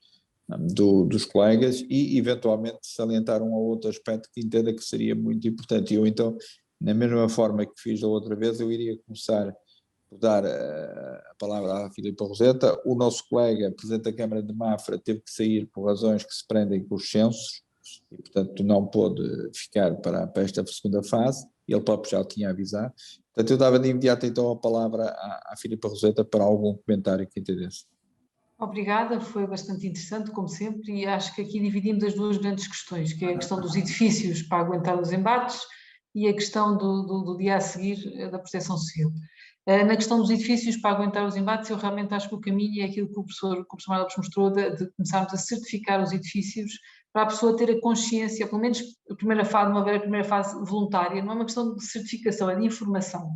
[SPEAKER 2] dos colegas e eventualmente salientar um ou outro aspecto que entenda que seria muito importante. Eu então, na mesma forma que fiz da outra vez, eu iria começar por dar a palavra à Filipa Roseta. O nosso colega, presidente da Câmara de Mafra, teve que sair por razões que se prendem com os censos e, portanto, não pôde ficar para esta segunda fase. Ele próprio já o tinha avisado. Portanto, eu dava de imediato então a palavra à Filipa Roseta para algum comentário que entendesse.
[SPEAKER 4] Obrigada, foi bastante interessante, como sempre, e acho que aqui dividimos as duas grandes questões, que é a questão dos edifícios para aguentar os embates e a questão do dia a seguir da proteção civil. Na questão dos edifícios para aguentar os embates, eu realmente acho que o caminho é aquilo que o professor Mário Lopes mostrou, de começarmos a certificar os edifícios para a pessoa ter a consciência, pelo menos a primeira fase voluntária, não é uma questão de certificação, é de informação,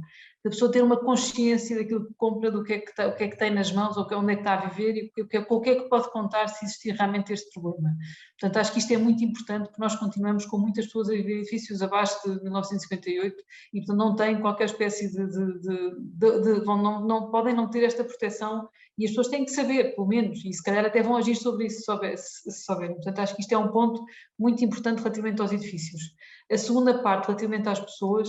[SPEAKER 4] da pessoa ter uma consciência daquilo que compra, do que é que tem nas mãos, ou onde é que está a viver e com o que é que pode contar se existir realmente este problema. Portanto, acho que isto é muito importante, porque nós continuamos com muitas pessoas a viver em edifícios abaixo de 1958 e, portanto, não têm qualquer espécie não podem não ter esta proteção e as pessoas têm que saber, pelo menos, e se calhar até vão agir sobre isso se souberem. Portanto, acho que isto é um ponto muito importante relativamente aos edifícios. A segunda parte, relativamente às pessoas,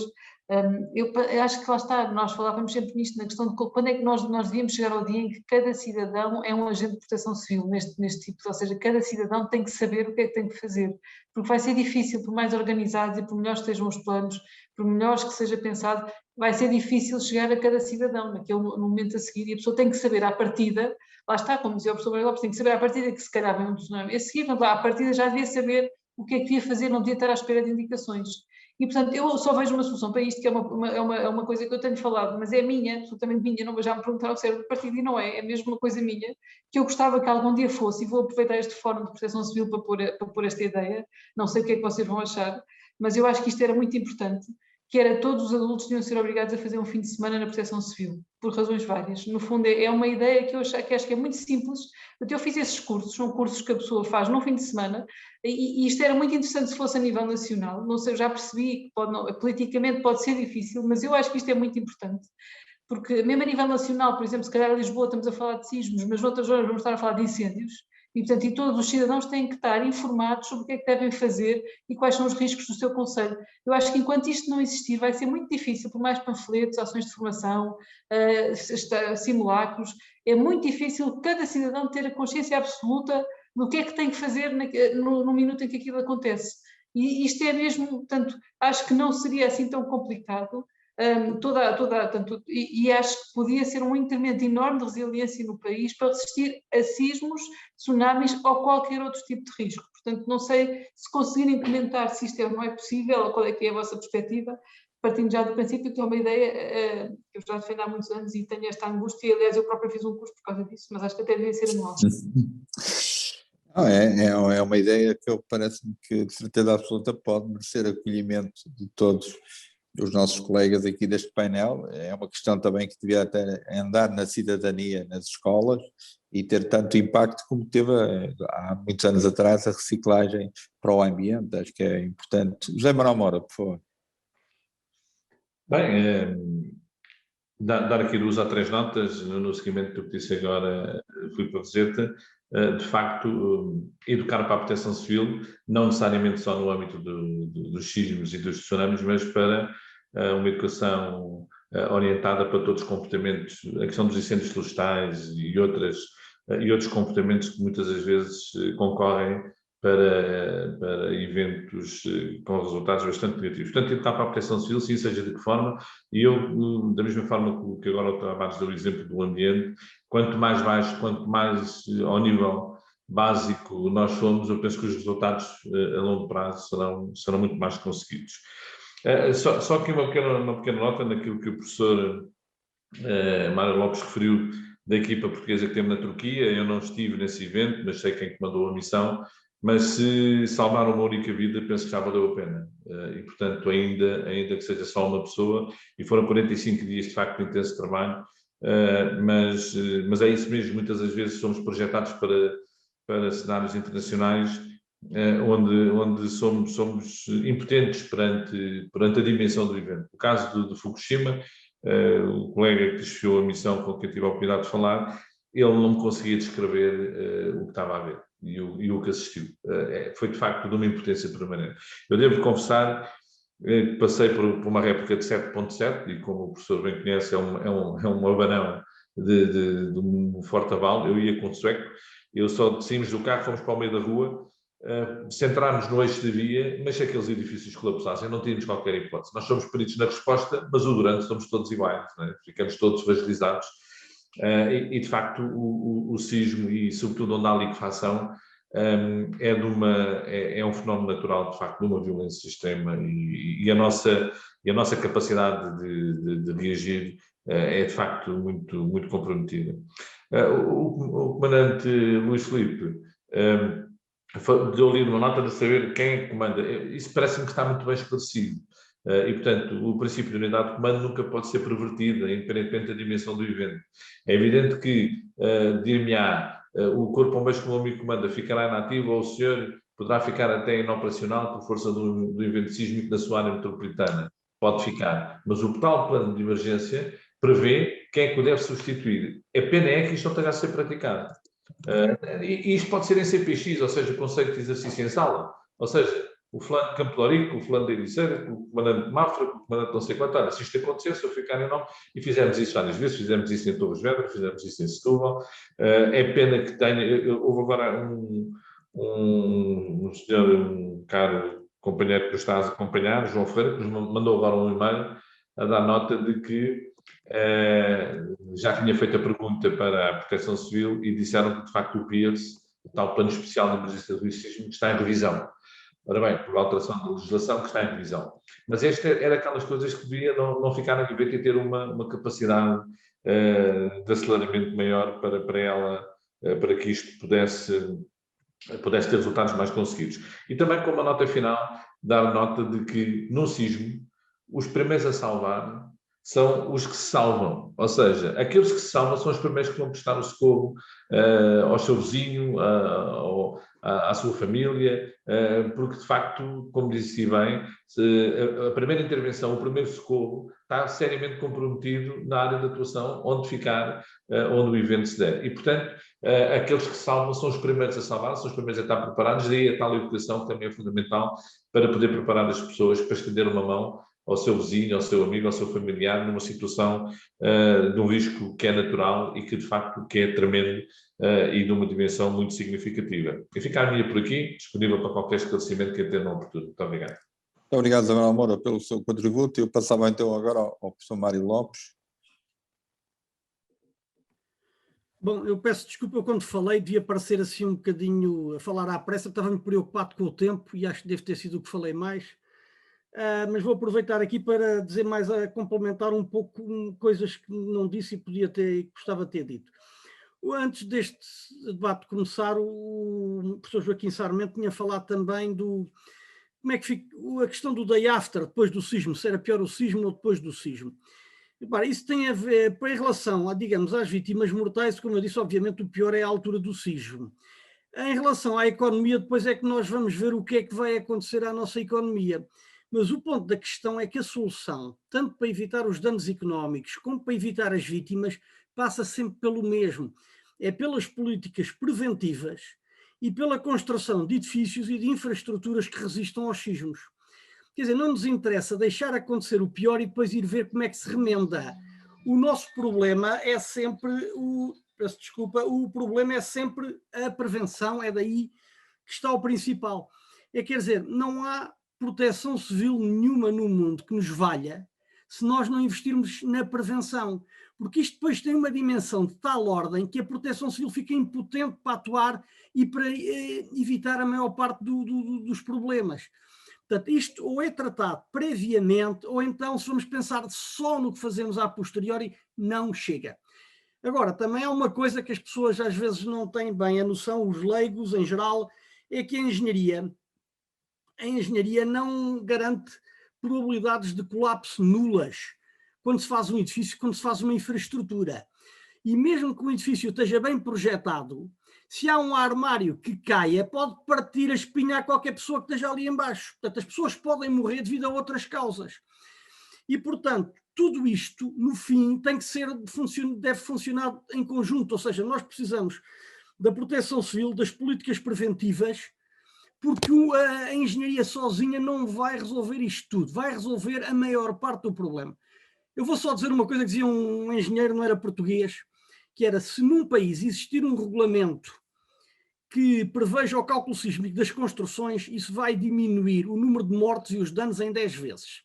[SPEAKER 4] eu acho que lá está, nós falávamos sempre nisto, na questão de quando é que nós devíamos chegar ao dia em que cada cidadão é um agente de proteção civil neste tipo, ou seja, cada cidadão tem que saber o que é que tem que fazer, porque vai ser difícil, por mais organizados e por melhores que estejam os planos, por melhores que seja pensado, vai ser difícil chegar a cada cidadão no momento a seguir, e a pessoa tem que saber à partida, lá está, como dizia o professor Mário Lopes, tem que saber à partida que se calhar vem um tsunami a seguir, portanto, à partida já devia saber o que é que devia fazer, não devia estar à espera de indicações. E, portanto, eu só vejo uma solução para isto, que é uma coisa que eu tenho falado, mas é minha, absolutamente minha, não já me perguntaram se era do partido e não é mesmo uma coisa minha, que eu gostava que algum dia fosse, e vou aproveitar este fórum de proteção civil para pôr esta ideia, não sei o que é que vocês vão achar, mas eu acho que isto era muito importante, que era todos os adultos deviam ser obrigados a fazer um fim de semana na proteção civil, por razões várias. No fundo, é uma ideia que eu acho que é muito simples. Eu fiz esses cursos, são cursos que a pessoa faz num fim de semana, e isto era muito interessante se fosse a nível nacional. Não sei, eu já percebi que politicamente pode ser difícil, mas eu acho que isto é muito importante. Porque mesmo a nível nacional, por exemplo, se calhar em Lisboa estamos a falar de sismos, mas noutras zonas vamos estar a falar de incêndios, e portanto todos os cidadãos têm que estar informados sobre o que é que devem fazer e quais são os riscos do seu concelho. Eu acho que enquanto isto não existir vai ser muito difícil, por mais panfletos, ações de formação, simulacros, é muito difícil cada cidadão ter a consciência absoluta do que é que tem que fazer no minuto em que aquilo acontece. E isto é mesmo, portanto, acho que não seria assim tão complicado. E acho que podia ser um incremento enorme de resiliência no país para resistir a sismos, tsunamis ou qualquer outro tipo de risco. Portanto, não sei se conseguirem comentar se isto é ou não é possível, ou qual é que é a vossa perspectiva, partindo já do princípio, que é uma ideia que eu já defendo há muitos anos e tenho esta angústia, e aliás eu própria fiz um curso por causa disso, mas acho que até devia ser anual.
[SPEAKER 2] É uma ideia que parece-me que, de certeza absoluta, pode merecer acolhimento de todos os nossos colegas aqui deste painel. É uma questão também que devia até andar na cidadania nas escolas e ter tanto impacto como teve há muitos anos atrás a reciclagem para o ambiente. Acho que é importante. José Manuel Moura, por favor.
[SPEAKER 6] Bem, dar aqui 2 ou 3 notas no seguimento do que disse agora Filipe Roseta. De facto, educar para a proteção civil, não necessariamente só no âmbito dos sismos e dos tsunamis, mas para uma educação orientada para todos os comportamentos, a questão dos incêndios florestais e outros comportamentos que muitas das vezes concorrem para eventos com resultados bastante negativos. Portanto, educar para a proteção civil, sim, seja de que forma, e eu, da mesma forma que agora o Tavares deu o exemplo do ambiente, quanto mais baixo, quanto mais ao nível básico nós somos, eu penso que os resultados a longo prazo serão muito mais conseguidos. Só aqui uma pequena nota naquilo que o professor Mário Lopes referiu da equipa portuguesa que temos na Turquia. Eu não estive nesse evento, mas sei quem comandou a missão, mas se salvar uma única vida, penso que já valeu a pena. E, portanto, ainda que seja só uma pessoa, e foram 45 dias de facto de intenso trabalho, mas é isso mesmo, muitas das vezes somos projetados para cenários internacionais onde somos impotentes perante a dimensão do evento. No caso de Fukushima, o colega que desfiou a missão com quem tive a oportunidade de falar, ele não me conseguia descrever o que estava a ver e o que assistiu. Foi de facto de uma impotência permanente. Eu devo confessar que passei por uma réplica de 7.7 e, como o professor bem conhece, é um abanão de um forte aval. Eu ia com o sueco, eu só saímos do carro, fomos para o meio da rua, centrámos no eixo de via, mas se aqueles edifícios colapsassem, não tínhamos qualquer hipótese. Nós somos peritos na resposta, mas o durante somos todos iguais, né? Ficamos todos fragilizados. E de facto, o sismo e, sobretudo, onde há liquefação, é um fenómeno natural, de facto, de uma violência extrema e a nossa capacidade de reagir é, de facto, muito, muito comprometida. O comandante Luís Filipe deu ali uma nota de saber quem é que comanda. Isso parece-me que está muito bem esclarecido. E, portanto, o princípio de unidade de comando nunca pode ser pervertido, independentemente da dimensão do evento. É evidente que, dir-me-á, o Corpo de Bombeiros que o meu amigo comanda ficará inativo ou o senhor poderá ficar até inoperacional por força do evento sísmico da sua área metropolitana. Pode ficar. Mas o tal plano de emergência prevê quem é que o deve substituir. A pena é que isto não tenha a ser praticado. E isto pode ser em CPX, ou seja, conceito de exercício em sala. Ou seja, o fulano de Campo de Ourique, o fulano de Ericeira, o comandante de Mafra, o comandante de não sei quanto. Olha, se isto acontecer, se eu ficar em nome, e fizemos isso várias vezes, fizemos isso em Torres Vedras, fizemos isso em Setúbal. É pena que tenha... Houve agora um senhor, um caro companheiro que nos está a acompanhar, João Ferreira, que nos mandou agora um e-mail a dar nota de que já tinha feito a pergunta para a Proteção Civil e disseram que, de facto, o PIRS, o tal Plano Especial de Emergência do Sismo, está em revisão. Ora bem, por alteração da legislação que está em revisão. Mas esta era aquelas coisas que devia não ficar na gaveta e ter uma capacidade de aceleramento maior para que isto pudesse ter resultados mais conseguidos. E também, com uma nota final, dar nota de que, no sismo, os primeiros a salvar são os que se salvam. Ou seja, aqueles que se salvam são os primeiros que vão prestar o socorro ao seu vizinho, à sua família, porque, de facto, como disse bem, a primeira intervenção, o primeiro socorro, está seriamente comprometido na área de atuação onde o evento se der. E, portanto, aqueles que se salvam são os primeiros a salvar, são os primeiros a estar preparados, daí a tal educação que também é fundamental para poder preparar as pessoas para estender uma mão ao seu vizinho, ao seu amigo, ao seu familiar, numa situação de um risco que é natural e que, de facto, que é tremendo e de uma dimensão muito significativa. E fica a minha por aqui, disponível para qualquer esclarecimento que entenda oportuno. Muito obrigado.
[SPEAKER 2] Muito obrigado, Zé Manuel Moura, pelo seu contributo. Eu passava então agora ao professor Mário Lopes.
[SPEAKER 8] Bom, eu peço desculpa, eu quando falei devia parecer assim um bocadinho a falar à pressa, estava-me preocupado com o tempo e acho que deve ter sido o que falei mais. mas vou aproveitar aqui para dizer mais, a complementar um pouco coisas que não disse e gostava de ter dito. Antes deste debate começar, o professor Joaquim Sarmento tinha falado também como é que fica a questão do day after, depois do sismo, se era pior o sismo ou depois do sismo. Isso tem a ver, em relação, digamos, às vítimas mortais, como eu disse, obviamente o pior é a altura do sismo. Em relação à economia, depois é que nós vamos ver o que é que vai acontecer à nossa economia. Mas o ponto da questão é que a solução, tanto para evitar os danos económicos como para evitar as vítimas, passa sempre pelo mesmo. É pelas políticas preventivas e pela construção de edifícios e de infraestruturas que resistam aos sismos. Quer dizer, não nos interessa deixar acontecer o pior e depois ir ver como é que se remenda. O nosso problema é sempre, peço desculpa, o problema é sempre a prevenção, é daí que está o principal. Quer dizer, não há proteção civil nenhuma no mundo que nos valha se nós não investirmos na prevenção, porque isto depois tem uma dimensão de tal ordem que a proteção civil fica impotente para atuar e para evitar a maior parte dos problemas. Portanto, isto ou é tratado previamente, ou então, se vamos pensar só no que fazemos a posteriori, não chega. Agora, também há uma coisa que as pessoas às vezes não têm bem a noção, os leigos em geral, é que a engenharia não garante probabilidades de colapso nulas quando se faz um edifício, quando se faz uma infraestrutura. E mesmo que o edifício esteja bem projetado, se há um armário que caia, pode partir a espinha a qualquer pessoa que esteja ali embaixo. Portanto, as pessoas podem morrer devido a outras causas. E, portanto, tudo isto, no fim, deve funcionar em conjunto. Ou seja, nós precisamos da proteção civil, das políticas preventivas, porque a engenharia sozinha não vai resolver isto tudo, vai resolver a maior parte do problema. Eu vou só dizer uma coisa que dizia um engenheiro, não era português, que era: se num país existir um regulamento que preveja o cálculo sísmico das construções, isso vai diminuir o número de mortes e os danos em 10 vezes.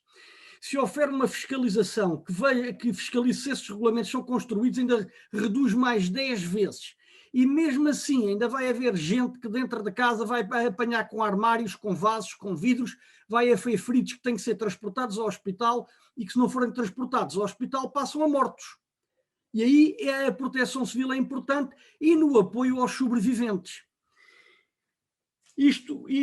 [SPEAKER 8] Se houver uma fiscalização que fiscalize se esses regulamentos são construídos, ainda reduz mais 10 vezes. E mesmo assim ainda vai haver gente que dentro da casa vai apanhar com armários, com vasos, com vidros, vai haver feridos que têm que ser transportados ao hospital e que, se não forem transportados ao hospital, passam a mortos. E aí a proteção civil é importante, e no apoio aos sobreviventes. E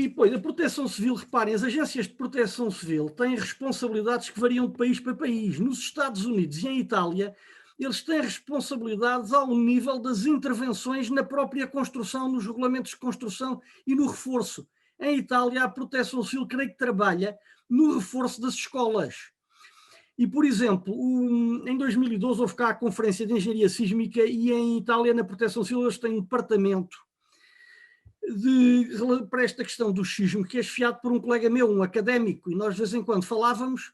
[SPEAKER 8] depois, a proteção civil, reparem, as agências de proteção civil têm responsabilidades que variam de país para país. Nos Estados Unidos e em Itália, eles têm responsabilidades ao nível das intervenções na própria construção, nos regulamentos de construção e no reforço. Em Itália, a proteção civil, creio que trabalha no reforço das escolas. E, por exemplo, em 2012 houve cá a Conferência de Engenharia Sísmica, e em Itália, na proteção civil, eles têm um departamento para esta questão do sismo, que é chefiado por um colega meu, um académico, e nós de vez em quando falávamos,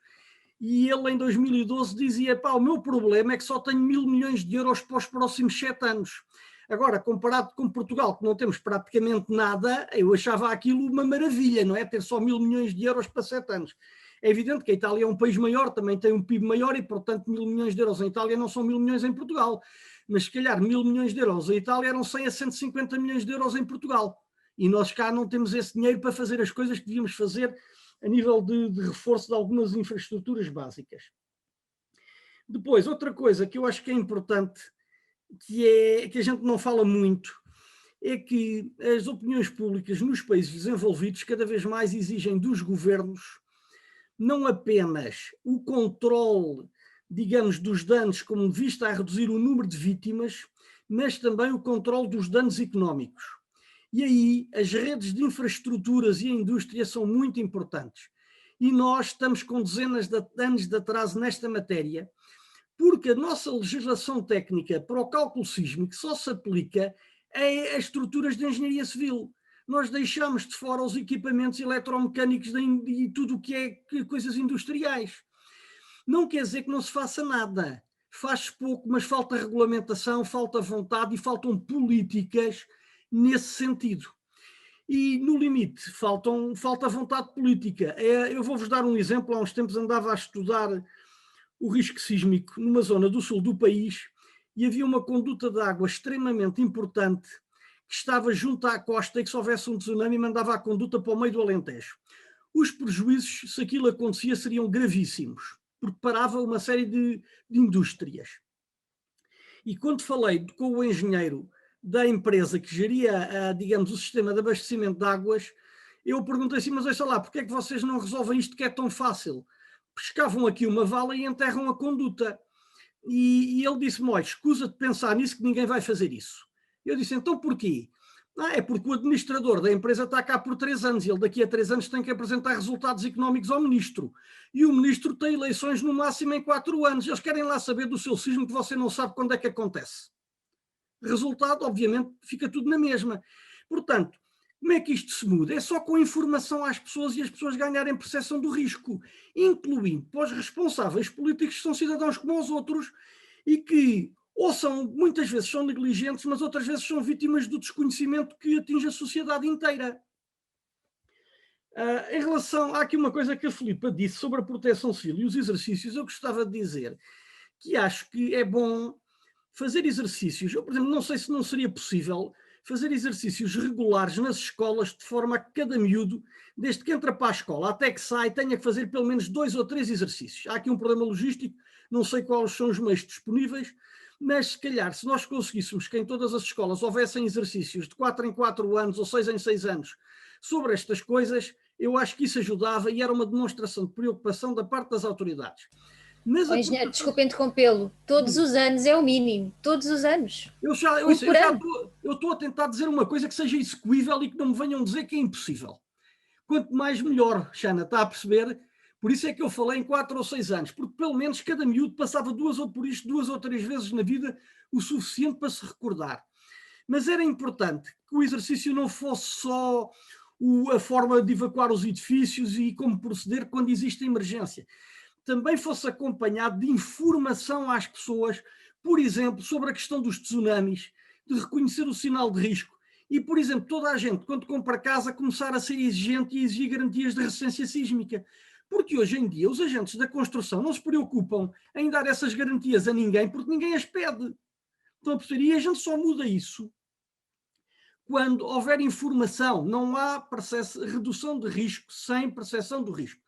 [SPEAKER 8] e ele em 2012 dizia: o meu problema é que só tenho 1.000 milhões de euros para os próximos 7 anos. Agora, comparado com Portugal, que não temos praticamente nada, eu achava aquilo uma maravilha, não é? Ter só 1.000 milhões de euros para 7 anos. É evidente que a Itália é um país maior, também tem um PIB maior, e portanto 1.000 milhões de euros em Itália não são 1.000 milhões em Portugal. Mas se calhar 1.000 milhões de euros em Itália eram 100 a 150 milhões de euros em Portugal. E nós cá não temos esse dinheiro para fazer as coisas que devíamos fazer a nível de reforço de algumas infraestruturas básicas. Depois, outra coisa que eu acho que é importante, que a gente não fala muito, é que as opiniões públicas nos países desenvolvidos cada vez mais exigem dos governos não apenas o controle, digamos, dos danos como vista a reduzir o número de vítimas, mas também o controle dos danos económicos. E aí as redes de infraestruturas e a indústria são muito importantes. E nós estamos com dezenas de anos de atraso nesta matéria, porque a nossa legislação técnica para o cálculo sísmico só se aplica a estruturas de engenharia civil. Nós deixamos de fora os equipamentos eletromecânicos e tudo o que é coisas industriais. Não quer dizer que não se faça nada. Faz-se pouco, mas falta regulamentação, falta vontade e faltam políticas nesse sentido. E, no limite, falta vontade política. Eu vou-vos dar um exemplo. Há uns tempos andava a estudar o risco sísmico numa zona do sul do país e havia uma conduta de água extremamente importante que estava junto à costa e que, se houvesse um tsunami, mandava a conduta para o meio do Alentejo. os prejuízos, se aquilo acontecia, seriam gravíssimos, porque parava uma série de indústrias. E quando falei com o engenheiro da empresa que geria, digamos, o sistema de abastecimento de águas, eu perguntei assim, mas olha lá, porque é que vocês não resolvem isto que é tão fácil? Pescavam aqui uma vala e enterram a conduta. E ele disse-me, olha, escusa de pensar nisso que ninguém vai fazer isso. Eu disse, então porquê? É porque o administrador da empresa está cá por 3 anos e ele daqui a 3 anos tem que apresentar resultados económicos ao ministro. E o ministro tem eleições no máximo em 4 anos. Eles querem lá saber do seu sismo que você não sabe quando é que acontece. Resultado, obviamente, fica tudo na mesma. Portanto, como é que isto se muda? É só com informação às pessoas e as pessoas ganharem percepção do risco, incluindo para os responsáveis políticos que são cidadãos como os outros e que ou são, muitas vezes são negligentes, mas outras vezes são vítimas do desconhecimento que atinge a sociedade inteira. Em relação, há aqui uma coisa que a Filipa disse sobre a proteção civil e os exercícios, eu gostava de dizer que acho que é bom fazer exercícios. Eu, por exemplo, não sei se não seria possível fazer exercícios regulares nas escolas de forma a que cada miúdo, desde que entra para a escola até que sai, tenha que fazer pelo menos 2 ou 3 exercícios. Há aqui um problema logístico, não sei quais são os meios disponíveis, mas se calhar se nós conseguíssemos que em todas as escolas houvessem exercícios de 4 em 4 anos ou 6 em 6 anos sobre estas coisas, eu acho que isso ajudava e era uma demonstração de preocupação da parte das autoridades.
[SPEAKER 7] Mas engenheiro, desculpe interrompê-lo, todos os anos é o mínimo, todos os anos.
[SPEAKER 8] Eu estou a tentar dizer uma coisa que seja execuível e que não me venham dizer que é impossível. Quanto mais melhor, Xana, está a perceber? Por isso é que eu falei em 4 ou 6 anos, porque pelo menos cada miúdo passava 2 ou 3 vezes na vida o suficiente para se recordar. Mas era importante que o exercício não fosse só a forma de evacuar os edifícios e como proceder quando existe emergência. Também fosse acompanhado de informação às pessoas, por exemplo, sobre a questão dos tsunamis, de reconhecer o sinal de risco e, por exemplo, toda a gente, quando compra casa, começar a ser exigente e exigir garantias de resistência sísmica. Porque hoje em dia os agentes da construção não se preocupam em dar essas garantias a ninguém porque ninguém as pede. Estão a perceber? E a gente só muda isso quando houver informação. Não há redução de risco sem percepção do risco.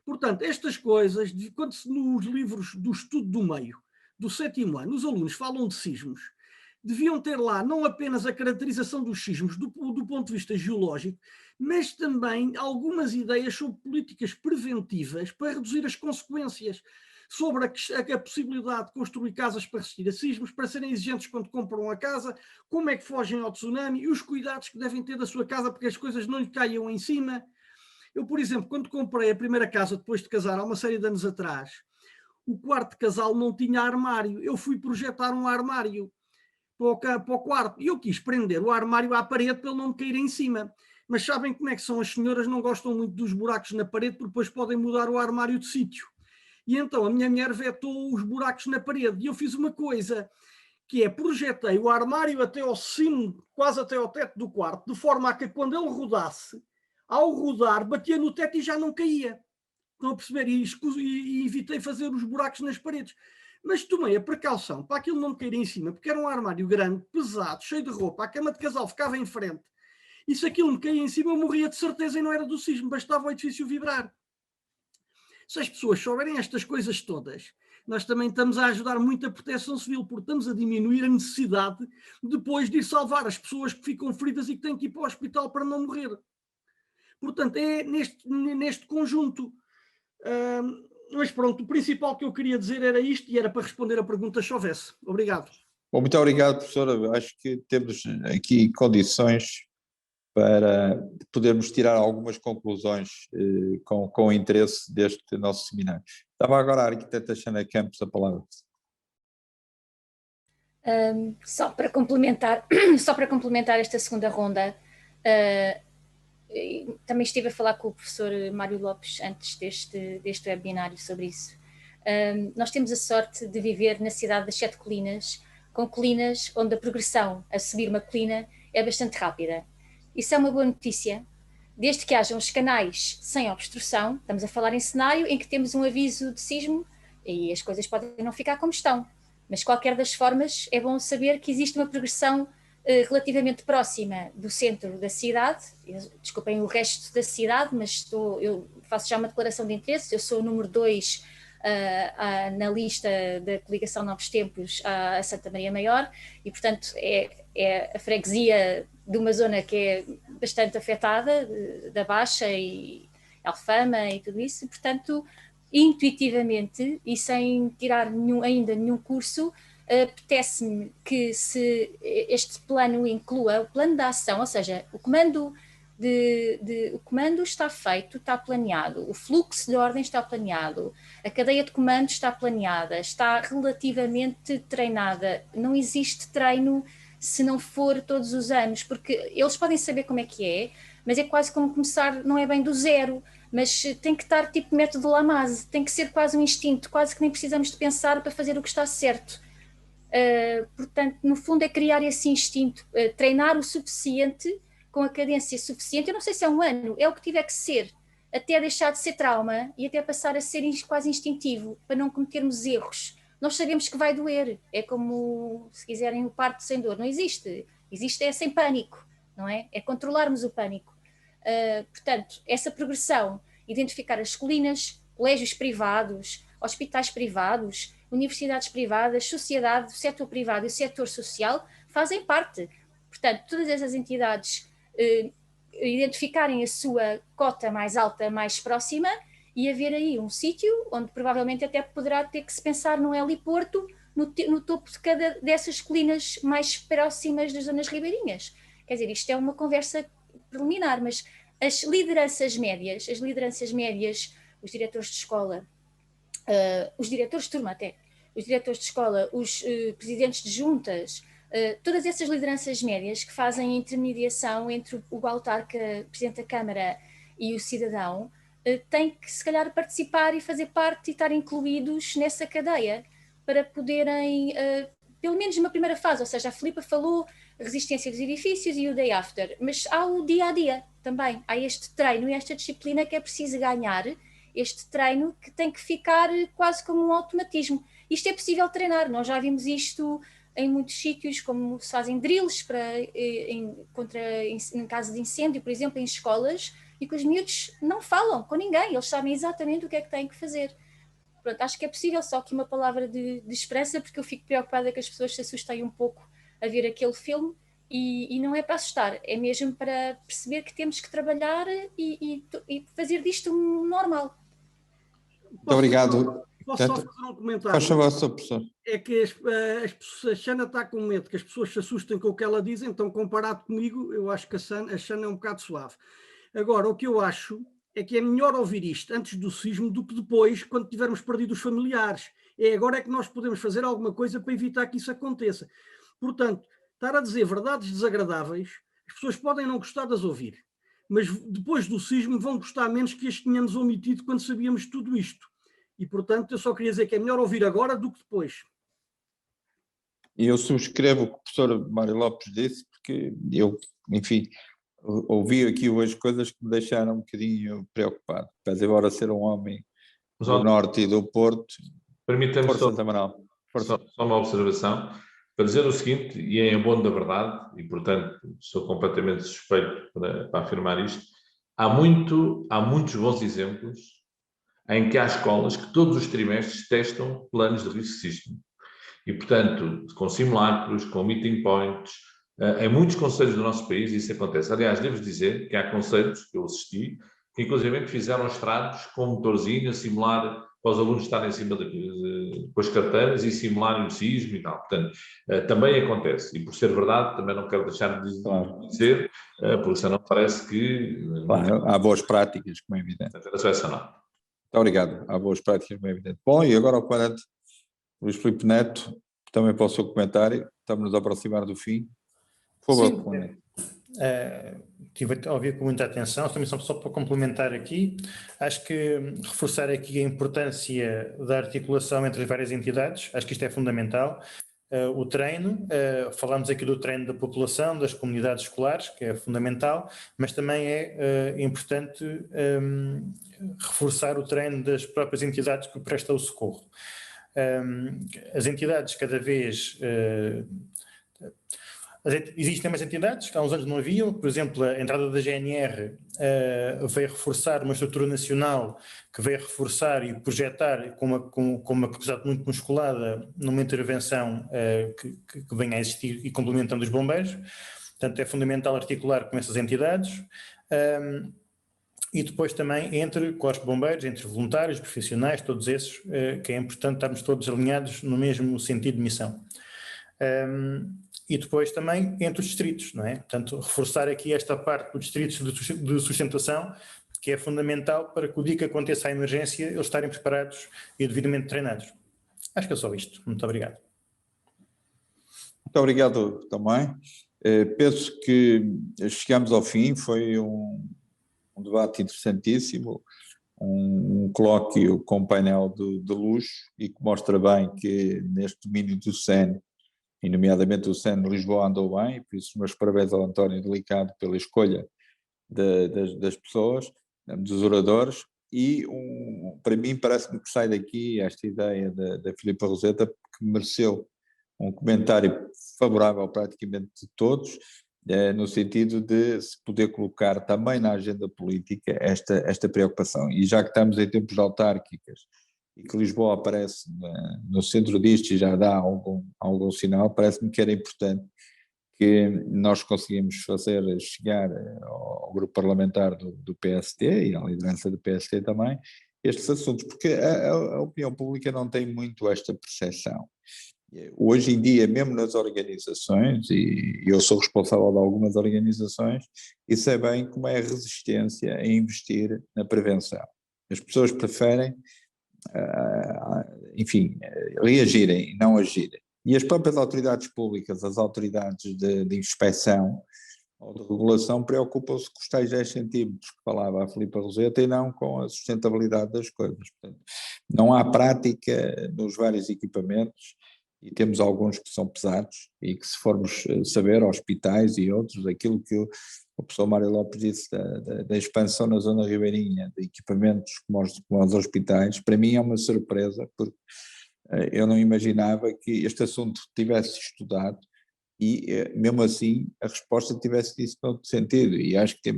[SPEAKER 8] Portanto, estas coisas, quando nos livros do estudo do meio, do 7º ano, os alunos falam de sismos, deviam ter lá não apenas a caracterização dos sismos do ponto de vista geológico, mas também algumas ideias sobre políticas preventivas para reduzir as consequências, sobre a possibilidade de construir casas para resistir a sismos, para serem exigentes quando compram a casa, como é que fogem ao tsunami e os cuidados que devem ter da sua casa para que as coisas não lhe caiam em cima. Eu, por exemplo, quando comprei a primeira casa depois de casar, há uma série de anos atrás, o quarto de casal não tinha armário. Eu fui projetar um armário para o quarto e eu quis prender o armário à parede para ele não me cair em cima. Mas sabem como é que são? As senhoras não gostam muito dos buracos na parede porque depois podem mudar o armário de sítio. E então a minha mulher vetou os buracos na parede e eu fiz uma coisa, que é projetei o armário até ao cimo, quase até ao teto do quarto, de forma a que quando ele rodasse, ao rodar, batia no teto e já não caía. Estão a perceber? E evitei fazer os buracos nas paredes. Mas tomei a precaução para aquilo não me cair em cima, porque era um armário grande, pesado, cheio de roupa, a cama de casal ficava em frente. E se aquilo me caía em cima, eu morria de certeza e não era do sismo, bastava o edifício vibrar. Se as pessoas souberem estas coisas todas, nós também estamos a ajudar muito a proteção civil, porque estamos a diminuir a necessidade depois de ir salvar as pessoas que ficam feridas e que têm que ir para o hospital para não morrer. Portanto, é neste conjunto. Mas pronto, o principal que eu queria dizer era isto e era para responder a pergunta se houvesse. Obrigado.
[SPEAKER 2] Bom, muito obrigado, professora. Acho que temos aqui condições para podermos tirar algumas conclusões com o interesse deste nosso seminário. Estava agora a arquiteta Xana Campos a palavra.
[SPEAKER 7] Só para complementar esta segunda ronda, também estive a falar com o professor Mário Lopes antes deste webinário sobre isso. Nós temos a sorte de viver na cidade das 7 colinas, com colinas onde a progressão a subir uma colina é bastante rápida. Isso é uma boa notícia, desde que hajam os canais sem obstrução. Estamos a falar em cenário em que temos um aviso de sismo e as coisas podem não ficar como estão, mas de qualquer das formas é bom saber que existe uma progressão relativamente próxima do centro da cidade. Desculpem o resto da cidade, mas eu faço já uma declaração de interesse. Eu sou o número 2 na lista da coligação Novos Tempos a Santa Maria Maior, e portanto é a freguesia de uma zona que é bastante afetada, da Baixa e Alfama e tudo isso, e portanto intuitivamente e sem tirar ainda nenhum curso, apetece-me que se este plano inclua o plano de ação, ou seja, o comando o comando está feito, está planeado, o fluxo de ordem está planeado, a cadeia de comando está planeada, está relativamente treinada. Não existe treino se não for todos os anos, porque eles podem saber como é que é, mas é quase como começar, não é bem do zero, mas tem que estar tipo método Lamaze, tem que ser quase um instinto, quase que nem precisamos de pensar para fazer o que está certo. Portanto, no fundo é criar esse instinto, treinar o suficiente, com a cadência suficiente. Eu não sei se é um ano, é o que tiver que ser, até deixar de ser trauma e até passar a ser quase instintivo, para não cometermos erros. Nós sabemos que vai doer, é como, se quiserem, o parto sem dor. Não existe, existe sem pânico, não é? É controlarmos o pânico. Portanto, essa progressão, identificar as colinas, colégios privados, hospitais privados, universidades privadas, sociedade, o setor privado e o setor social fazem parte. Portanto, todas essas entidades identificarem a sua cota mais alta, mais próxima, e haver aí um sítio onde provavelmente até poderá ter que se pensar num heliporto no topo de cada dessas colinas mais próximas das zonas ribeirinhas. Quer dizer, isto é uma conversa preliminar, mas as lideranças médias, os diretores de escola, os diretores de turma até, os diretores de escola, os presidentes de juntas, todas essas lideranças médias que fazem a intermediação entre o autarca, presidente da Câmara e o cidadão, têm que se calhar participar e fazer parte e estar incluídos nessa cadeia para poderem, pelo menos numa primeira fase, ou seja, a Filipa falou resistência dos edifícios e o day after, mas há o dia a dia também, há este treino e esta disciplina que é preciso ganhar, este treino que tem que ficar quase como um automatismo. Isto é possível treinar, nós já vimos isto em muitos sítios, como se fazem drills em caso de incêndio, por exemplo, em escolas, e que os miúdos não falam com ninguém, eles sabem exatamente o que é que têm que fazer. Pronto, acho que é possível, só que uma palavra de esperança, porque eu fico preocupada que as pessoas se assustem um pouco a ver aquele filme, e não é para assustar, é mesmo para perceber que temos que trabalhar e fazer disto um normal.
[SPEAKER 2] Muito obrigado.
[SPEAKER 8] Posso só fazer um comentário?
[SPEAKER 2] Faz favor, Sr. Professor.
[SPEAKER 8] É que a Xana está com medo que as pessoas se assustem com o que ela diz, então comparado comigo, eu acho que a Xana é um bocado suave. Agora, o que eu acho é que é melhor ouvir isto antes do sismo do que depois, quando tivermos perdido os familiares. Agora é que nós podemos fazer alguma coisa para evitar que isso aconteça. Portanto, estar a dizer verdades desagradáveis, as pessoas podem não gostar de as ouvir, mas depois do sismo vão gostar menos que as tínhamos omitido quando sabíamos tudo isto. E, portanto, eu só queria dizer que é melhor ouvir agora do que depois.
[SPEAKER 2] E eu subscrevo o que o professor Mário Lopes disse, porque eu, enfim, ouvi aqui hoje coisas que me deixaram um bocadinho preocupado. Apesar de agora ser um homem do Norte e do Porto,
[SPEAKER 6] permita-me
[SPEAKER 2] Força Tamaral.
[SPEAKER 6] Só uma observação, para dizer o seguinte, e é em bom da verdade, e portanto sou completamente suspeito para afirmar isto, há muitos bons exemplos em que há escolas que todos os trimestres testam planos de risco sísmico. E, portanto, com simulacros, com meeting points, em muitos concelhos do nosso país isso acontece. Aliás, devo dizer que há concelhos que eu assisti, que inclusive fizeram estrados com um motorzinho a simular, para os alunos estarem em cima com as carteiras e simularem o sismo e tal. Portanto, também acontece. E por ser verdade, também não quero deixar de dizer, porque senão parece que...
[SPEAKER 2] Claro, há boas práticas, como é evidente.
[SPEAKER 6] Era só essa não.
[SPEAKER 2] Muito obrigado. Há boas práticas, como é evidente. Bom, e agora ao comandante Luís Filipe Neto, também para o seu comentário. Estamos-nos a aproximar do fim. Por favor, comandante.
[SPEAKER 9] Estive a ouvir com muita atenção, também só para complementar aqui, acho que reforçar aqui a importância da articulação entre as várias entidades, acho que isto é fundamental. O treino, falamos aqui do treino da população, das comunidades escolares, que é fundamental, mas também é importante reforçar o treino das próprias entidades que prestam o socorro. As entidades cada vez... Existem mais entidades que há uns anos não haviam, por exemplo, a entrada da GNR veio reforçar uma estrutura nacional que veio reforçar e projetar com uma capacidade muito musculada numa intervenção que venha a existir e complementando os bombeiros. Portanto, é fundamental articular com essas entidades. E depois também entre corpos de bombeiros, entre voluntários, profissionais, todos esses, que é importante estarmos todos alinhados no mesmo sentido de missão. E depois também entre os distritos, não é? Portanto, reforçar aqui esta parte dos distritos de sustentação, que é fundamental para que o dia que aconteça a emergência eles estarem preparados e devidamente treinados. Acho que é só isto. Muito obrigado.
[SPEAKER 2] Muito obrigado também. Penso que chegamos ao fim, foi um debate interessantíssimo, um colóquio com painel de luxo e que mostra bem que neste domínio do SEN, e nomeadamente o SEN de Lisboa, andou bem, por isso meus parabéns ao António Delicado pela escolha das pessoas, dos oradores, e para mim parece-me que sai daqui esta ideia da Filipa Roseta, que mereceu um comentário favorável praticamente de todos, no sentido de se poder colocar também na agenda política esta preocupação. E já que estamos em tempos de autárquicas e que Lisboa aparece no centro disto e já dá algum sinal, parece-me que era importante que nós conseguimos fazer chegar ao grupo parlamentar do PST e à liderança do PST também estes assuntos, porque a opinião pública não tem muito esta percepção. Hoje em dia, mesmo nas organizações, e eu sou responsável de algumas organizações, e sei bem como é a resistência a investir na prevenção. As pessoas preferem, enfim, reagirem e não agirem. E as próprias autoridades públicas, as autoridades de inspeção ou de regulação, preocupam-se com os tais 10 centímetros que falava a Filipa Roseta e não com a sustentabilidade das coisas. Portanto, não há prática nos vários equipamentos, e temos alguns que são pesados e que, se formos saber, hospitais e outros, aquilo que o professor Mário Lopes disse da expansão na zona ribeirinha de equipamentos como os hospitais, para mim é uma surpresa, porque eu não imaginava que este assunto tivesse estudado e, mesmo assim, a resposta tivesse disso no outro sentido, e acho que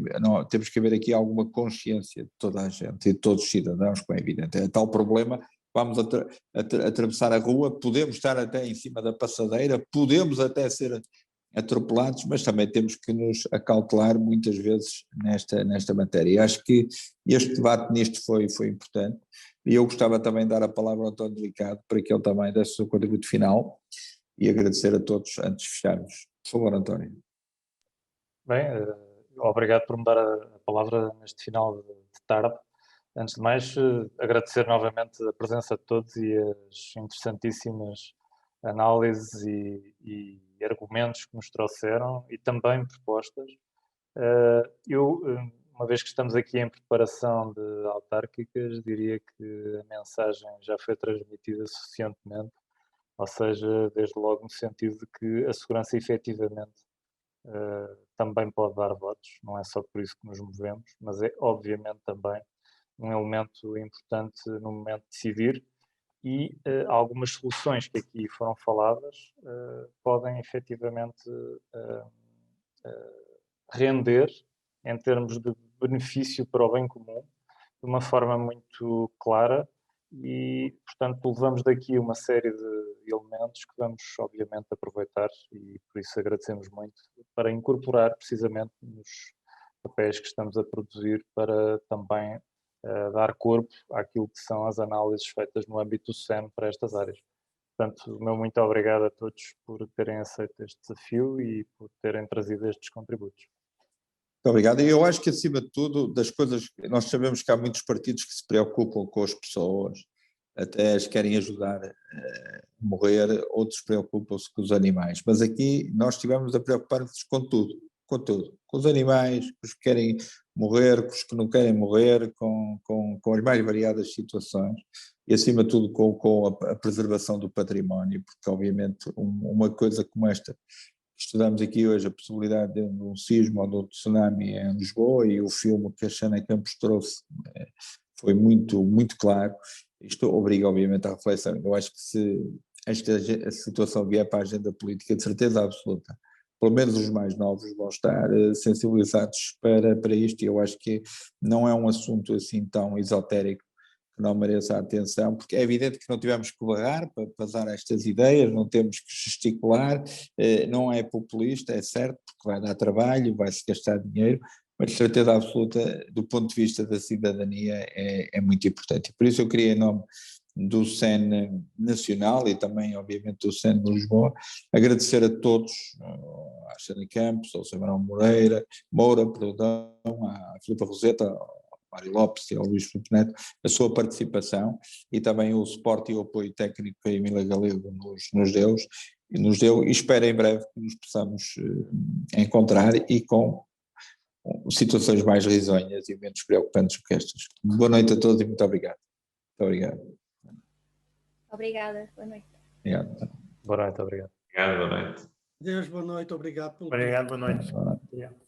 [SPEAKER 2] temos que haver aqui alguma consciência de toda a gente e de todos os cidadãos, como é evidente. É tal problema. Vamos atravessar a rua, podemos estar até em cima da passadeira, podemos até ser atropelados, mas também temos que nos acautelar muitas vezes nesta matéria. E acho que este debate nisto foi importante, e eu gostava também de dar a palavra ao António Delicado para que ele também desse o seu contributo final e agradecer a todos antes de fecharmos. Por favor, António.
[SPEAKER 3] Bem, obrigado por me dar a palavra neste final de tarde. Antes de mais, agradecer novamente a presença de todos e as interessantíssimas análises e argumentos que nos trouxeram e também propostas. Uma vez que estamos aqui em preparação de autárquicas, diria que a mensagem já foi transmitida suficientemente, ou seja, desde logo no sentido de que a segurança efetivamente também pode dar votos, não é só por isso que nos movemos, mas é obviamente também um elemento importante no momento de decidir, e algumas soluções que aqui foram faladas podem efetivamente render em termos de benefício para o bem comum de uma forma muito clara, e portanto levamos daqui uma série de elementos que vamos obviamente aproveitar, e por isso agradecemos muito, para incorporar precisamente nos papéis que estamos a produzir, para também dar corpo àquilo que são as análises feitas no âmbito do SEN para estas áreas. Portanto, o meu muito obrigado a todos por terem aceito este desafio e por terem trazido estes contributos.
[SPEAKER 2] Muito obrigado. E eu acho que, acima de tudo, das coisas, nós sabemos que há muitos partidos que se preocupam com as pessoas, até as querem ajudar a morrer, outros preocupam-se com os animais, mas aqui nós estivemos a preocupar-nos com tudo, com os animais, com os que querem morrer, com os que não querem morrer, com as mais variadas situações, e acima de tudo com a preservação do património, porque obviamente uma coisa como esta, estudamos aqui hoje a possibilidade de um sismo ou de um tsunami em Lisboa, e o filme que a Xana Campos trouxe foi muito, muito claro. Isto obriga obviamente à reflexão. Eu acho que se esta situação vier para a agenda política, de certeza absoluta, pelo menos os mais novos, vão estar sensibilizados para isto, e eu acho que não é um assunto assim tão esotérico que não mereça a atenção, porque é evidente que não tivemos que barrar para passar estas ideias, não temos que gesticular, não é populista, é certo, porque vai dar trabalho, vai-se gastar dinheiro, mas de certeza absoluta, do ponto de vista da cidadania, é muito importante. Por isso eu queria, em nome do SEN Nacional e também, obviamente, do SEN de Lisboa, agradecer a todos, à Xana Campos, ao Samarão Moura, perdão, à Filipa Roseta, ao Mário Lopes e ao Luís Filipe Neto, a sua participação e também o suporte e o apoio técnico que a Emília Galego nos deu, e espero em breve que nos possamos encontrar e com situações mais risonhas e menos preocupantes do que estas. Boa noite a todos e muito obrigado. Muito obrigado.
[SPEAKER 7] Obrigada, boa noite.
[SPEAKER 2] Obrigado.
[SPEAKER 3] Boa noite, obrigado.
[SPEAKER 6] Obrigado, boa noite.
[SPEAKER 8] Deus, boa noite, obrigado pelo
[SPEAKER 9] Obrigado, boa noite.
[SPEAKER 2] Boa noite.
[SPEAKER 9] Obrigado.